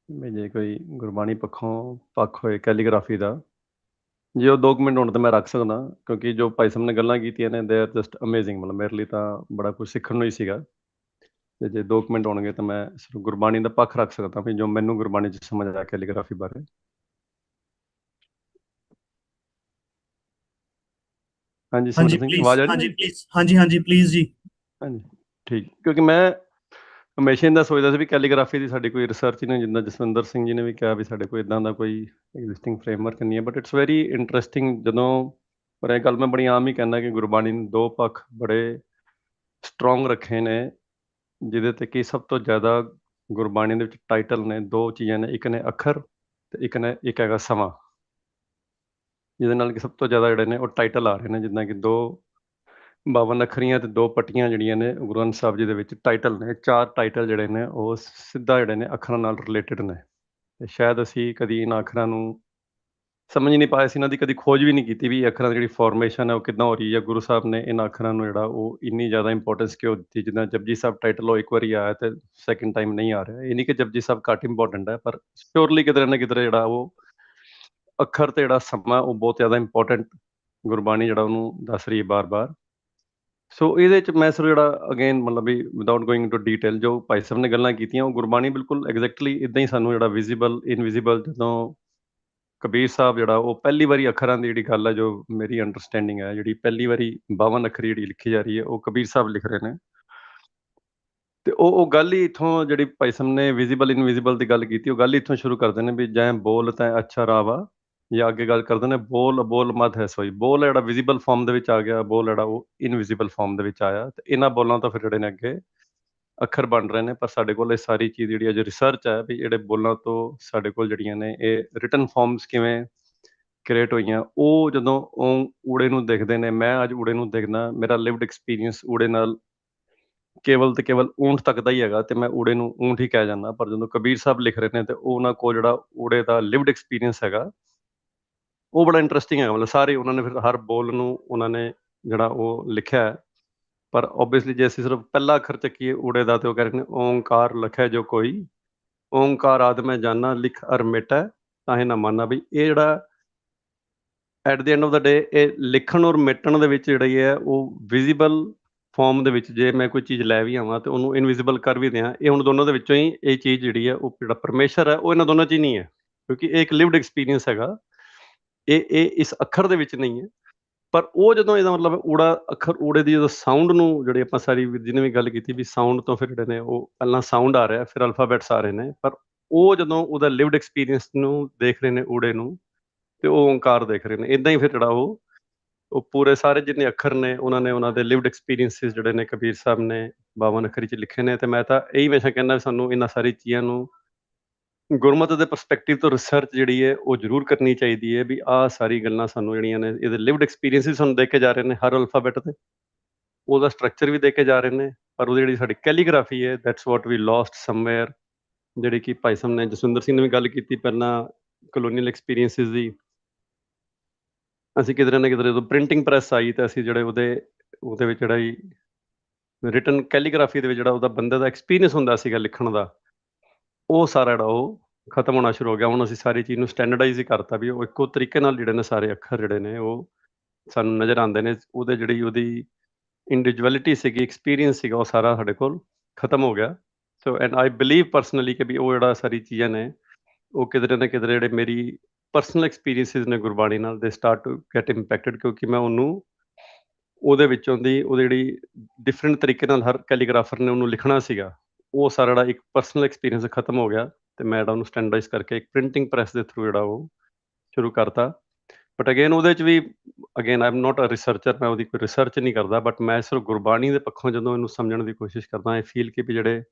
ਵੀ ਜੇ ਕੋਈ ਗੁਰਬਾਣੀ ਪੱਖੋਂ ਪੱਖ ਹੋਏ ਕੈਲੀਗ੍ਰਾਫੀ ਦਾ, ਜੇ ਉਹ 2 ਮਿੰਟ ਹੋਣ ਤਾਂ ਮੈਂ ਰੱਖ ਸਕਦਾ, ਕਿਉਂਕਿ ਜੋ ਭਾਈ ਸਾਹਿਬ ਨੇ ਗੱਲਾਂ ਕੀਤੀਆਂ ਨੇ ਦੇ ਆਰ ਜਸਟ ਅਮੇਜ਼ਿੰਗ। ਮਤਲਬ ਮੇਰੇ ਲਈ ਤਾਂ ਬੜਾ ਕੁਝ ਸਿੱਖਣ ਨੂੰ ਹੀ ਸੀਗਾ। ਤੇ ਜੇ 2 ਮਿੰਟ ਹੋਣਗੇ ਤਾਂ ਮੈਂ ਸਿਰਫ ਗੁਰਬਾਣੀ ਦਾ ਪੱਖ ਰੱਖ ਸਕਦਾ ਵੀ ਜੋ ਮੈਨੂੰ ਗੁਰਬਾਣੀ 'ਚ ਸਮਝ ਆਇਆ ਕੈਲੀਗ੍ਰਾਫੀ ਬਾਰੇ। ਹਾਂਜੀ ਹਾਂਜੀ ਸੁਰਿੰਦਰ ਸਿੰਘ ਜੀ, ਪਲੀਜ਼, ਆਵਾਜ਼ ਆ ਰਹੀ ਹਾਂਜੀ ਹੈ? ਪਲੀਜ਼, ਹਾਂਜੀ ਪਲੀਜ਼ ਜੀ। ਹਾਂਜੀ ਠੀਕ, ਕਿਉਂਕਿ ਮੈਂ ਹਮੇਸ਼ਾ ਇਹਦਾ ਸੋਚਦਾ ਸੀ ਵੀ ਕੈਲੀਗ੍ਰਾਫੀ ਦੀ ਸਾਡੀ ਕੋਈ ਰਿਸਰਚ ਨਹੀਂ, ਜਿੱਦਾਂ ਜਸਵਿੰਦਰ ਸਿੰਘ ਜੀ ਨੇ ਵੀ ਕਿਹਾ ਵੀ ਸਾਡੇ ਕੋਲ ਇੱਦਾਂ ਦਾ ਕੋਈ ਐਗਜ਼ਿਸਟਿੰਗ ਫਰੇਮਵਰਕ ਨਹੀਂ ਹੈ, ਬਟ ਇਟਸ ਵੈਰੀ ਇੰਟਰਸਟਿੰਗ ਜਦੋਂ, ਪਰ ਇਹ ਗੱਲ ਮੈਂ ਬੜੀ ਆਮ ਹੀ ਕਹਿੰਦਾ ਕਿ ਗੁਰਬਾਣੀ ਨੇ 2 ਪੱਖ ਬੜੇ ਸਟਰੋਂਗ ਰੱਖੇ ਨੇ, ਜਿਹਦੇ 'ਤੇ ਕਿ ਸਭ ਤੋਂ ਜ਼ਿਆਦਾ ਗੁਰਬਾਣੀ ਦੇ ਵਿੱਚ ਟਾਈਟਲ ਨੇ 2 ਚੀਜ਼ਾਂ ਨੇ, ਇੱਕ ਨੇ ਅੱਖਰ ਅਤੇ ਇੱਕ ਹੈਗਾ ਸਮਾਂ, ਜਿਹਦੇ ਨਾਲ ਕਿ ਸਭ ਤੋਂ ਜ਼ਿਆਦਾ ਜਿਹੜੇ ਨੇ ਉਹ ਟਾਈਟਲ ਆ ਰਹੇ ਨੇ, ਜਿੱਦਾਂ ਕਿ 52 ਅੱਖਰੀਆਂ ਅਤੇ 2 ਪੱਟੀਆਂ ਜਿਹੜੀਆਂ ਨੇ ਗੁਰੂ ਗ੍ਰੰਥ ਸਾਹਿਬ ਜੀ ਦੇ ਵਿੱਚ ਟਾਈਟਲ ਨੇ। 4 ਟਾਈਟਲ ਜਿਹੜੇ ਨੇ ਉਹ ਸਿੱਧਾ ਜਿਹੜੇ ਨੇ ਅੱਖਰਾਂ ਨਾਲ ਰਿਲੇਟਡ ਨੇ, ਅਤੇ ਸ਼ਾਇਦ ਅਸੀਂ ਕਦੀ ਇਹਨਾਂ ਅੱਖਰਾਂ ਨੂੰ ਸਮਝ ਨਹੀਂ ਪਾਏ ਸੀ, ਇਹਨਾਂ ਦੀ ਕਦੀ ਖੋਜ ਵੀ ਨਹੀਂ ਕੀਤੀ ਵੀ ਅੱਖਰਾਂ ਦੀ ਜਿਹੜੀ ਫਾਰਮੇਸ਼ਨ ਹੈ ਉਹ ਕਿੱਦਾਂ ਹੋ ਰਹੀ ਹੈ। ਗੁਰੂ ਸਾਹਿਬ ਨੇ ਇਹਨਾਂ ਅੱਖਰਾਂ ਨੂੰ ਜਿਹੜਾ ਉਹ ਇੰਨੀ ਜ਼ਿਆਦਾ ਇੰਪੋਰਟੈਂਸ ਕਿਉਂ ਦਿੱਤੀ, ਜਿੱਦਾਂ ਜਪਜੀ ਸਾਹਿਬ ਟਾਈਟਲ ਉਹ ਇੱਕ ਵਾਰੀ ਆਇਆ ਅਤੇ ਸੈਕਿੰਡ ਟਾਈਮ ਨਹੀਂ ਆ ਰਿਹਾ। ਇਹ ਨਹੀਂ ਕਿ ਜਪਜੀ ਸਾਹਿਬ ਘੱਟ ਇੰਪੋਰਟੈਂਟ ਹੈ, ਪਰ ਸ਼ੋਰਲੀ ਕਿਧਰੇ ਨਾ ਕਿਧਰੇ ਜਿਹੜਾ ਉਹ ਅੱਖਰ ਅਤੇ ਜਿਹੜਾ ਸਮਾਂ ਉਹ ਬਹੁਤ ਜ਼ਿਆਦਾ ਇੰਪੋਰਟੈਂਟ ਗੁਰਬਾਣੀ ਜਿਹੜਾ ਉਹਨੂੰ ਦੱਸ ਰਹੀ ਹੈ ਬਾਰ-ਬਾਰ। ਸੋ ਇਹਦੇ 'ਚ ਮੈਂ ਸਿਰਫ ਜਿਹੜਾ ਅਗੇਨ ਮਤਲਬ ਵੀ ਵਿਦਾਊਟ ਗੋਇੰਗ ਇਨਟੂ ਡੀਟੇਲ, ਜੋ ਭਾਈ ਸਾਹਿਬ ਨੇ ਗੱਲਾਂ ਕੀਤੀਆਂ ਉਹ ਗੁਰਬਾਣੀ ਬਿਲਕੁਲ ਐਗਜ਼ੈਕਟਲੀ ਇੱਦਾਂ ਹੀ ਸਾਨੂੰ ਜਿਹੜਾ ਵਿਜ਼ੀਬਲ ਇਨਵਿਜ਼ੀਬਲ, ਜਦੋਂ ਕਬੀਰ ਸਾਹਿਬ ਜਿਹੜਾ ਉਹ ਪਹਿਲੀ ਵਾਰੀ ਅੱਖਰਾਂ ਦੀ ਜਿਹੜੀ ਗੱਲ ਹੈ, ਜੋ ਮੇਰੀ ਅੰਡਰਸਟੈਂਡਿੰਗ ਹੈ, ਜਿਹੜੀ ਪਹਿਲੀ ਵਾਰੀ 52 ਅੱਖਰੀ ਜਿਹੜੀ ਲਿਖੀ ਜਾ ਰਹੀ ਹੈ ਉਹ ਕਬੀਰ ਸਾਹਿਬ ਲਿਖ ਰਹੇ ਨੇ, ਅਤੇ ਉਹ ਗੱਲ ਹੀ ਇੱਥੋਂ ਜਿਹੜੀ ਭਾਈ ਸਾਹਿਬ ਨੇ ਵਿਜ਼ੀਬਲ ਇਨਵਿਜ਼ੀਬਲ ਦੀ ਗੱਲ ਕੀਤੀ, ਉਹ ਗੱਲ ਇੱਥੋਂ ਸ਼ੁਰੂ ਕਰਦੇ ਨੇ ਵੀ ਜੈ ਬੋਲ ਤੈਂ ਅੱਛਾ ਰਾਵਾ, ਜਾਂ ਅੱਗੇ ਗੱਲ ਕਰਦੇ ਨੇ ਬੋਲ ਬੋਲ ਮਦ ਹੈ ਸੋਈ। ਬੋਲ ਜਿਹੜਾ ਵਿਜ਼ੀਬਲ ਫਾਰਮ ਦੇ ਵਿੱਚ ਆ ਗਿਆ, ਬੋਲ ਜਿਹੜਾ ਉਹ ਇਨਵਿਜ਼ੀਬਲ ਫਾਰਮ ਦੇ ਵਿੱਚ ਆਇਆ, ਅਤੇ ਇਹਨਾਂ ਬੋਲਾਂ ਤੋਂ ਫਿਰ ਜਿਹੜੇ ਨੇ ਅੱਗੇ ਅੱਖਰ ਬਣ ਰਹੇ ਨੇ। ਪਰ ਸਾਡੇ ਕੋਲ ਇਹ ਸਾਰੀ ਚੀਜ਼ ਜਿਹੜੀ ਅੱਜ ਰਿਸਰਚ ਹੈ ਵੀ ਜਿਹੜੇ ਬੋਲਾਂ ਤੋਂ ਸਾਡੇ ਕੋਲ ਜਿਹੜੀਆਂ ਨੇ ਇਹ ਰਿਟਨ ਫਾਰਮਸ ਕਿਵੇਂ ਕ੍ਰੀਏਟ ਹੋਈਆਂ, ਉਹ ਜਦੋਂ ਉਹ ਊੜੇ ਨੂੰ ਦੇਖਦੇ ਨੇ, ਮੈਂ ਅੱਜ ਊੜੇ ਨੂੰ ਦੇਖਦਾ, ਮੇਰਾ ਲਿਵਡ ਐਕਸਪੀਰੀਅੰਸ ਊੜੇ ਨਾਲ ਕੇਵਲ ਅਤੇ ਕੇਵਲ ਊਂਠ ਤੱਕ ਦਾ ਹੀ ਹੈਗਾ, ਅਤੇ ਮੈਂ ਊੜੇ ਨੂੰ ਊਂਠ ਹੀ ਕਹਿ ਜਾਂਦਾ। ਪਰ ਜਦੋਂ ਕਬੀਰ ਸਾਹਿਬ ਲਿਖ ਰਹੇ ਨੇ ਅਤੇ ਉਹਨਾਂ ਕੋਲ ਜਿਹੜਾ ਊੜੇ ਦਾ ਲਿਵਡ ਐਕਸਪੀਰੀਅੰਸ ਹੈਗਾ ਉਹ ਬੜਾ ਇੰਟਰਸਟਿੰਗ ਹੈਗਾ। ਮਤਲਬ ਸਾਰੇ ਉਹਨਾਂ ਨੇ ਫਿਰ ਹਰ ਬੋਲ ਨੂੰ ਉਹਨਾਂ ਨੇ ਜਿਹੜਾ ਉਹ ਲਿਖਿਆ ਹੈ, ਪਰ ਓਬਵੀਅਸਲੀ ਜੇ ਅਸੀਂ ਸਿਰਫ ਪਹਿਲਾ ਅੱਖਰ ਚੱਕੀਏ ਊੜੇ ਦਾ, ਅਤੇ ਉਹ ਕਹਿ ਰਹੇ ਨੇ ਓਂਕਾਰ ਲਖੈ ਜੋ ਕੋਈ, ਓਂਕਾਰ ਆਦਿ ਮੈਂ ਜਾਨਾ ਲਿਖ ਅਰ ਮਿਟੈ ਤਾਹੇ ਨਾ ਮਾਨਾ। ਵੀ ਇਹ ਜਿਹੜਾ ਐਟ ਦੀ ਐਂਡ ਆਫ ਦਾ ਡੇ ਇਹ ਲਿਖਣ ਔਰ ਮਿਟਣ ਦੇ ਵਿੱਚ ਜਿਹੜੀ ਹੈ ਉਹ ਵਿਜ਼ੀਬਲ ਫਾਰਮ ਦੇ ਵਿੱਚ ਜੇ ਮੈਂ ਕੋਈ ਚੀਜ਼ ਲੈ ਵੀ ਆਵਾਂ ਤੇ ਉਹਨੂੰ ਇਨਵਿਜ਼ੀਬਲ ਕਰ ਵੀ ਦਿਆਂ, ਇਹ ਹੁਣ ਦੋਨਾਂ ਦੇ ਵਿੱਚੋਂ ਹੀ ਇਹ ਚੀਜ਼ ਜਿਹੜੀ ਹੈ ਉਹ ਜਿਹੜਾ ਪਰਮੇਸ਼ਰ ਹੈ ਉਹ ਇਹਨਾਂ ਦੋਨਾਂ 'ਚ ਹੀ ਨਹੀਂ ਹੈ, ਕਿਉਂਕਿ ਇਹ ਇੱਕ ਲਿਵਡ ਐਕਸਪੀਰੀਅੰਸ ਹੈਗਾ। ਇਹ ਇਸ ਅੱਖਰ ਦੇ ਵਿੱਚ ਨਹੀਂ ਹੈ। ਪਰ ਉਹ ਜਦੋਂ ਇਹਦਾ ਮਤਲਬ ਊੜਾ ਅੱਖਰ ਊੜੇ ਦੀ ਜਦੋਂ ਸਾਊਂਡ ਨੂੰ ਜਿਹੜੇ ਆਪਾਂ ਸਾਰੀ ਜਿਹਨੇ ਵੀ ਗੱਲ ਕੀਤੀ ਵੀ ਸਾਊਂਡ ਤੋਂ ਫਿਰ ਜਿਹੜੇ ਨੇ ਉਹ ਪਹਿਲਾਂ ਸਾਊਂਡ ਆ ਰਿਹਾ ਫਿਰ ਅਲਫਾਬੈਟਸ ਆ ਰਹੇ ਨੇ, ਪਰ ਉਹ ਜਦੋਂ ਉਹਦਾ ਲਿਵਡ ਐਕਸਪੀਰੀਅੰਸ ਨੂੰ ਦੇਖ ਰਹੇ ਨੇ ਊੜੇ ਨੂੰ ਤੇ ਉਹ ਓਂਕਾਰ ਦੇਖ ਰਹੇ ਨੇ। ਇਦਾਂ ਹੀ ਫਿਰ ਜਿਹੜਾ ਉਹ ਪੂਰੇ ਸਾਰੇ ਜਿੰਨੇ ਅੱਖਰ ਨੇ ਉਹਨਾਂ ਨੇ ਉਹਨਾਂ ਦੇ ਲਿਵਡ ਐਕਸਪੀਰੀਅੰਸਿਸ ਜਿਹੜੇ ਨੇ ਕਬੀਰ ਸਾਹਿਬ ਨੇ 52 ਅੱਖਰੀ 'ਚ ਲਿਖੇ ਨੇ। ਤੇ ਮੈਂ ਤਾਂ ਇਹੀ ਹਮੇਸ਼ਾ ਕਹਿੰਦਾ ਸਾਨੂੰ ਇਹਨਾਂ ਸਾਰੀ ਚੀਜ਼ਾਂ ਨੂੰ ਗੁਰਮਤਿ ਦੇ ਪਰਸਪੈਕਟਿਵ ਤੋਂ ਰਿਸਰਚ ਜਿਹੜੀ ਹੈ ਉਹ ਜ਼ਰੂਰ ਕਰਨੀ ਚਾਹੀਦੀ ਹੈ, ਵੀ ਆਹ ਸਾਰੀ ਗੱਲਾਂ ਸਾਨੂੰ ਜਿਹੜੀਆਂ ਨੇ ਇਹਦੇ ਲਿਵਡ ਐਕਸਪੀਰੀਅੰਸਿਸ ਸਾਨੂੰ ਦੇ ਕੇ ਜਾ ਰਹੇ ਨੇ ਹਰ ਅਲਫਾਬੈਟ ਤੇ, ਉਹਦਾ ਸਟਰਕਚਰ ਵੀ ਦੇ ਕੇ ਜਾ ਰਹੇ ਨੇ। ਪਰ ਉਹ ਜਿਹੜੀ ਸਾਡੀ ਕੈਲੀਗ੍ਰਾਫੀ ਹੈ that's what we lost somewhere, ਜਿਹੜੀ ਕਿ ਭਾਈ ਸਾਹਿਬ ਨੇ ਜਸਵਿੰਦਰ ਸਿੰਘ ਨੇ ਵੀ ਗੱਲ ਕੀਤੀ ਪਹਿਲਾਂ ਕਲੋਨੀਅਲ ਐਕਸਪੀਰੀਅੰਸਿਸ ਦੀ। ਅਸੀਂ ਕਿਧਰੇ ਨਾ ਕਿਧਰੇ ਜਦੋਂ ਪ੍ਰਿੰਟਿੰਗ ਪ੍ਰੈਸ ਆਈ ਤਾਂ ਅਸੀਂ ਜਿਹੜੇ ਉਹਦੇ ਵਿੱਚ ਜਿਹੜਾ ਹੀ ਰਿਟਨ ਕੈਲੀਗ੍ਰਾਫੀ ਦੇ ਵਿੱਚ ਜਿਹੜਾ ਉਹਦਾ ਬੰਦੇ ਦਾ ਐਕਸਪੀਰੀਅੰਸ ਹੁੰਦਾ ਸੀਗਾ ਲਿਖਣ ਦਾ, ਉਹ ਸਾਰਾ ਜਿਹੜਾ ਉਹ ਖਤਮ ਹੋਣਾ ਸ਼ੁਰੂ ਹੋ ਗਿਆ। ਹੁਣ ਅਸੀਂ ਸਾਰੀ ਚੀਜ਼ ਨੂੰ ਸਟੈਂਡਰਡਾਈਜ਼ ਹੀ ਕਰਤਾ ਵੀ ਉਹ ਇੱਕੋ ਤਰੀਕੇ ਨਾਲ ਜਿਹੜੇ ਨੇ ਸਾਰੇ ਅੱਖਰ ਜਿਹੜੇ ਨੇ ਉਹ ਸਾਨੂੰ ਨਜ਼ਰ ਆਉਂਦੇ ਨੇ। ਉਹਦੇ ਜਿਹੜੀ ਉਹਦੀ ਇੰਡੀਵਿਜੁਅਲਿਟੀ ਸੀਗੀ, ਐਕਸਪੀਰੀਅੰਸ ਸੀਗਾ, ਉਹ ਸਾਰਾ ਸਾਡੇ ਕੋਲ ਖਤਮ ਹੋ ਗਿਆ। So and I believe personally ਕਿ ਵੀ ਉਹ ਜਿਹੜਾ ਸਾਰੀ ਚੀਜ਼ਾਂ ਨੇ ਉਹ ਕਿਧਰੇ ਨਾ ਕਿਧਰੇ ਜਿਹੜੇ ਮੇਰੀ ਪਰਸਨਲ ਐਕਸਪੀਰੀਅੰਸਿਸ ਨੇ ਗੁਰਬਾਣੀ ਨਾਲ ਦੇ ਸਟਾਰਟ ਟੂ ਗੈਟ ਇੰਪੈਕਟਡ, ਕਿਉਂਕਿ ਮੈਂ ਉਹਨੂੰ ਉਹਦੇ ਵਿੱਚੋਂ ਦੀ ਉਹਦੀ ਜਿਹੜੀ ਡਿਫਰੈਂਟ ਤਰੀਕੇ ਨਾਲ ਹਰ ਕੈਲੀਗ੍ਰਾਫਰ ਨੇ ਉਹਨੂੰ ਲਿਖਣਾ ਸੀਗਾ, ਉਹ ਸਾਰਾ ਜਿਹੜਾ ਇੱਕ ਪਰਸਨਲ ਐਕਸਪੀਰੀਅੰਸ ਖਤਮ ਹੋ ਗਿਆ। ਤੇ ਮੈਂ ਜਿਹੜਾ ਉਹਨੂੰ ਸਟੈਂਡਰਡਾਈਜ਼ ਕਰਕੇ ਇੱਕ ਪ੍ਰਿੰਟਿੰਗ ਪ੍ਰੈਸ ਦੇ ਥਰੂ ਜਿਹੜਾ ਉਹ ਸ਼ੁਰੂ ਕਰਤਾ। ਬਟ ਅਗੇਨ ਉਹਦੇ 'ਚ ਵੀ again I am not a researcher, ਮੈਂ ਉਹਦੀ ਕੋਈ ਰਿਸਰਚ ਨਹੀਂ ਕਰਦਾ, ਬਟ ਮੈਂ ਸਿਰਫ ਗੁਰਬਾਣੀ ਦੇ ਪੱਖੋਂ ਜਦੋਂ ਇਹਨੂੰ ਸਮਝਣ ਦੀ ਕੋਸ਼ਿਸ਼ ਕਰਦਾ ਆਈ ਫੀਲ ਕਿ ਵੀ ਜਿਹੜੇ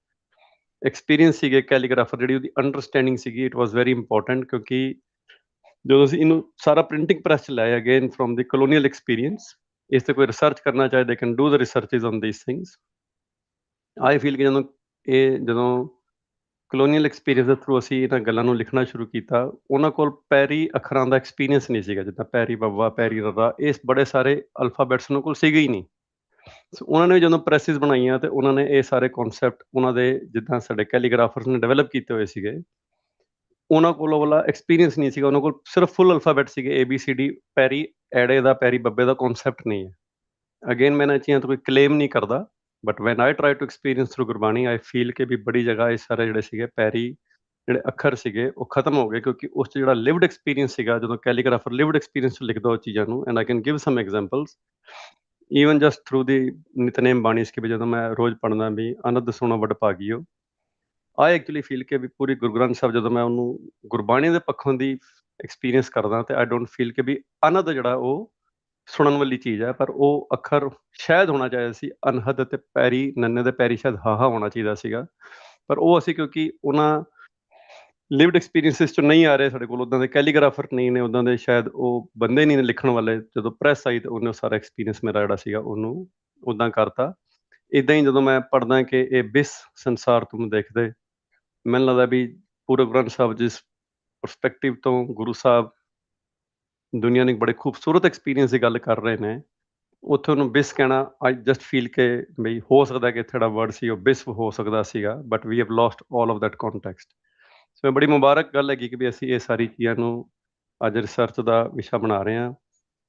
ਐਕਸਪੀਰੀਅੰਸ ਸੀਗੇ ਕੈਲੀਗ੍ਰਾਫਰ ਜਿਹੜੀ ਉਹਦੀ ਅੰਡਰਸਟੈਂਡਿੰਗ ਸੀਗੀ ਇਟ ਵਾਸ ਵੈਰੀ ਇੰਪੋਰਟੈਂਟ। ਕਿਉਂਕਿ ਜਦੋਂ ਅਸੀਂ ਇਹਨੂੰ ਸਾਰਾ ਪ੍ਰਿੰਟਿੰਗ ਪ੍ਰੈਸ 'ਚ ਲਾਇਆ again from the colonial experience, ਇਸ 'ਤੇ ਕੋਈ ਰਿਸਰਚ ਕਰਨਾ ਚਾਹੇ they can do the researches on these things. I feel ਕਿ ਜਦੋਂ ਕਲੋਨੀਅਲ ਐਕਸਪੀਰੀਅੰਸ ਦੇ ਥਰੂ ਅਸੀਂ ਇਹਨਾਂ ਗੱਲਾਂ ਨੂੰ ਲਿਖਣਾ ਸ਼ੁਰੂ ਕੀਤਾ, ਉਹਨਾਂ ਕੋਲ ਪੈਰੀ ਅੱਖਰਾਂ ਦਾ ਐਕਸਪੀਰੀਅੰਸ ਨਹੀਂ ਸੀਗਾ, ਜਿੱਦਾਂ ਪੈਰੀ ਬੱਬਾ, ਪੈਰੀ ਰੱਰਾ, ਇਹ ਬੜੇ ਸਾਰੇ ਅਲਫਾਬੈਟਸ ਉਹਨਾਂ ਕੋਲ ਸੀਗੇ ਹੀ ਨਹੀਂ। ਸੋ ਉਹਨਾਂ ਨੇ ਜਦੋਂ ਪ੍ਰੈਸਿਸ ਬਣਾਈਆਂ ਤੇ ਉਹਨਾਂ ਨੇ ਇਹ ਸਾਰੇ ਕਨਸੈਪਟ ਉਹਨਾਂ ਦੇ ਜਿੱਦਾਂ ਸਾਡੇ ਕੈਲੀਗ੍ਰਾਫਰਸ ਨੇ ਡਿਵੈਲਪ ਕੀਤੇ ਹੋਏ ਸੀਗੇ, ਉਹਨਾਂ ਕੋਲ ਉਹ ਵਾਲਾ ਐਕਸਪੀਰੀਅੰਸ ਨਹੀਂ ਸੀਗਾ। ਉਹਨਾਂ ਕੋਲ ਸਿਰਫ ਫੁੱਲ ਅਲਫਾਬੈਟ ਸੀਗੇ ABCD, ਪੈਰੀ ਐੜੇ ਦਾ ਪੈਰੀ ਬੱਬੇ ਦਾ ਕਨਸੈਪਟ ਨਹੀਂ ਹੈ। ਅਗੇਨ ਮੈਂ ਇਹਨਾਂ ਚੀਜ਼ਾਂ ਤੋਂ ਕੋਈ ਕਲੇਮ ਨਹੀਂ ਕਰਦਾ, but when I try to experience through Gurbani I feel ਕਿ ਵੀ ਬੜੀ ਜਗ੍ਹਾ ਇਹ ਸਾਰੇ ਜਿਹੜੇ ਸੀਗੇ ਪੈਰੀ ਜਿਹੜੇ ਅੱਖਰ ਸੀਗੇ ਉਹ ਖਤਮ ਹੋ ਗਏ, ਕਿਉਂਕਿ ਉਸ 'ਚ ਜਿਹੜਾ ਲਿਵਡ ਐਕਸਪੀਰੀਅੰਸ ਸੀਗਾ ਜਦੋਂ ਕੈਲੀਗ੍ਰਾਫਰ ਲਿਵਡ ਐਕਸਪੀਰੀਅੰਸ ਲਿਖਦਾ ਉਹ ਚੀਜ਼ਾਂ ਨੂੰ। And I can give some examples even just through the Nitnem Bani ਕਿ ਵੀ ਜਦੋਂ ਮੈਂ ਰੋਜ਼ ਪੜ੍ਹਦਾ ਵੀ ਅਨੰਦ ਸੁਣੋ ਵੱਡ ਭਾਗੀਓ, ਆਈ ਐਕਚੁਅਲੀ ਫੀਲ ਕਿ ਵੀ ਪੂਰੀ ਗੁਰੂ ਗ੍ਰੰਥ ਸਾਹਿਬ ਜਦੋਂ ਮੈਂ ਉਹਨੂੰ ਗੁਰਬਾਣੀ ਦੇ ਪੱਖੋਂ ਦੀ ਐਕਸਪੀਰੀਅੰਸ ਕਰਦਾ ਤੇ ਆਈ ਡੋਂਟ ਫੀਲ ਕਿ ਵੀ ਅਨੰਦ ਜਿਹੜਾ ਉਹ ਸੁਣਨ ਵਾਲੀ ਚੀਜ਼ ਹੈ, ਪਰ ਉਹ ਅੱਖਰ ਸ਼ਾਇਦ ਹੋਣਾ ਚਾਹੀਦਾ ਸੀ ਅਨਹਦ ਅਤੇ ਪੈਰੀ ਨੰਨੇ ਦੇ ਪੈਰੀ ਸ਼ਾਇਦ ਹਾਹਾ ਹੋਣਾ ਚਾਹੀਦਾ ਸੀਗਾ। ਪਰ ਉਹ ਅਸੀਂ ਕਿਉਂਕਿ ਉਹਨਾਂ ਲਿਵਡ ਐਕਸਪੀਰੀਅੰਸਿਸ 'ਚ ਨਹੀਂ ਆ ਰਹੇ, ਸਾਡੇ ਕੋਲ ਉੱਦਾਂ ਦੇ ਕੈਲੀਗ੍ਰਾਫਰ ਨਹੀਂ ਨੇ, ਉੱਦਾਂ ਦੇ ਸ਼ਾਇਦ ਉਹ ਬੰਦੇ ਨਹੀਂ ਨੇ ਲਿਖਣ ਵਾਲੇ। ਜਦੋਂ ਪ੍ਰੈਸ ਆਈ ਤਾਂ ਉਹਨੇ ਸਾਰਾ ਐਕਸਪੀਰੀਅੰਸ ਮੇਰਾ ਜਿਹੜਾ ਸੀਗਾ ਉਹਨੂੰ ਉੱਦਾਂ ਕਰਤਾ। ਇੱਦਾਂ ਹੀ ਜਦੋਂ ਮੈਂ ਪੜ੍ਹਦਾ ਕਿ ਇਹ ਬਿਸ ਸੰਸਾਰ ਤੁਮ ਦੇਖਦੇ, ਮੈਨੂੰ ਲੱਗਦਾ ਵੀ ਪੂਰੇ ਗ੍ਰੰਥ ਸਾਹਿਬ ਜਿਸ ਪਰਸਪੈਕਟਿਵ ਤੋਂ ਗੁਰੂ ਸਾਹਿਬ ਦੁਨੀਆ ਨੂੰ ਇੱਕ ਬੜੇ ਖੂਬਸੂਰਤ ਐਕਸਪੀਰੀਅੰਸ ਦੀ ਗੱਲ ਕਰ ਰਹੇ ਨੇ, ਉੱਥੇ ਉਹਨੂੰ ਬਿਸ ਕਹਿਣਾ ਆਈ ਜਸਟ ਫੀਲ ਕਿ ਬਈ ਹੋ ਸਕਦਾ ਕਿ ਇੱਥੇ ਜਿਹੜਾ ਵਰਡ ਸੀ ਉਹ ਬਿਸ ਹੋ ਸਕਦਾ ਸੀਗਾ, but we have lost all of that context. So ਬੜੀ ਮੁਬਾਰਕ ਗੱਲ ਹੈਗੀ ਕਿ ਵੀ ਅਸੀਂ ਇਹ ਸਾਰੀ ਚੀਜ਼ਾਂ ਨੂੰ ਅੱਜ ਰਿਸਰਚ ਦਾ ਵਿਸ਼ਾ ਬਣਾ ਰਹੇ ਹਾਂ।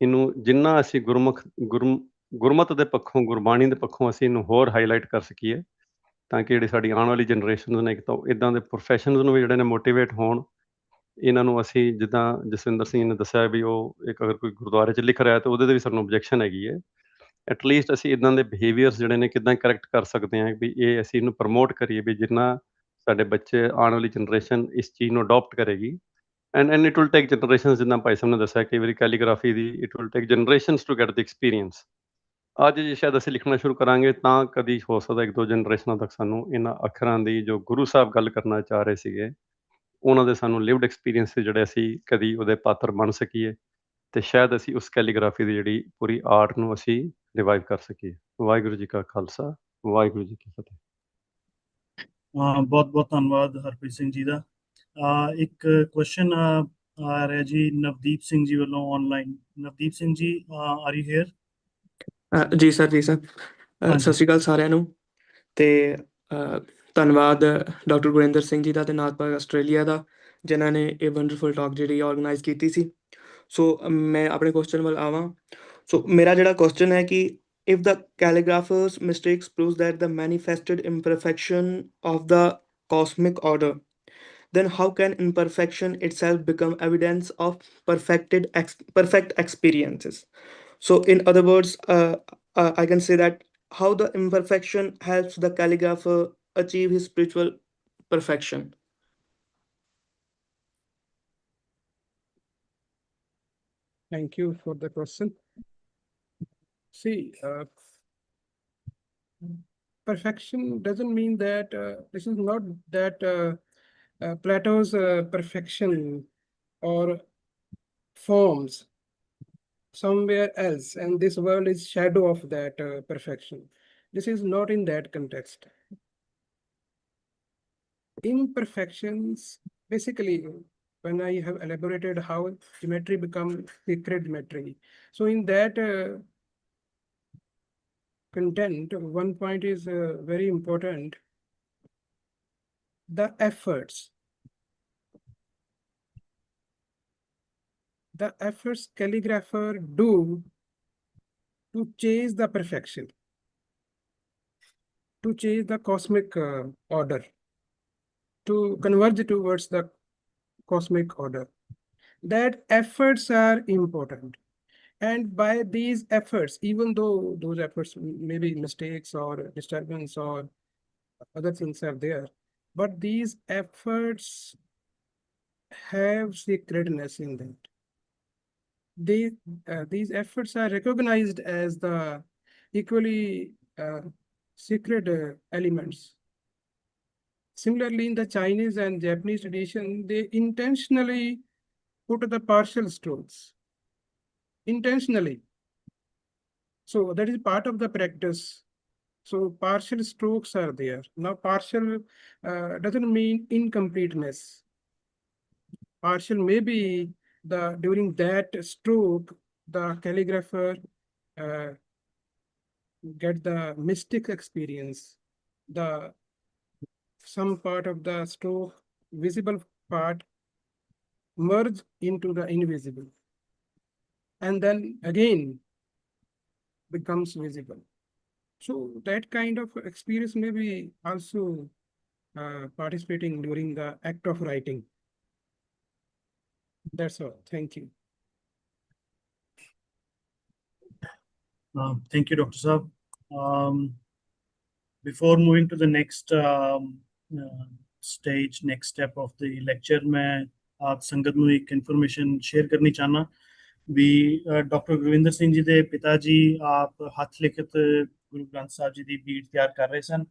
ਇਹਨੂੰ ਜਿੰਨਾ ਅਸੀਂ ਗੁਰਮਤਿ ਦੇ ਪੱਖੋਂ ਗੁਰਬਾਣੀ ਦੇ ਪੱਖੋਂ ਅਸੀਂ ਇਹਨੂੰ ਹੋਰ ਹਾਈਲਾਈਟ ਕਰ ਸਕੀਏ, ਤਾਂ ਕਿ ਜਿਹੜੀ ਸਾਡੀ ਆਉਣ ਵਾਲੀ ਜਨਰੇਸ਼ਨ ਨੇ ਇੱਕ ਤਾਂ ਇੱਦਾਂ ਦੇ ਪ੍ਰੋਫੈਸ਼ਨਸ ਨੂੰ ਵੀ ਜਿਹੜੇ ਨੇ ਮੋਟੀਵੇਟ ਹੋਣ। ਇਹਨਾਂ ਨੂੰ ਅਸੀਂ ਜਿੱਦਾਂ ਜਸਵਿੰਦਰ ਸਿੰਘ ਨੇ ਦੱਸਿਆ ਵੀ ਉਹ ਇੱਕ ਅਗਰ ਕੋਈ ਗੁਰਦੁਆਰੇ 'ਚ ਲਿਖ ਰਿਹਾ ਤਾਂ ਉਹਦੇ 'ਤੇ ਵੀ ਸਾਨੂੰ ਓਬਜੈਕਸ਼ਨ ਹੈਗੀ ਹੈ। ਐਟਲੀਸਟ ਅਸੀਂ ਇੱਦਾਂ ਦੇ ਬਿਹੇਵੀਅਰਸ ਜਿਹੜੇ ਨੇ ਕਿੱਦਾਂ ਕਰੈਕਟ ਕਰ ਸਕਦੇ ਹਾਂ ਵੀ ਇਹ ਅਸੀਂ ਇਹਨੂੰ ਪ੍ਰਮੋਟ ਕਰੀਏ ਵੀ ਜਿੰਨਾ ਸਾਡੇ ਬੱਚੇ ਆਉਣ ਵਾਲੀ ਜਨਰੇਸ਼ਨ ਇਸ ਚੀਜ਼ ਨੂੰ ਅਡੋਪਟ ਕਰੇਗੀ। And it will take generations, ਜਿੱਦਾਂ ਭਾਈ ਸਾਹਿਬ ਨੇ ਦੱਸਿਆ ਕਈ ਵਾਰੀ ਕੈਲੀਗ੍ਰਾਫੀ ਦੀ it will take generations to get the experience. ਅੱਜ ਜੇ ਸ਼ਾਇਦ ਅਸੀਂ ਲਿਖਣਾ ਸ਼ੁਰੂ ਕਰਾਂਗੇ ਤਾਂ ਕਦੀ ਹੋ ਸਕਦਾ 1-2 ਜਨਰੇਸ਼ਨਾਂ ਤੱਕ ਸਾਨੂੰ ਇਹਨਾਂ ਅੱਖਰਾਂ ਦੀ ਜੋ ਗੁਰੂ ਸਾਹਿਬ ਗੱਲ ਕਰਨਾ ਚਾਹ ਰਹੇ ਸੀਗੇ ਉਹਨਾਂ ਦੇ ਸਾਨੂੰ ਲਿਵਡ ਐਕਸਪੀਰੀਅੰਸ ਜਿਹੜੇ ਅਸੀਂ ਕਦੀ ਉਹਦੇ ਪਾਤਰ ਬਣ ਸਕੀਏ ਤੇ ਸ਼ਾਇਦ ਅਸੀਂ ਉਸ ਕੈਲੀਗ੍ਰਾਫੀ ਦੀ ਜਿਹੜੀ ਪੂਰੀ ਆਰਟ ਨੂੰ ਅਸੀਂ ਰਿਵਾਈਵ ਕਰ ਸਕੀਏ। ਵਾਹਿਗੁਰੂ ਜੀ ਕਾ ਖਾਲਸਾ, ਵਾਹਿਗੁਰੂ ਜੀ ਕੀ ਫਤਿਹ। ਬਹੁਤ ਬਹੁਤ ਧੰਨਵਾਦ ਹਰਪ੍ਰੀਤ ਸਿੰਘ ਜੀ ਦਾ। ਇੱਕ ਕੁਐਸਚਨ ਆ ਰਿਹਾ ਜੀ ਨਵਦੀਪ ਸਿੰਘ ਜੀ ਵੱਲੋਂ online. Navdeep Singh ji are you hair? ਜੀ ਸਰ, ਜੀ ਸਰ। ਸਤਿ ਸ਼੍ਰੀ ਅਕਾਲ ਸਾਰਿਆਂ ਨੂੰ। ਤੇ ਧੰਨਵਾਦ ਡਾਕਟਰ ਗੁਰਿੰਦਰ ਸਿੰਘ ਜੀ ਦਾ ਤੇ ਨਾਥ ਪਾਰਕ ਆਸਟ੍ਰੇਲੀਆ ਦਾ, ਜਿਨ੍ਹਾਂ ਨੇ ਇਹ ਵੰਡਰਫੁਲ ਟਾਕ ਜਿਹੜੀ ਆਰਗੇਨਾਈਜ਼ ਕੀਤੀ ਸੀ। ਸੋ ਮੈਂ ਆਪਣੇ ਕੁਐਸਚਨ ਵੱਲ ਆਵਾਂ। ਸੋ ਮੇਰਾ ਜਿਹੜਾ ਕੁਐਸਚਨ ਹੈ ਕਿ if the calligrapher's mistakes proves that the manifested imperfection of the cosmic order, then how can imperfection itself become evidence of perfect experiences? So in other words, I can say that how the imperfection helps the calligrapher achieve his spiritual perfection. Thank you for the question. See, perfection doesn't mean that this is not that Plato's perfection or forms somewhere else, and this world is shadow of that perfection. This is not in that context. Imperfections, basically, when I have elaborated how geometry becomes sacred geometry. So in that content, one point is very important. The efforts calligrapher do to chase the perfection, to chase the cosmic order, to converge towards the cosmic order. That efforts are important. And by these efforts, even though those efforts may be mistakes or disturbance or other things are there, but these efforts have sacredness in them. These efforts are recognized as the equally sacred elements. Similarly, in the Chinese and Japanese tradition, they intentionally put the partial strokes. Intentionally. So that is part of the practice. So partial strokes are there. Now partial doesn't mean incompleteness. Partial may be during that stroke, the calligrapher get the mystic experience. Some part of the stroke, visible part, merge into the invisible. And then again becomes visible. So that kind of experience may be also participating during the act of writing. That's all. Thank you. Thank you, Dr. Saab. Before moving to the next stage, next step of the lecture, मैं आप संगत ਨੂੰ एक information share करनी चाहना ਵੀ doctor Gurvinder Singh ji ਦੇ ਪਿਤਾ ਜੀ ਆਪ ਹੱਥ ਲਿਖਤ ਗੁਰੂ ਗ੍ਰੰਥ ਸਾਹਿਬ ਜੀ ਦੀ ਬੀਟ ਤਿਆਰ ਕਰ ਰਹੇ ਸਨ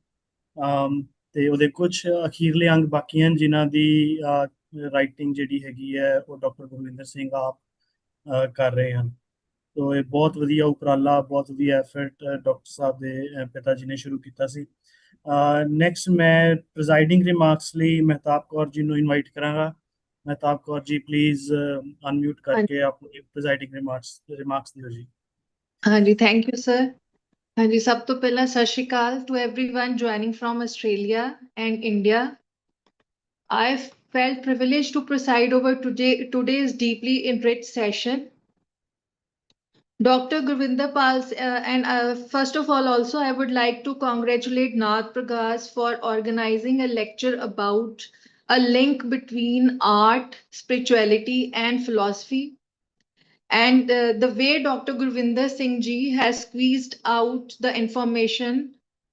ਤੇ ਉਹਦੇ ਕੁਝ ਅਖੀਰਲੇ ਅੰਗ ਬਾਕੀ ਹਨ ਜਿਨ੍ਹਾਂ ਦੀ ਰਾਈਟਿੰਗ ਜਿਹੜੀ ਹੈਗੀ ਹੈ ਉਹ ਡਾਕਟਰ ਗੁਰਵਿੰਦਰ ਸਿੰਘ ਆਪ ਕਰ ਰਹੇ ਹਨ। ਤੋ ਇਹ ਬਹੁਤ ਵਧੀਆ ਉਪਰਾਲਾ, ਬਹੁਤ ਵਧੀਆ ਐਫਰਟ ਡਾਕਟਰ ਸਾਹਿਬ ਦੇ ਪਿਤਾ ਜੀ ਨੇ ਸ਼ੁਰੂ ਕੀਤਾ ਸੀ। ਨੈਕਸਟ ਮੈਂ ਪ੍ਰੈਜ਼ਾਈਡਿੰਗ ਰਿਮਾਰਕਸ ਲਈ ਮਹਿਤਾਬ ਕੌਰ ਜੀ ਨੂੰ ਇਨਵਾਈਟ ਕਰਾਂਗਾ। ਮਹਿਤਾਬ ਕੌਰ ਜੀ ਪਲੀਜ਼ ਅਨਮਿਊਟ ਕਰਕੇ ਆਪਣੇ ਪ੍ਰੈਜ਼ਾਈਡਿੰਗ ਰਿਮਾਰਕਸ ਦਿਓ ਜੀ। ਹਾਂਜੀ, ਥੈਂਕ ਯੂ ਸਰ। ਹਾਂਜੀ, ਸਭ ਤੋਂ ਪਹਿਲਾਂ Sat Sri Akal to everyone joining from Australia and India. I felt privileged to preside over today's deeply enriched session. Dr. Gurwinder Pal, and first of all, also I would like to congratulate Naad Pargaas for organizing a lecture about a link between art, spirituality, and philosophy. And the way Dr. Gurwinder Singh ji has squeezed out the information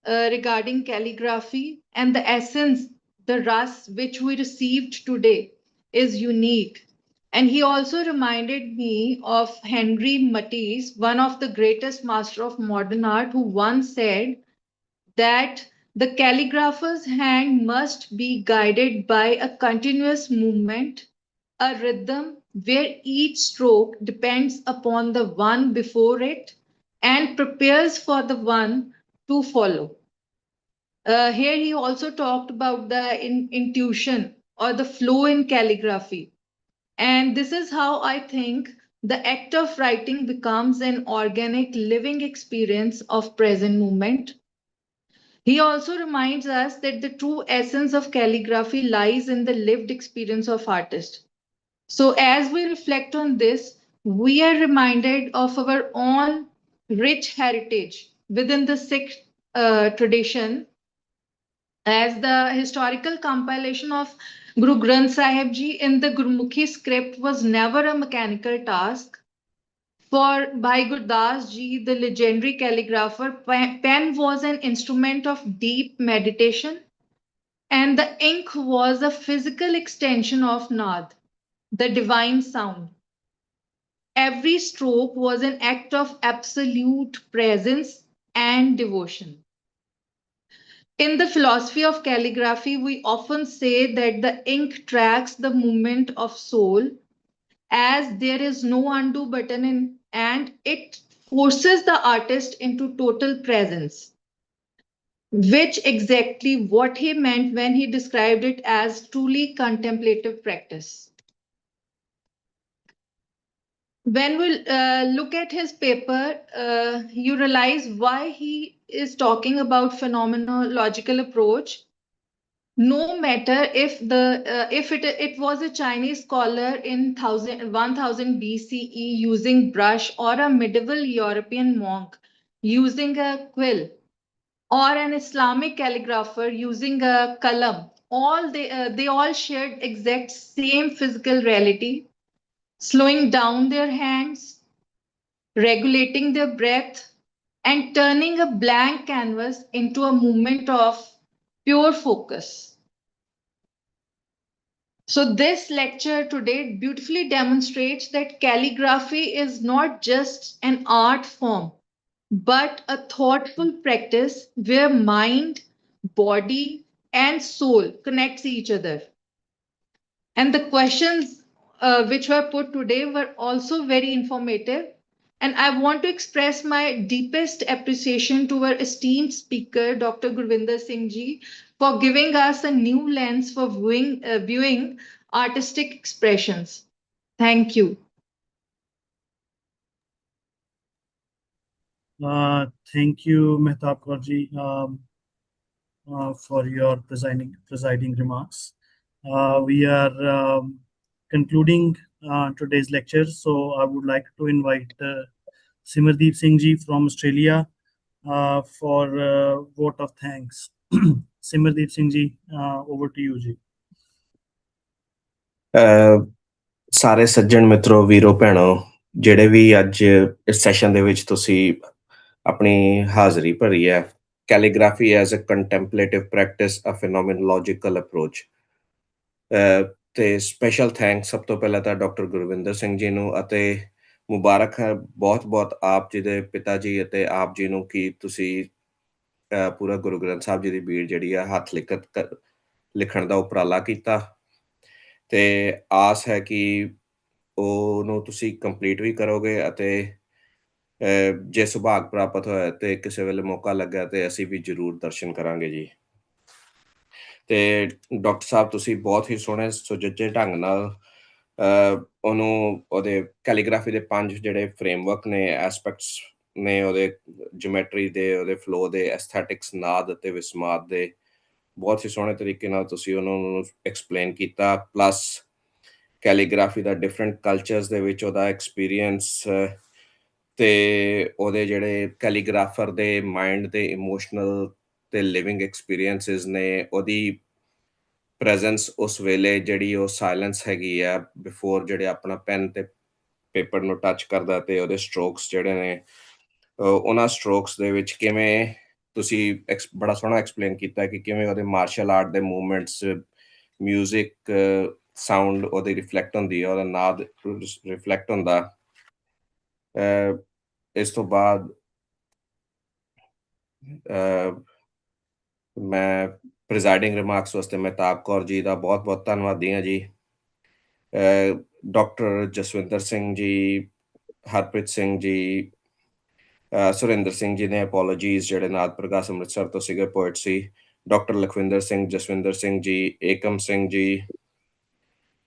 regarding calligraphy and the essence, the ras which we received today is unique. And he also reminded me of Henry Matisse, one of the greatest master of modern art, who once said that the calligrapher's hand must be guided by a continuous movement, a rhythm where each stroke depends upon the one before it and prepares for the one to follow. Here he also talked about the intuition or the flow in calligraphy. And this is how I think the act of writing becomes an organic living experience of present moment. He also reminds us that the true essence of calligraphy lies in the lived experience of artists. So as we reflect on this, we are reminded of our own rich heritage within the Sikh tradition, as the historical compilation of Guru Granth Sahib Ji in the Gurmukhi script was never a mechanical task. For Bhai Gurdas Ji, the legendary calligrapher, pen was an instrument of deep meditation, and the ink was a physical extension of Naad, the divine sound. Every stroke was an act of absolute presence and devotion. In the philosophy of calligraphy, we often say that the ink tracks the movement of soul, as there is no undo button and it forces the artist into total presence, which exactly what he meant when he described it as truly contemplative practice. When we look at his paper, you realize why he is talking about phenomenological approach. No matter if it was a Chinese scholar in 1000 BCE using brush, or a medieval European monk using a quill, or an Islamic calligrapher using a kalam, they all shared exact same physical reality, slowing down their hands, regulating their breath, and turning a blank canvas into a moment of pure focus. So, this lecture today beautifully demonstrates that calligraphy is not just an art form, but a thoughtful practice where mind, body, and soul connects each other. And the questions which were put today were also very informative. And I want to express my deepest appreciation to our esteemed speaker, Dr. Gurwinder Singh Ji, for giving us a new lens for viewing artistic expressions. Thank you. Thank you, Mehtab Kaur ji, for your presiding remarks. We are concluding today's lecture, so I would like to invite Simardeep Singh ji from Australia for vote of thanks. Simardeep Singh ji, over to you ji. ਸਾਰੇ ਸੱਜਣ ਮਿੱਤਰੋ, ਵੀਰੋ ਭੈਣੋ, ਜਿਹੜੇ ਵੀ ਅੱਜ ਇਸ session ਦੇ ਵਿੱਚ ਤੁਸੀਂ ਆਪਣੀ ਹਾਜ਼ਰੀ ਭਰੀ ਹੈ, calligraphy as a contemplative practice, a phenomenological approach, ਤੇ ਸਪੈਸ਼ਲ ਥੈਂਕਸ ਸਭ ਤੋਂ ਪਹਿਲਾਂ ਤਾਂ ਡਾਕਟਰ ਗੁਰਵਿੰਦਰ ਸਿੰਘ ਜੀ ਨੂੰ, ਅਤੇ ਮੁਬਾਰਕ ਹੈ ਬਹੁਤ ਬਹੁਤ ਆਪ ਜੀ ਦੇ ਪਿਤਾ ਜੀ ਅਤੇ ਆਪ ਜੀ ਨੂੰ ਕਿ ਤੁਸੀਂ ਪੂਰਾ ਗੁਰੂ ਗ੍ਰੰਥ ਸਾਹਿਬ ਜੀ ਦੀ ਬੀੜ ਜਿਹੜੀ ਆ ਹੱਥ ਲਿਖਣ ਦਾ ਉਪਰਾਲਾ ਕੀਤਾ, ਤੇ ਆਸ ਹੈ ਕਿ ਉਹਨੂੰ ਤੁਸੀਂ ਕੰਪਲੀਟ ਵੀ ਕਰੋਗੇ, ਅਤੇ ਜੇ ਸੁਭਾਗ ਪ੍ਰਾਪਤ ਹੋਇਆ ਤੇ ਕਿਸੇ ਵੇਲੇ ਮੌਕਾ ਲੱਗਾ ਤੇ ਅਸੀਂ ਵੀ ਜ਼ਰੂਰ ਦਰਸ਼ਨ ਕਰਾਂਗੇ ਜੀ। ਤੇ ਡਾਕਟਰ ਸਾਹਿਬ ਤੁਸੀਂ ਬਹੁਤ ਹੀ ਸੋਹਣੇ ਸੁਚੱਜੇ ਢੰਗ ਨਾਲ ਉਹਨੂੰ ਉਹਦੇ ਕੈਲੀਗ੍ਰਾਫੀ ਦੇ 5 ਜਿਹੜੇ ਫਰੇਮਵਰਕ ਨੇ, ਐਸਪੈਕਟਸ ਨੇ, ਉਹਦੇ ਜਿਓਮੈਟਰੀ ਦੇ, ਉਹਦੇ ਫਲੋ ਦੇ, ਐਸਥੈਟਿਕਸ, ਨਾਦ ਅਤੇ ਵਿਸਮਾਦ ਦੇ, ਬਹੁਤ ਹੀ ਸੋਹਣੇ ਤਰੀਕੇ ਨਾਲ ਤੁਸੀਂ ਉਹਨੂੰ ਐਕਸਪਲੇਨ ਕੀਤਾ, ਪਲੱਸ ਕੈਲੀਗ੍ਰਾਫੀ ਦਾ ਡਿਫਰੈਂਟ ਕਲਚਰਸ ਦੇ ਵਿੱਚ ਉਹਦਾ ਐਕਸਪੀਰੀਅੰਸ, ਤੇ ਉਹਦੇ ਜਿਹੜੇ ਕੈਲੀਗ੍ਰਾਫਰ ਦੇ ਮਾਈਂਡ ਦੇ ਇਮੋਸ਼ਨਲ ਤੇ ਲਿਵਿੰਗ ਐਕਸਪੀਰੀਅੰਸਿਸ ਨੇ, ਉਹਦੀ ਪ੍ਰੈਜ਼ੈਂਸ ਉਸ ਵੇਲੇ ਜਿਹੜੀ ਉਹ ਸਾਇਲੈਂਸ ਹੈਗੀ ਆ ਬਿਫੋਰ ਜਿਹੜੇ ਆਪਣਾ ਪੈਨ ਤੇ ਪੇਪਰ ਨੂੰ ਟੱਚ ਕਰਦਾ, ਤੇ ਉਹਦੇ ਸਟ੍ਰੋਕਸ ਜਿਹੜੇ ਨੇ, ਉਹਨਾਂ ਸਟ੍ਰੋਕਸ ਦੇ ਵਿੱਚ ਕਿਵੇਂ ਤੁਸੀਂ ਬੜਾ ਸੋਹਣਾ ਐਕਸਪਲੇਨ ਕੀਤਾ ਕਿ ਕਿਵੇਂ ਉਹਦੇ ਮਾਰਸ਼ਲ ਆਰਟ ਦੇ ਮੂਵਮੈਂਟਸ, ਮਿਊਜ਼ਿਕ, ਸਾਊਂਡ ਉਹਦੀ ਰਿਫਲੈਕਟ ਹੁੰਦੀ ਹੈ, ਉਹਦਾ ਨਾਦ ਰਿਫਲੈਕਟ ਹੁੰਦਾ। ਇਸ ਤੋਂ ਬਾਅਦ ਮੈਂ ਪ੍ਰੈਜ਼ਾਈਡਿੰਗ ਰਿਮਾਰਕਸ ਵਾਸਤੇ ਮਹਿਤਾਬ ਕੌਰ ਜੀ ਦਾ ਬਹੁਤ ਬਹੁਤ ਧੰਨਵਾਦੀ ਹਾਂ ਜੀ, ਡਾਕਟਰ ਜਸਵਿੰਦਰ ਸਿੰਘ ਜੀ, ਹਰਪ੍ਰੀਤ ਸਿੰਘ ਜੀ, ਸੁਰਿੰਦਰ ਸਿੰਘ ਜੀ ਨੇ ਅਪੋਲੋਜੀਜ਼ ਜਿਹੜੇ ਨਾਦ ਪ੍ਰਗਾਸ ਅੰਮ੍ਰਿਤਸਰ ਤੋਂ ਸੀਗੇ, ਪੋਇਟ ਸੀ, ਡਾਕਟਰ ਲਖਵਿੰਦਰ ਸਿੰਘ, ਜਸਵਿੰਦਰ ਸਿੰਘ ਜੀ, ਏਕਮ ਸਿੰਘ ਜੀ,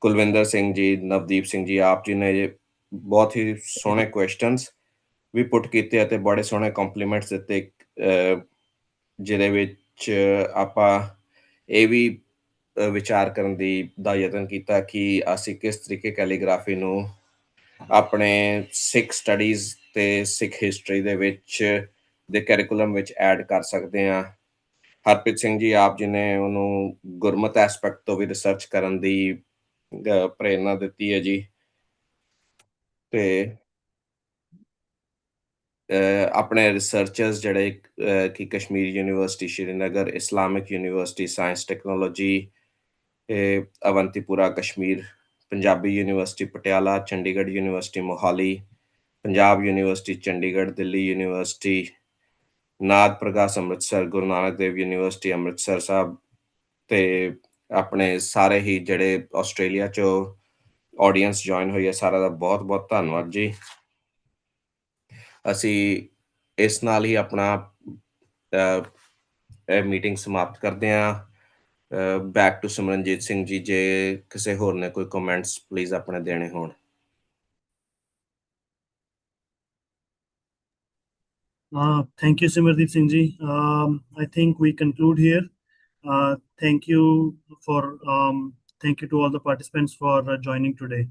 ਕੁਲਵਿੰਦਰ ਸਿੰਘ ਜੀ, ਨਵਦੀਪ ਸਿੰਘ ਜੀ, ਆਪ ਜੀ ਨੇ ਬਹੁਤ ਹੀ ਸੋਹਣੇ ਕੁਐਸਚਨਸ ਵੀ ਪੁੱਟ ਕੀਤੇ ਅਤੇ ਬੜੇ ਸੋਹਣੇ ਕੰਪਲੀਮੈਂਟਸ ਦਿੱਤੇ, ਜਿਹਦੇ ਵਿੱਚ ਵਿੱਚ ਆਪਾਂ ਇਹ ਵੀ ਵਿਚਾਰ ਕਰਨ ਦਾ ਯਤਨ ਕੀਤਾ ਕਿ ਅਸੀਂ ਕਿਸ ਤਰੀਕੇ ਕੈਲੀਗ੍ਰਾਫੀ ਨੂੰ ਆਪਣੇ ਸਿੱਖ ਸਟੱਡੀਜ਼ ਤੇ ਸਿੱਖ ਹਿਸਟਰੀ ਦੇ ਵਿੱਚ ਦੇ ਕੈਰੀਕੂਲਮ ਵਿੱਚ ਐਡ ਕਰ ਸਕਦੇ ਹਾਂ। ਹਰਪ੍ਰੀਤ ਸਿੰਘ ਜੀ ਆਪ ਜੀ ਨੇ ਉਹਨੂੰ ਗੁਰਮਤ ਐਸਪੈਕਟ ਤੋਂ ਵੀ ਰਿਸਰਚ ਕਰਨ ਦੀ ਪ੍ਰੇਰਨਾ ਦਿੱਤੀ ਹੈ ਜੀ। ਤੇ ਆਪਣੇ ਰਿਸਰਚਰਸ ਜਿਹੜੇ ਕਿ Kashmir university Srinagar, Islamic university science technology, Awantipora Kashmir, Punjabi university Patiala, Chandigarh university Mohali, Punjab university Chandigarh, Delhi university, Naad Pragas Amritsar, Guru Nanak Dev university Amritsar Sahib, ਤੇ ਆਪਣੇ ਸਾਰੇ ਹੀ ਜਿਹੜੇ ਆਸਟ੍ਰੇਲੀਆ 'ਚੋਂ ਆਡੀਅנס ਜੁਆਇਨ ਹੋਈ ਹੈ, ਸਾਰਾ ਦਾ ਬਹੁਤ ਬਹੁਤ ਧੰਨਵਾਦ ਜੀ। ਅਸੀਂ ਇਸ ਨਾਲ ਹੀ ਆਪਣਾ ਮੀਟਿੰਗ ਸਮਾਪਤ ਕਰਦੇ ਹਾਂ। ਬੈਕ ਟੂ ਸਿਮਰਨਜੀਤ ਸਿੰਘ ਜੀ, ਜੇ ਕਿਸੇ ਹੋਰ ਨੇ ਕੋਈ ਕਮੈਂਟਸ ਪਲੀਜ਼ ਆਪਣੇ ਦੇਣੇ ਹੋਣ। Thank you, Simardeep Singh ji. I think we conclude here. Thank you to all the participants for joining today.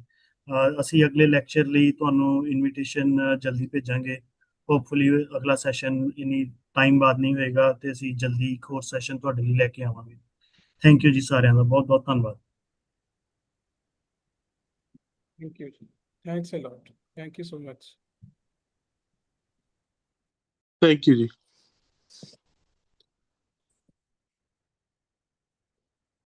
ਅਸੀਂ ਅਗਲੇ ਲੈਕਚਰ ਲਈ ਤੁਹਾਨੂੰ ਇਨਵੀਟੇਸ਼ਨ ਜਲਦੀ ਭੇਜਾਂਗੇ। ਹੋਪਫੁਲੀ ਅਗਲਾ ਸੈਸ਼ਨ ਇਨੀ ਟਾਈਮ ਬਾਅਦ ਨਹੀਂ ਹੋਏਗਾ ਤੇ ਅਸੀਂ ਜਲਦੀ ਇੱਕ ਹੋਰ ਸੈਸ਼ਨ ਤੁਹਾਡੇ ਲਈ ਲੈ ਕੇ ਆਵਾਂਗੇ। ਥੈਂਕ ਯੂ ਜੀ ਸਾਰਿਆਂ ਦਾ, ਬਹੁਤ ਬਹੁਤ ਧੰਨਵਾਦ। Thank you. Thanks a lot. Thank you so much. Thank you, ji.